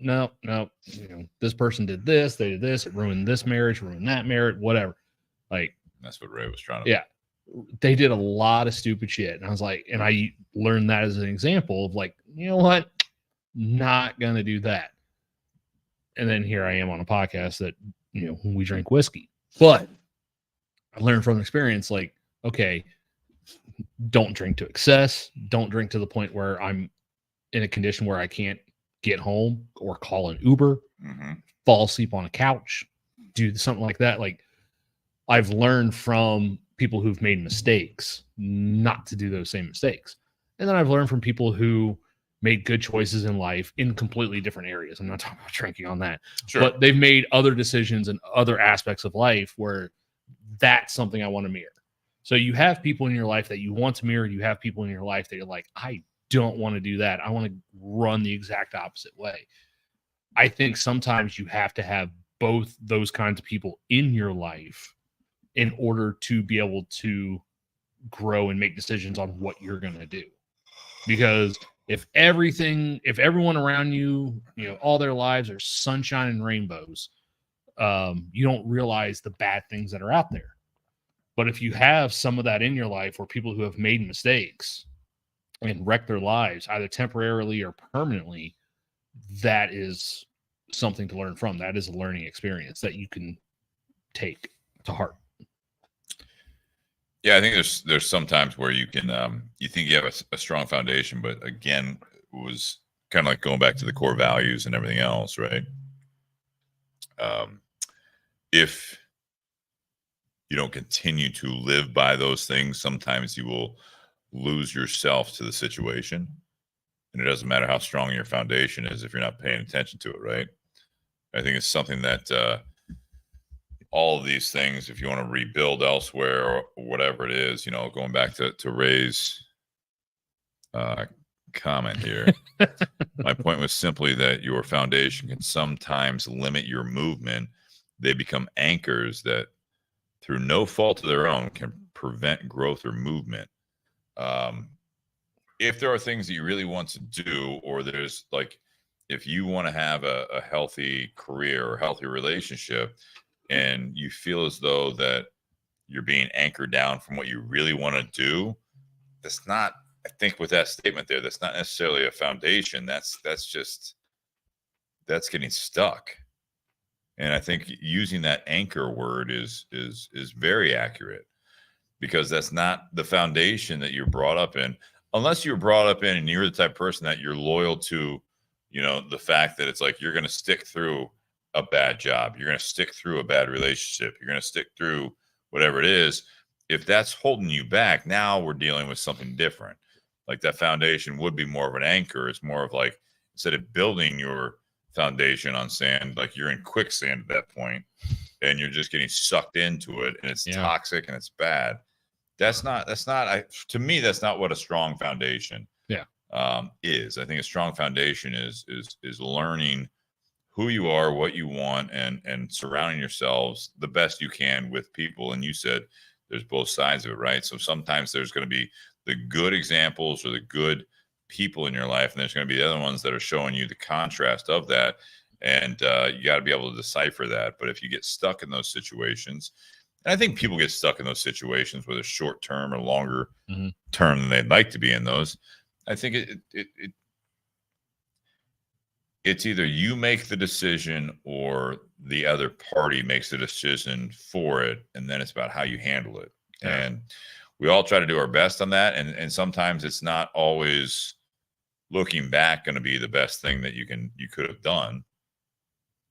This person did this, they did this, it ruined this marriage, ruined that marriage, whatever. Like, that's what Ray was trying to. Yeah. They did a lot of stupid shit. And I was like, and I learned that as an example of like, you know what? Not going to do that. And then here I am on a podcast that, we drink whiskey. But I learned from experience, like, okay, don't drink to excess. Don't drink to the point where I'm in a condition where I can't get home or call an Uber, fall asleep on a couch, do something like that. Like, I've learned from people who've made mistakes not to do those same mistakes. And then I've learned from people who made good choices in life in completely different areas. I'm not talking about drinking on that, sure. But they've made other decisions in other aspects of life where that's something I want to mirror. So you have people in your life that you want to mirror. You have people in your life that you're like, I don't want to do that. I want to run the exact opposite way. I think sometimes you have to have both those kinds of people in your life in order to be able to grow and make decisions on what you're going to do. Because if everyone around you, all their lives are sunshine and rainbows, you don't realize the bad things that are out there. But if you have some of that in your life where people who have made mistakes and wrecked their lives, either temporarily or permanently, that is something to learn from. That is a learning experience that you can take to heart. Yeah, I think there's some times where you can you think you have a strong foundation, but again, it was kind of like going back to the core values and everything else, right? If you don't continue to live by those things, sometimes you will lose yourself to the situation, and it doesn't matter how strong your foundation is if you're not paying attention to it, right? I think it's something that all of these things, if you want to rebuild elsewhere or whatever it is, going back to Ray's comment here, my point was simply that your foundation can sometimes limit your movement. They become anchors that, through no fault of their own, can prevent growth or movement. If there are things that you really want to do, or there's like, if you want to have a healthy career or healthy relationship, and you feel as though that you're being anchored down from what you really want to do, that's not, I think with that statement there, that's not necessarily a foundation. That's getting stuck. And I think using that anchor word is very accurate, because that's not the foundation that you're brought up in, unless you're brought up in and you're the type of person that you're loyal to, the fact that it's like, you're going to stick through a bad job, you're going to stick through a bad relationship, you're going to stick through whatever it is. If that's holding you back, now we're dealing with something different. Like, that foundation would be more of an anchor. It's more of like, instead of building your foundation on sand, like you're in quicksand at that point and you're just getting sucked into it, and it's toxic and it's bad. To me, that's not what a strong foundation is. I think a strong foundation is learning who you are, what you want, and surrounding yourselves the best you can with people. And you said there's both sides of it, right? So sometimes there's going to be the good examples or the good people in your life, and there's going to be the other ones that are showing you the contrast of that. And you got to be able to decipher that. But if you get stuck in those situations, and I think people get stuck in those situations, whether short term or longer term than they'd like to be in those, I think it's either you make the decision or the other party makes the decision for it, and then it's about how you handle it. Yeah. And we all try to do our best on that, and sometimes it's not always looking back going to be the best thing that you could have done.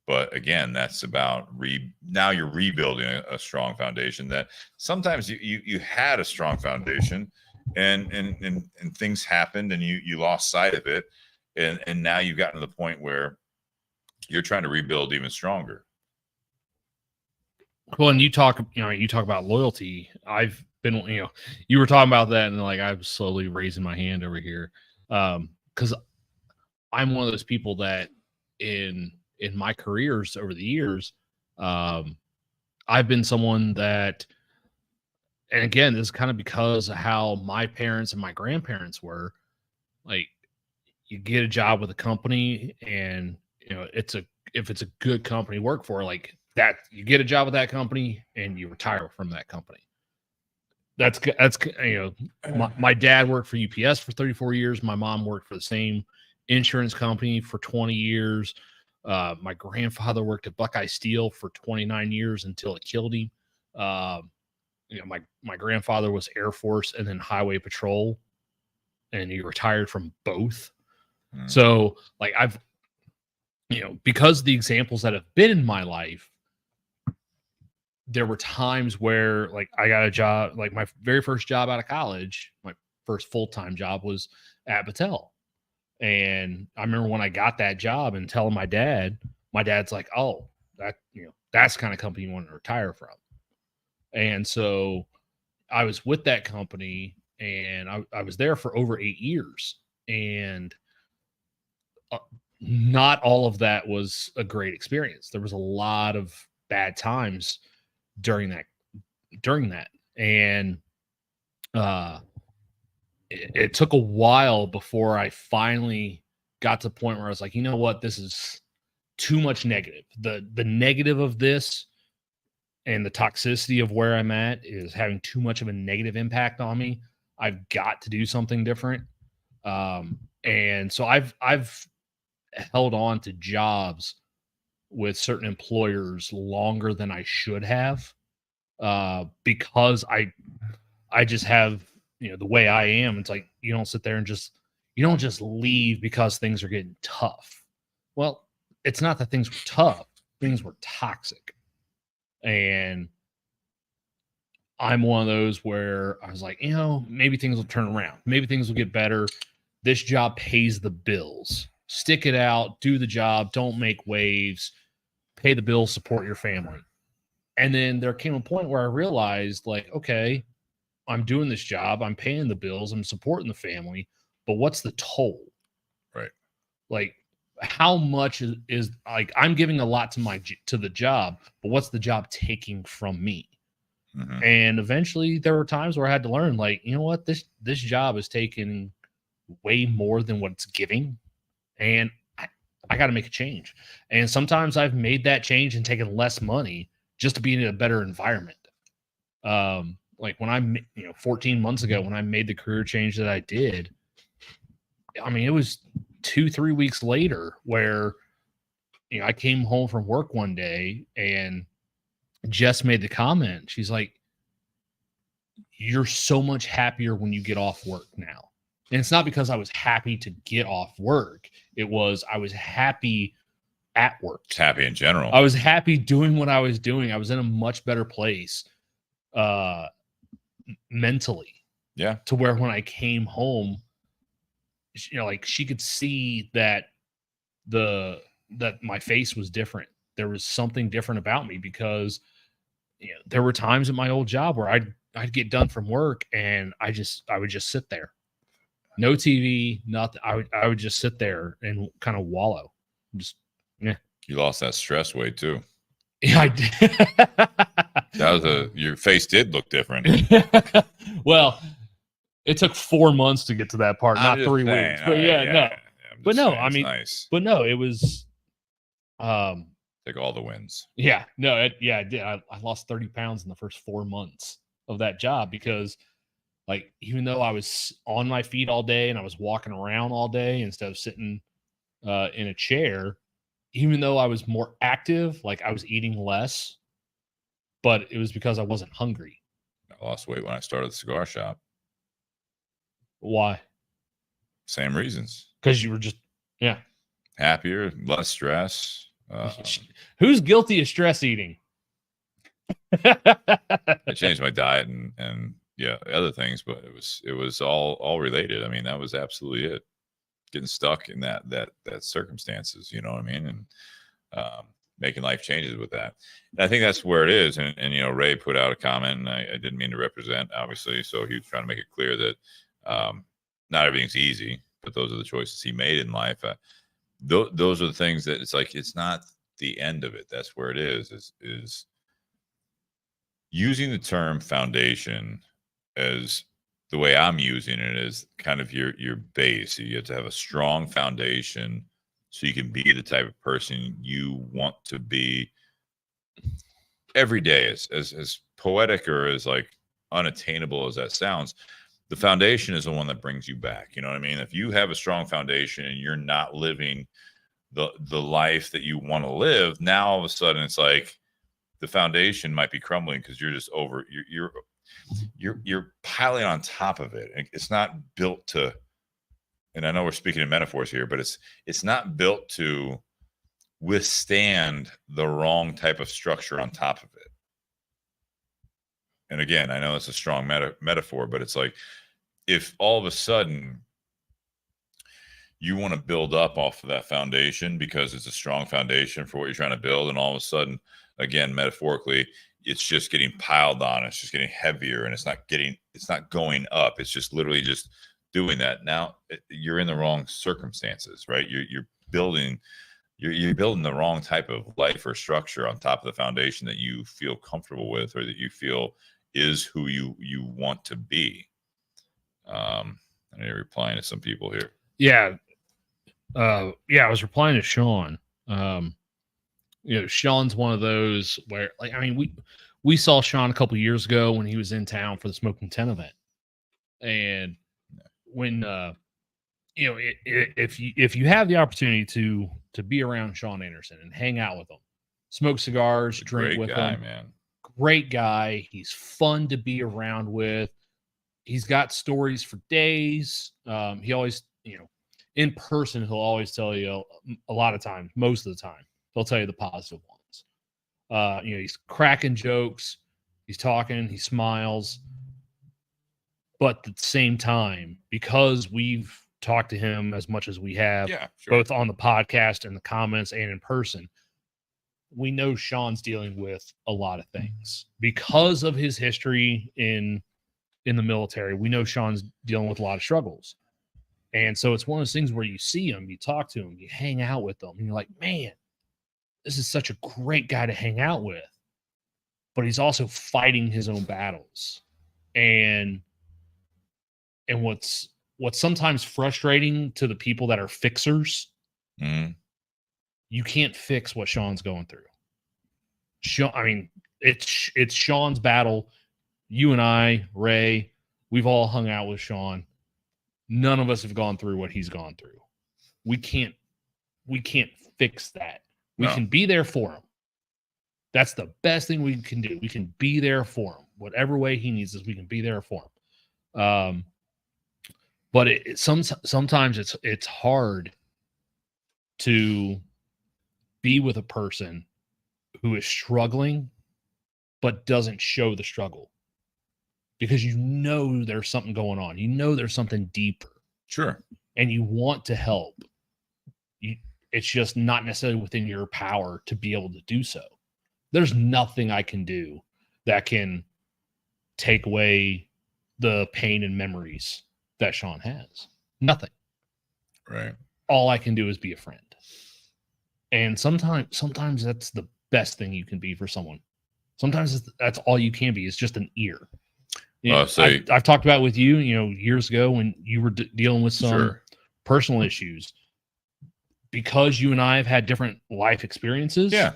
But again, that's about now you're rebuilding a strong foundation. That sometimes you had a strong foundation, and things happened, and you lost sight of it. And now you've gotten to the point where you're trying to rebuild even stronger. Well, and you talk about loyalty. I've been, you were talking about that, and like I'm slowly raising my hand over here, because I'm one of those people that in my careers over the years, I've been someone that, and again, this is kind of because of how my parents and my grandparents were, like, you get a job with a company, and if it's a good company to work for, like that, you get a job with that company and you retire from that company. That's my dad worked for UPS for 34 years. My mom worked for the same insurance company for 20 years. My grandfather worked at Buckeye Steel for 29 years until it killed him. My grandfather was Air Force and then Highway Patrol, and he retired from both. So like I've, because of the examples that have been in my life, there were times where like I got a job, like my very first job out of college, my first full-time job was at Battelle. And I remember when I got that job and telling my dad's like, oh, that's the kind of company you want to retire from. And so I was with that company, and I was there for over 8 years, and not all of that was a great experience. There was a lot of bad times during that. And it took a while before I finally got to the point where I was like, you know what, this is too much negative. The negative of this and the toxicity of where I'm at is having too much of a negative impact on me. I've got to do something different. And so I've held on to jobs with certain employers longer than I should have, because I just have, the way I am. It's like, you don't sit there and you don't just leave because things are getting tough. Well, it's not that things were tough. Things were toxic. And I'm one of those where I was like, maybe things will turn around. Maybe things will get better. This job pays the bills. Stick it out, do the job, don't make waves, pay the bills, support your family. And then there came a point where I realized, like, okay, I'm doing this job, I'm paying the bills, I'm supporting the family, but what's the toll? Right. Like, how much is like, I'm giving a lot to the job, but what's the job taking from me? Mm-hmm. And eventually there were times where I had to learn, like, you know what, this job is taking way more than what it's giving. And I got to make a change. And sometimes I've made that change and taken less money just to be in a better environment. Like when I'm, 14 months ago, when I made the career change that I did, I mean, it was 2-3 weeks later where, I came home from work one day and Jess made the comment. She's like, you're so much happier when you get off work now. And it's not because I was happy to get off work. It was, I was happy at work. Just happy in general. I was happy doing what I was doing. I was in a much better place mentally. Yeah. To where when I came home, like she could see that that my face was different. There was something different about me because there were times at my old job where I'd get done from work and I would just sit there. No TV, nothing. I would just sit there and kind of wallow. Just yeah. You lost that stress weight too. Yeah, I did. Your face did look different. Well, it took 4 months to get to that part, not 3 weeks. But no. But no, I mean, nice. But no, it was take all the wins. Yeah, no, I did. I lost 30 pounds in the first 4 months of that job because, like, even though I was on my feet all day and I was walking around all day instead of sitting in a chair, even though I was more active, like I was eating less, but it was because I wasn't hungry. I lost weight when I started the cigar shop. Why? Same reasons. Because you were just, happier, less stress. Who's guilty of stress eating? I changed my diet and other things, but it was all related. I mean, that was absolutely it. Getting stuck in that circumstances, you know what I mean? And making life changes with that. And I think that's where it is. And Ray put out a comment, and I didn't mean to represent, obviously. So he was trying to make it clear that not everything's easy, but those are the choices he made in life. Those are the things that it's like, it's not the end of it. That's where it is using the term foundation as the way I'm using it is kind of your base. You have to have a strong foundation so you can be the type of person you want to be every day. As poetic or as like unattainable as that sounds, the foundation is the one that brings you back. You know what I mean? If you have a strong foundation and you're not living the life that you want to live, now all of a sudden it's like the foundation might be crumbling because you're just over. You're piling on top of it. It's not built to. And I know we're speaking in metaphors here, but it's not built to withstand the wrong type of structure on top of it. And again, I know it's a strong metaphor, but it's like if all of a sudden you want to build up off of that foundation because it's a strong foundation for what you're trying to build, and all of a sudden, again, metaphorically, it's just getting piled on, it's just getting heavier, and it's not going up. It's just literally just doing that. Now you're in the wrong circumstances, right? You're building the wrong type of life or structure on top of the foundation that you feel comfortable with, or that you feel is who you want to be. I know you're replying to some people here. Yeah. I was replying to Sean. Sean's one of those where, like, I mean, we saw Sean a couple years ago when he was in town for the Smoking 10 event. And when, if you have the opportunity to be around Sean Anderson and hang out with him, smoke cigars, drink with him, man. Great guy. He's fun to be around with. He's got stories for days. He always, in person, he'll always tell you a lot of times, most of the time, he'll tell you the positive ones. He's cracking jokes. He's talking. He smiles. But at the same time, because we've talked to him as much as we have, both on the podcast and the comments and in person, we know Sean's dealing with a lot of things because of his history in the military. We know Sean's dealing with a lot of struggles. And so it's one of those things where you see him, you talk to him, you hang out with him, and you're like, man, this is such a great guy to hang out with. But he's also fighting his own battles. And what's sometimes frustrating to the people that are fixers, you can't fix what Sean's going through. It's Sean's battle. You and I, Ray, we've all hung out with Sean. None of us have gone through what he's gone through. We can't fix that. We can be there for him. That's the best thing we can do. We can be there for him. Whatever way he needs us, we can be there for him. But sometimes it's hard to be with a person who is struggling but doesn't show the struggle, because there's something going on. There's something deeper. Sure. And you want to help. It's just not necessarily within your power to be able to do so. There's nothing I can do that can take away the pain and memories that Sean has. Nothing. Right. All I can do is be a friend. And sometimes that's the best thing you can be for someone. Sometimes that's all you can be, is just an ear. I've talked about with you, years ago when you were dealing with some personal issues, because you and I have had different life experiences. Yeah.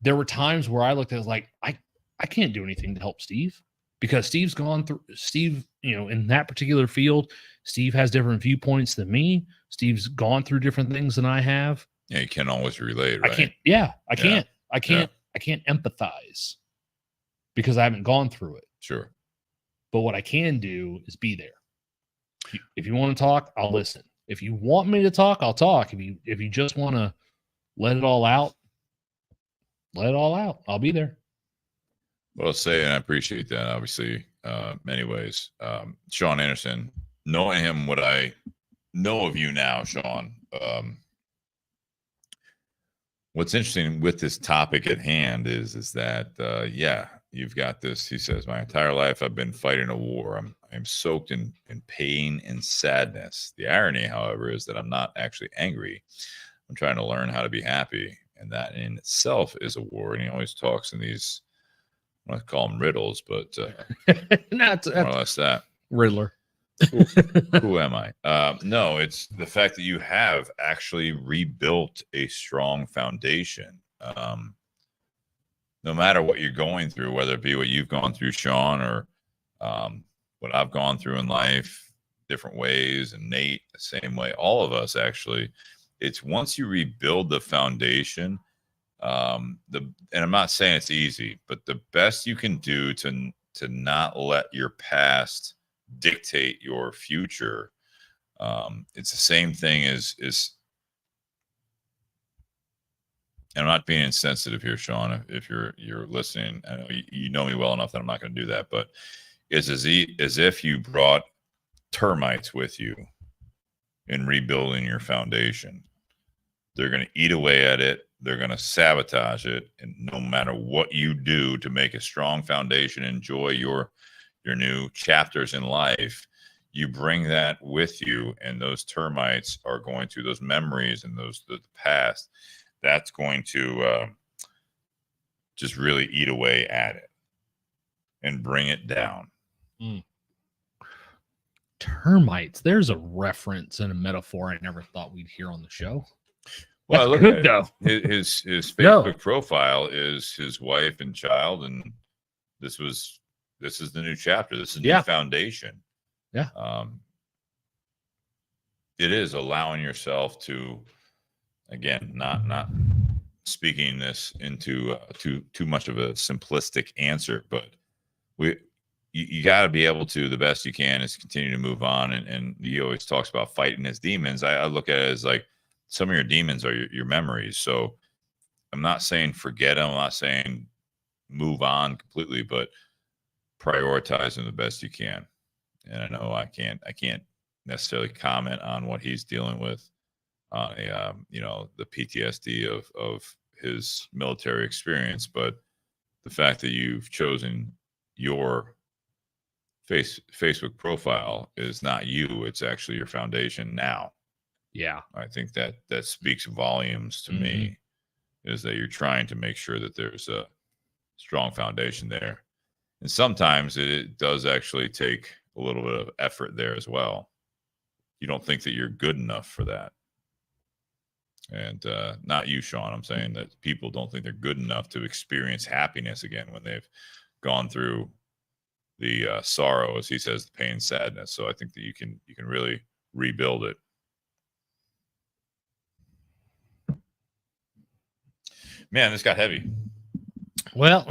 There were times where I looked at it like, I can't do anything to help Steve, because Steve, in that particular field, Steve has different viewpoints than me. Steve's gone through different things than I have. Yeah. You can't always relate, right? I can't empathize because I haven't gone through it. Sure. But what I can do is be there. If you want to talk, I'll listen. If you want me to talk, I'll talk. If you just want to let it all out, I'll be there. Well, I'll say, and I appreciate that, obviously, many ways. Sean Anderson, knowing him, what I know of you now, Sean, what's interesting with this topic at hand is that, you've got this. He says, my entire life I've been fighting a war. I'm soaked in pain and sadness. The irony, however, is that I'm not actually angry. I'm trying to learn how to be happy. And that in itself is a war. And he always talks in these, I want to call them riddles, but that's more or less that. Riddler. Who am I? No, it's the fact that you have actually rebuilt a strong foundation. No matter what you're going through, whether it be what you've gone through, Sean, or what I've gone through in life, different ways, and Nate, the same way, all of us actually, it's once you rebuild the foundation, and I'm not saying it's easy, but the best you can do to not let your past dictate your future. It's the same thing as and I'm not being insensitive here, Sean. If you're listening, I know you know me well enough that I'm not going to do that. But it's as if you brought termites with you in rebuilding your foundation. They're going to eat away at it. They're going to sabotage it. And no matter what you do to make a strong foundation, enjoy your new chapters in life, you bring that with you, and those termites are going to, those memories and the past, that's going to just really eat away at it and bring it down. Termites. There's a reference and a metaphor I never thought we'd hear on the show. Well, that's look good, though. His Facebook profile is his wife and child, and this is the new chapter. This is new foundation. Yeah. It is allowing yourself to, again, not speaking this into too much of a simplistic answer, but you got to be able to, the best you can, is continue to move on. And he always talks about fighting his demons. I look at it as like, some of your demons are your memories. So I'm not saying forget them. I'm not saying move on completely, but prioritize them the best you can. And I know I can't necessarily comment on what he's dealing with on the PTSD of his military experience, but the fact that you've chosen your Facebook profile is not you, it's actually your foundation now. Yeah. I think that speaks volumes to me, is that you're trying to make sure that there's a strong foundation there. And sometimes it does actually take a little bit of effort there as well. You don't think that you're good enough for that. And not you, Sean. I'm saying that people don't think they're good enough to experience happiness again when they've gone through the sorrow, as he says, the pain, sadness. So I think that you can really rebuild it. Man, this got heavy. Well,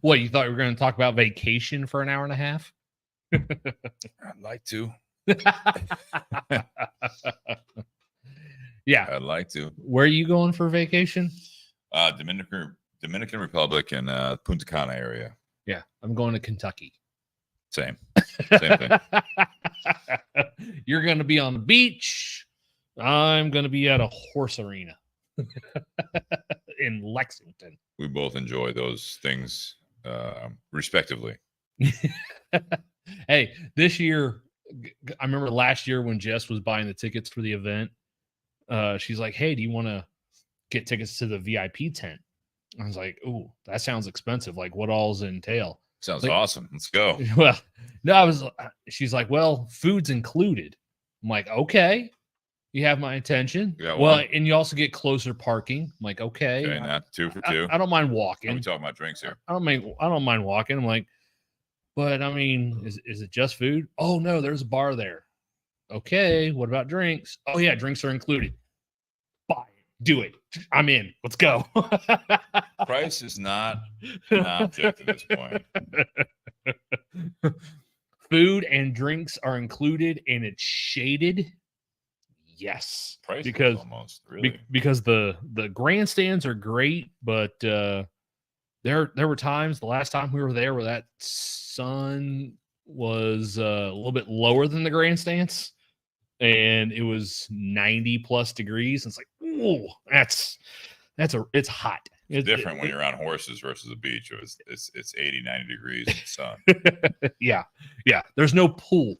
what, you thought we were going to talk about vacation for an hour and a half? I'd like to. Yeah, I'd like to. Where are you going for vacation? Dominican Republic and Punta Cana area. Yeah, I'm going to Kentucky. Same thing. You're going to be on the beach. I'm going to be at a horse arena in Lexington. We both enjoy those things respectively. Hey, this year I remember last year when Jess was buying the tickets for the event, she's like, hey, do you want to get tickets to the VIP tent? I was like, ooh, that sounds expensive. Like, what all's entail? Sounds like, awesome. Let's go. Well, no, she's like, well, food's included. I'm like, okay, you have my attention. Well, and you also get closer parking. I'm like, okay, not 2 for 2. I don't mind walking. We talking about drinks here. I don't mind walking. I'm like, but I mean, is it just food? Oh no, there's a bar there. Okay, what about drinks? Oh yeah, drinks are included. Buy it. Do it. I'm in. Let's go. Price is not an object at this point. Food and drinks are included, and it's shaded. Yes, price because almost really because the grandstands are great, but there were times the last time we were there where that sun was a little bit lower than the grandstands, and it was 90 plus degrees. And it's like, ooh, it's hot. It's different when you're on horses versus a beach. It's 80, 90 degrees in the sun. Yeah. There's no pool.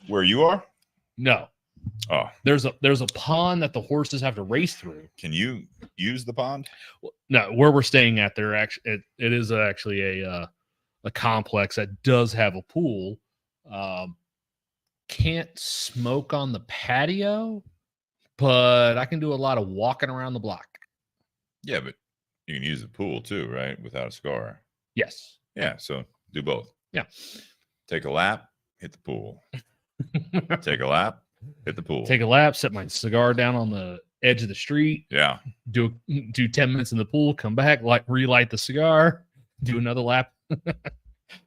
Where you are? No. Oh, there's a pond that the horses have to race through. Can you use the pond? No, where we're staying at, there actually it is actually a complex that does have a pool. Can't smoke on the patio, but I can do a lot of walking around the block. Yeah, but you can use the pool too, right? Without a scar. Yes. Yeah, so do both. Yeah. Take a lap, hit the pool. Take a lap, hit the pool. Take a lap, set my cigar down on the edge of the street. Yeah. Do 10 minutes in the pool, come back, relight the cigar, do another lap.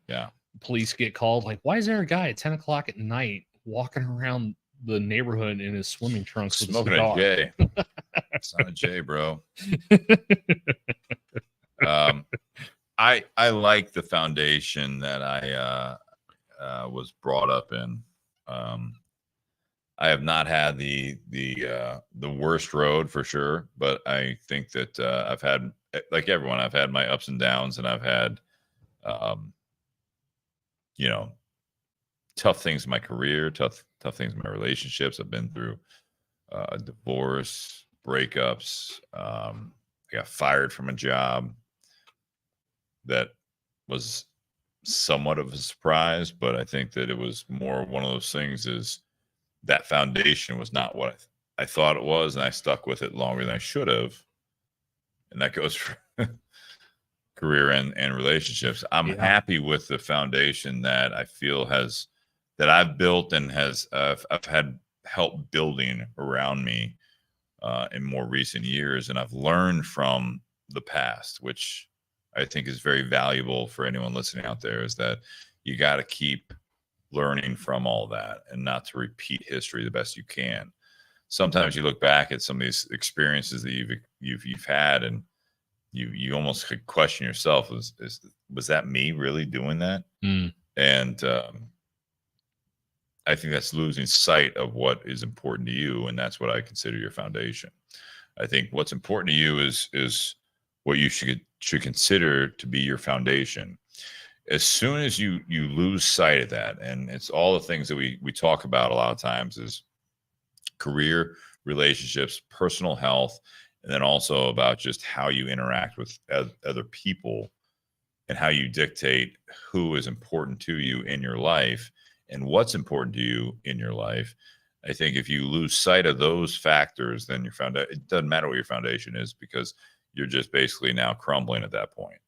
Yeah. Police get called. Like, why is there a guy at 10 o'clock at night walking around the neighborhood in his swimming trunks smoking a J? It's not a J, bro. I like the foundation that I was brought up in. I have not had the worst road for sure, but I think that I've had, like everyone, I've had my ups and downs, and I've had tough things in my career, tough things in my relationships. I've been through a divorce, breakups. I got fired from a job that was somewhat of a surprise, but I think that it was more one of those things is that foundation was not what I thought it was, and I stuck with it longer than I should have. And that goes for career and relationships. I'm happy with the foundation that I feel that I've built and I've had help building around me in more recent years. And I've learned from the past, which I think is very valuable for anyone listening out there, is that you got to keep learning from all that and not to repeat history the best you can. Sometimes you look back at some of these experiences that you've had, and you almost could question yourself, was that me really doing that? And I think that's losing sight of what is important to you, and that's what I consider your foundation. I think what's important to you is what you should consider to be your foundation. As soon as you lose sight of that, and it's all the things that we talk about a lot of times, is career, relationships, personal health, and then also about just how you interact with other people and how you dictate who is important to you in your life and what's important to you in your life. I think if you lose sight of those factors, then it doesn't matter what your foundation is, because you're just basically now crumbling at that point.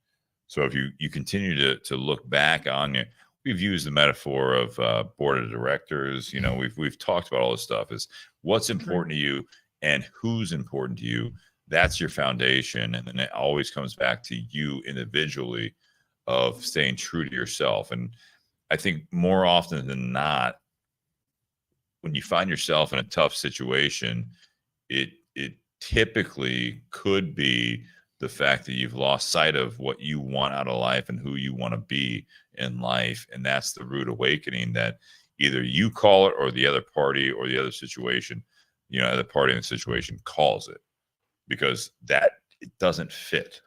So if you continue to look back on you, we've used the metaphor of board of directors. We've talked about all this stuff. Is what's important to you and who's important to you. That's your foundation, and then it always comes back to you individually of staying true to yourself. And I think more often than not, when you find yourself in a tough situation, it typically could be the fact that you've lost sight of what you want out of life and who you want to be in life. And that's the rude awakening that either you call it or the other party or the other situation, the party in the situation calls it, because it doesn't fit.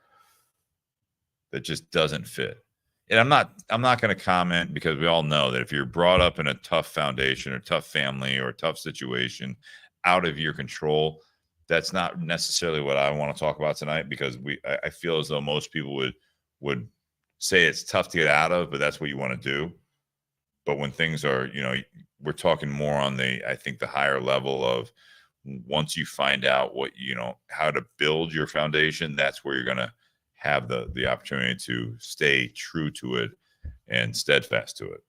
That just doesn't fit. and I'm not going to comment, because we all know that if you're brought up in a tough foundation or tough family or a tough situation out of your control, that's not necessarily what I want to talk about tonight, because I feel as though most people would say it's tough to get out of, but that's what you want to do. But when things are, we're talking more on I think the higher level of, once you find out how to build your foundation, that's where you're going to have the opportunity to stay true to it and steadfast to it.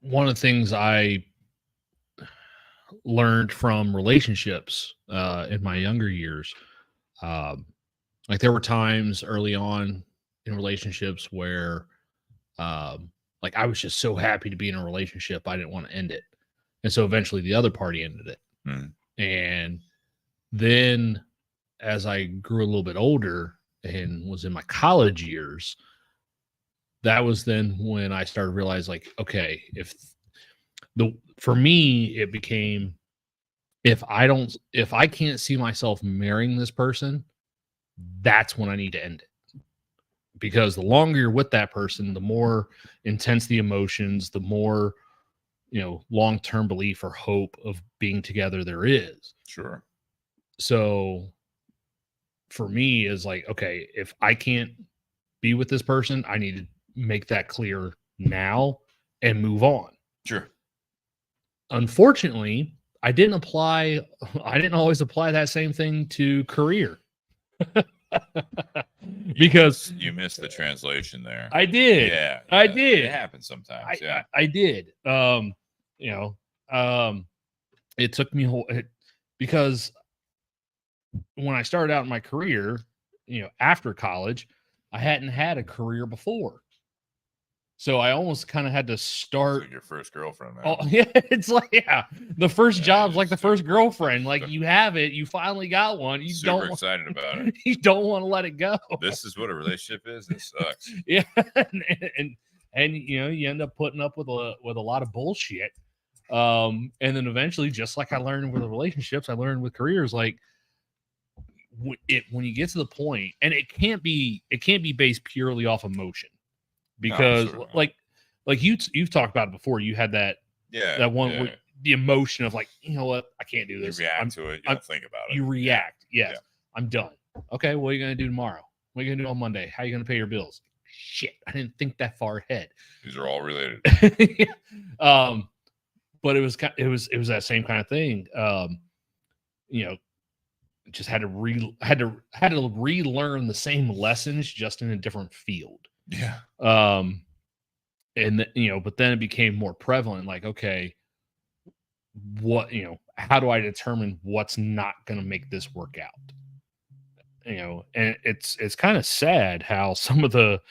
One of the things I learned from relationships in my younger years, like there were times early on in relationships where like I was just so happy to be in a relationship, I didn't want to end it. And so eventually the other party ended it. And then as I grew a little bit older and was in my college years, that was then when I started to realize, like, okay, for me, it became, if I can't see myself marrying this person, that's when I need to end it. Because the longer you're with that person, the more intense the emotions, the more, long-term belief or hope of being together there is. Sure. So for me is like, okay, if I can't be with this person, I need to make that clear now and move on. Sure. Unfortunately, I didn't always apply that same thing to career. Because you missed the translation there. I did. Yeah. I did. It happens sometimes. I did. It took me because when I started out in my career, after college, I hadn't had a career before. So I almost kind of had to start. Like your first girlfriend, man. Oh, yeah. It's like, the first job's like the first girlfriend. Like, you have it. You finally got one. You super excited about it. You don't want to let it go. This is what a relationship is. It sucks. Yeah. And you end up putting up with a lot of bullshit. And then eventually, just like I learned with the relationships, I learned with careers, like when you get to the point, and it can't be based purely off emotion. Because like you've talked about it before, you had that one with the emotion of like, you know what, I can't do this. You react to it. You don't think about it. You react. Yes. Yeah. I'm done. Okay. What are you going to do tomorrow? What are you going to do on Monday? How are you going to pay your bills? Shit. I didn't think that far ahead. These are all related. But it was that same kind of thing. Just had to relearn the same lessons, just in a different field. Yeah. But then it became more prevalent. Like, okay, how do I determine what's not going to make this work out? And it's kind of sad how some of the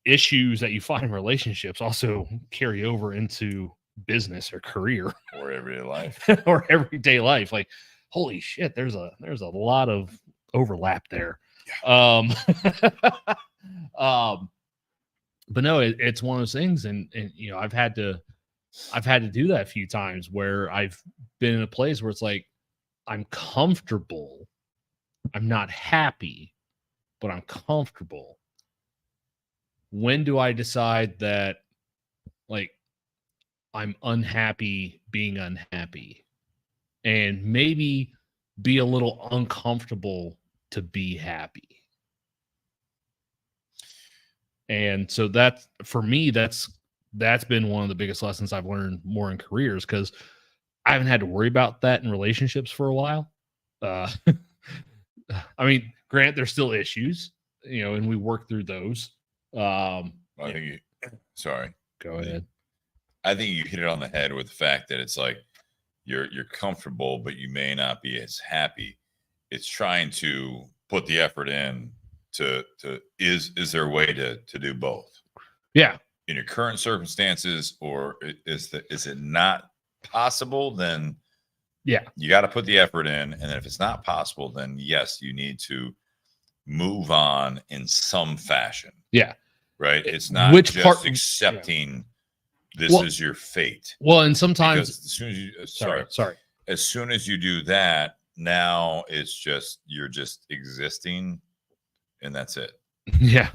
issues that you find in relationships also carry over into business or career or everyday life. Like, holy shit, there's a lot of overlap there. Yeah. But no, it's one of those things, and I've had to do that a few times where I've been in a place where it's like, I'm comfortable, I'm not happy, but I'm comfortable. When do I decide that, like, I'm unhappy being unhappy, and maybe be a little uncomfortable to be happy? And so that's, for me, that's been one of the biggest lessons I've learned more in careers, because I haven't had to worry about that in relationships for a while. I mean, granted, there's still issues, and we work through those. Sorry. Go ahead. I think you hit it on the head with the fact that it's like you're comfortable, but you may not be as happy. It's trying to put the effort in is there a way to do both? Yeah. In your current circumstances, or is it not possible? Then yeah, you got to put the effort in. And then if it's not possible, then yes, you need to move on in some fashion. Yeah. Right. It's not accepting this is your fate. Well, and sometimes as soon as you sorry. As soon as you do that, Now it's just you're just existing, and that's it. Yeah,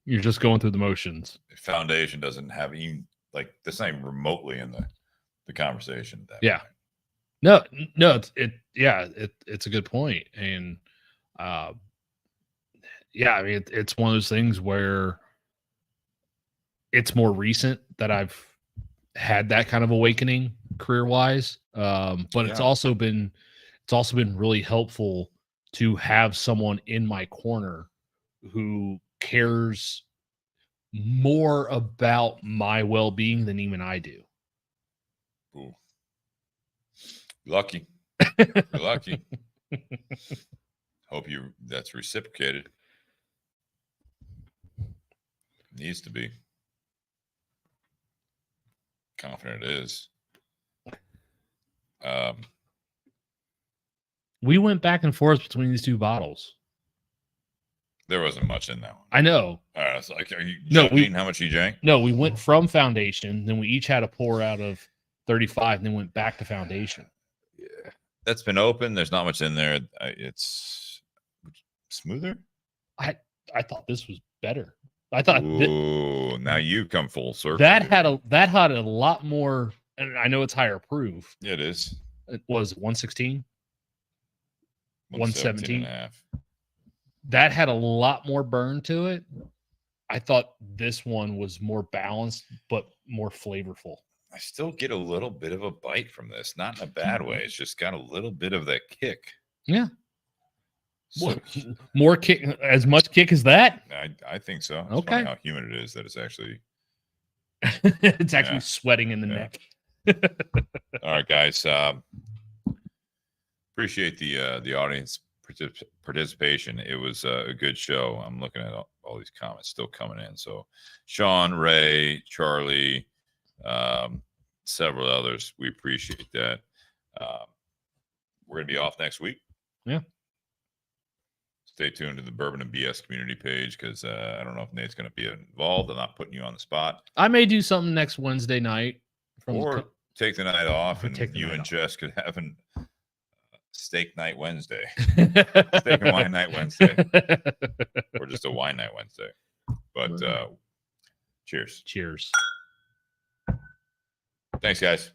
you're just going through the motions. Foundation doesn't have even like that's not even remotely in the conversation. At that Yeah. point. No, it's a good point. And yeah, I mean it's one of those things where it's more recent that I've had that kind of awakening career-wise. But it's also been really helpful to have someone in my corner who cares more about my well-being than even I do. Ooh. Lucky. You're lucky. Hope that's reciprocated. Needs to be. Confident it is. We went back and forth between these two bottles. There wasn't much in that one. I know. All right, so like, are you judging how much you drank? No, we went from Foundation, then we each had a pour out of 35, and then went back to Foundation. Yeah, that's been open. There's not much in there. It's smoother. I thought this was better. I thought. Ooh, now you come full circle. That had a lot more, and I know it's higher proof. Yeah, it is. It was 116, 117 and a half. That had a lot more burn to it. I thought this one was more balanced, but more flavorful. I still get a little bit of a bite from this, not in a bad way. It's just got a little bit of that kick. Yeah. So, more kick, as much kick as that? I think so. It's okay. funny how humid it is that it's actually sweating in the neck. All right, guys. Appreciate the audience participation. It was a good show. I'm looking at all these comments still coming in. So Sean, Ray, Charlie, several others. We appreciate that. We're going to be off next week. Yeah. Stay tuned to the Bourbon and BS community page because I don't know if Nate's going to be involved. I'm not putting you on the spot. I may do something next Wednesday night. Or take the night off, and you and off. Jess could have a steak night Wednesday. Steak and wine night Wednesday. Or just a wine night Wednesday. But cheers. Cheers. Thanks, guys.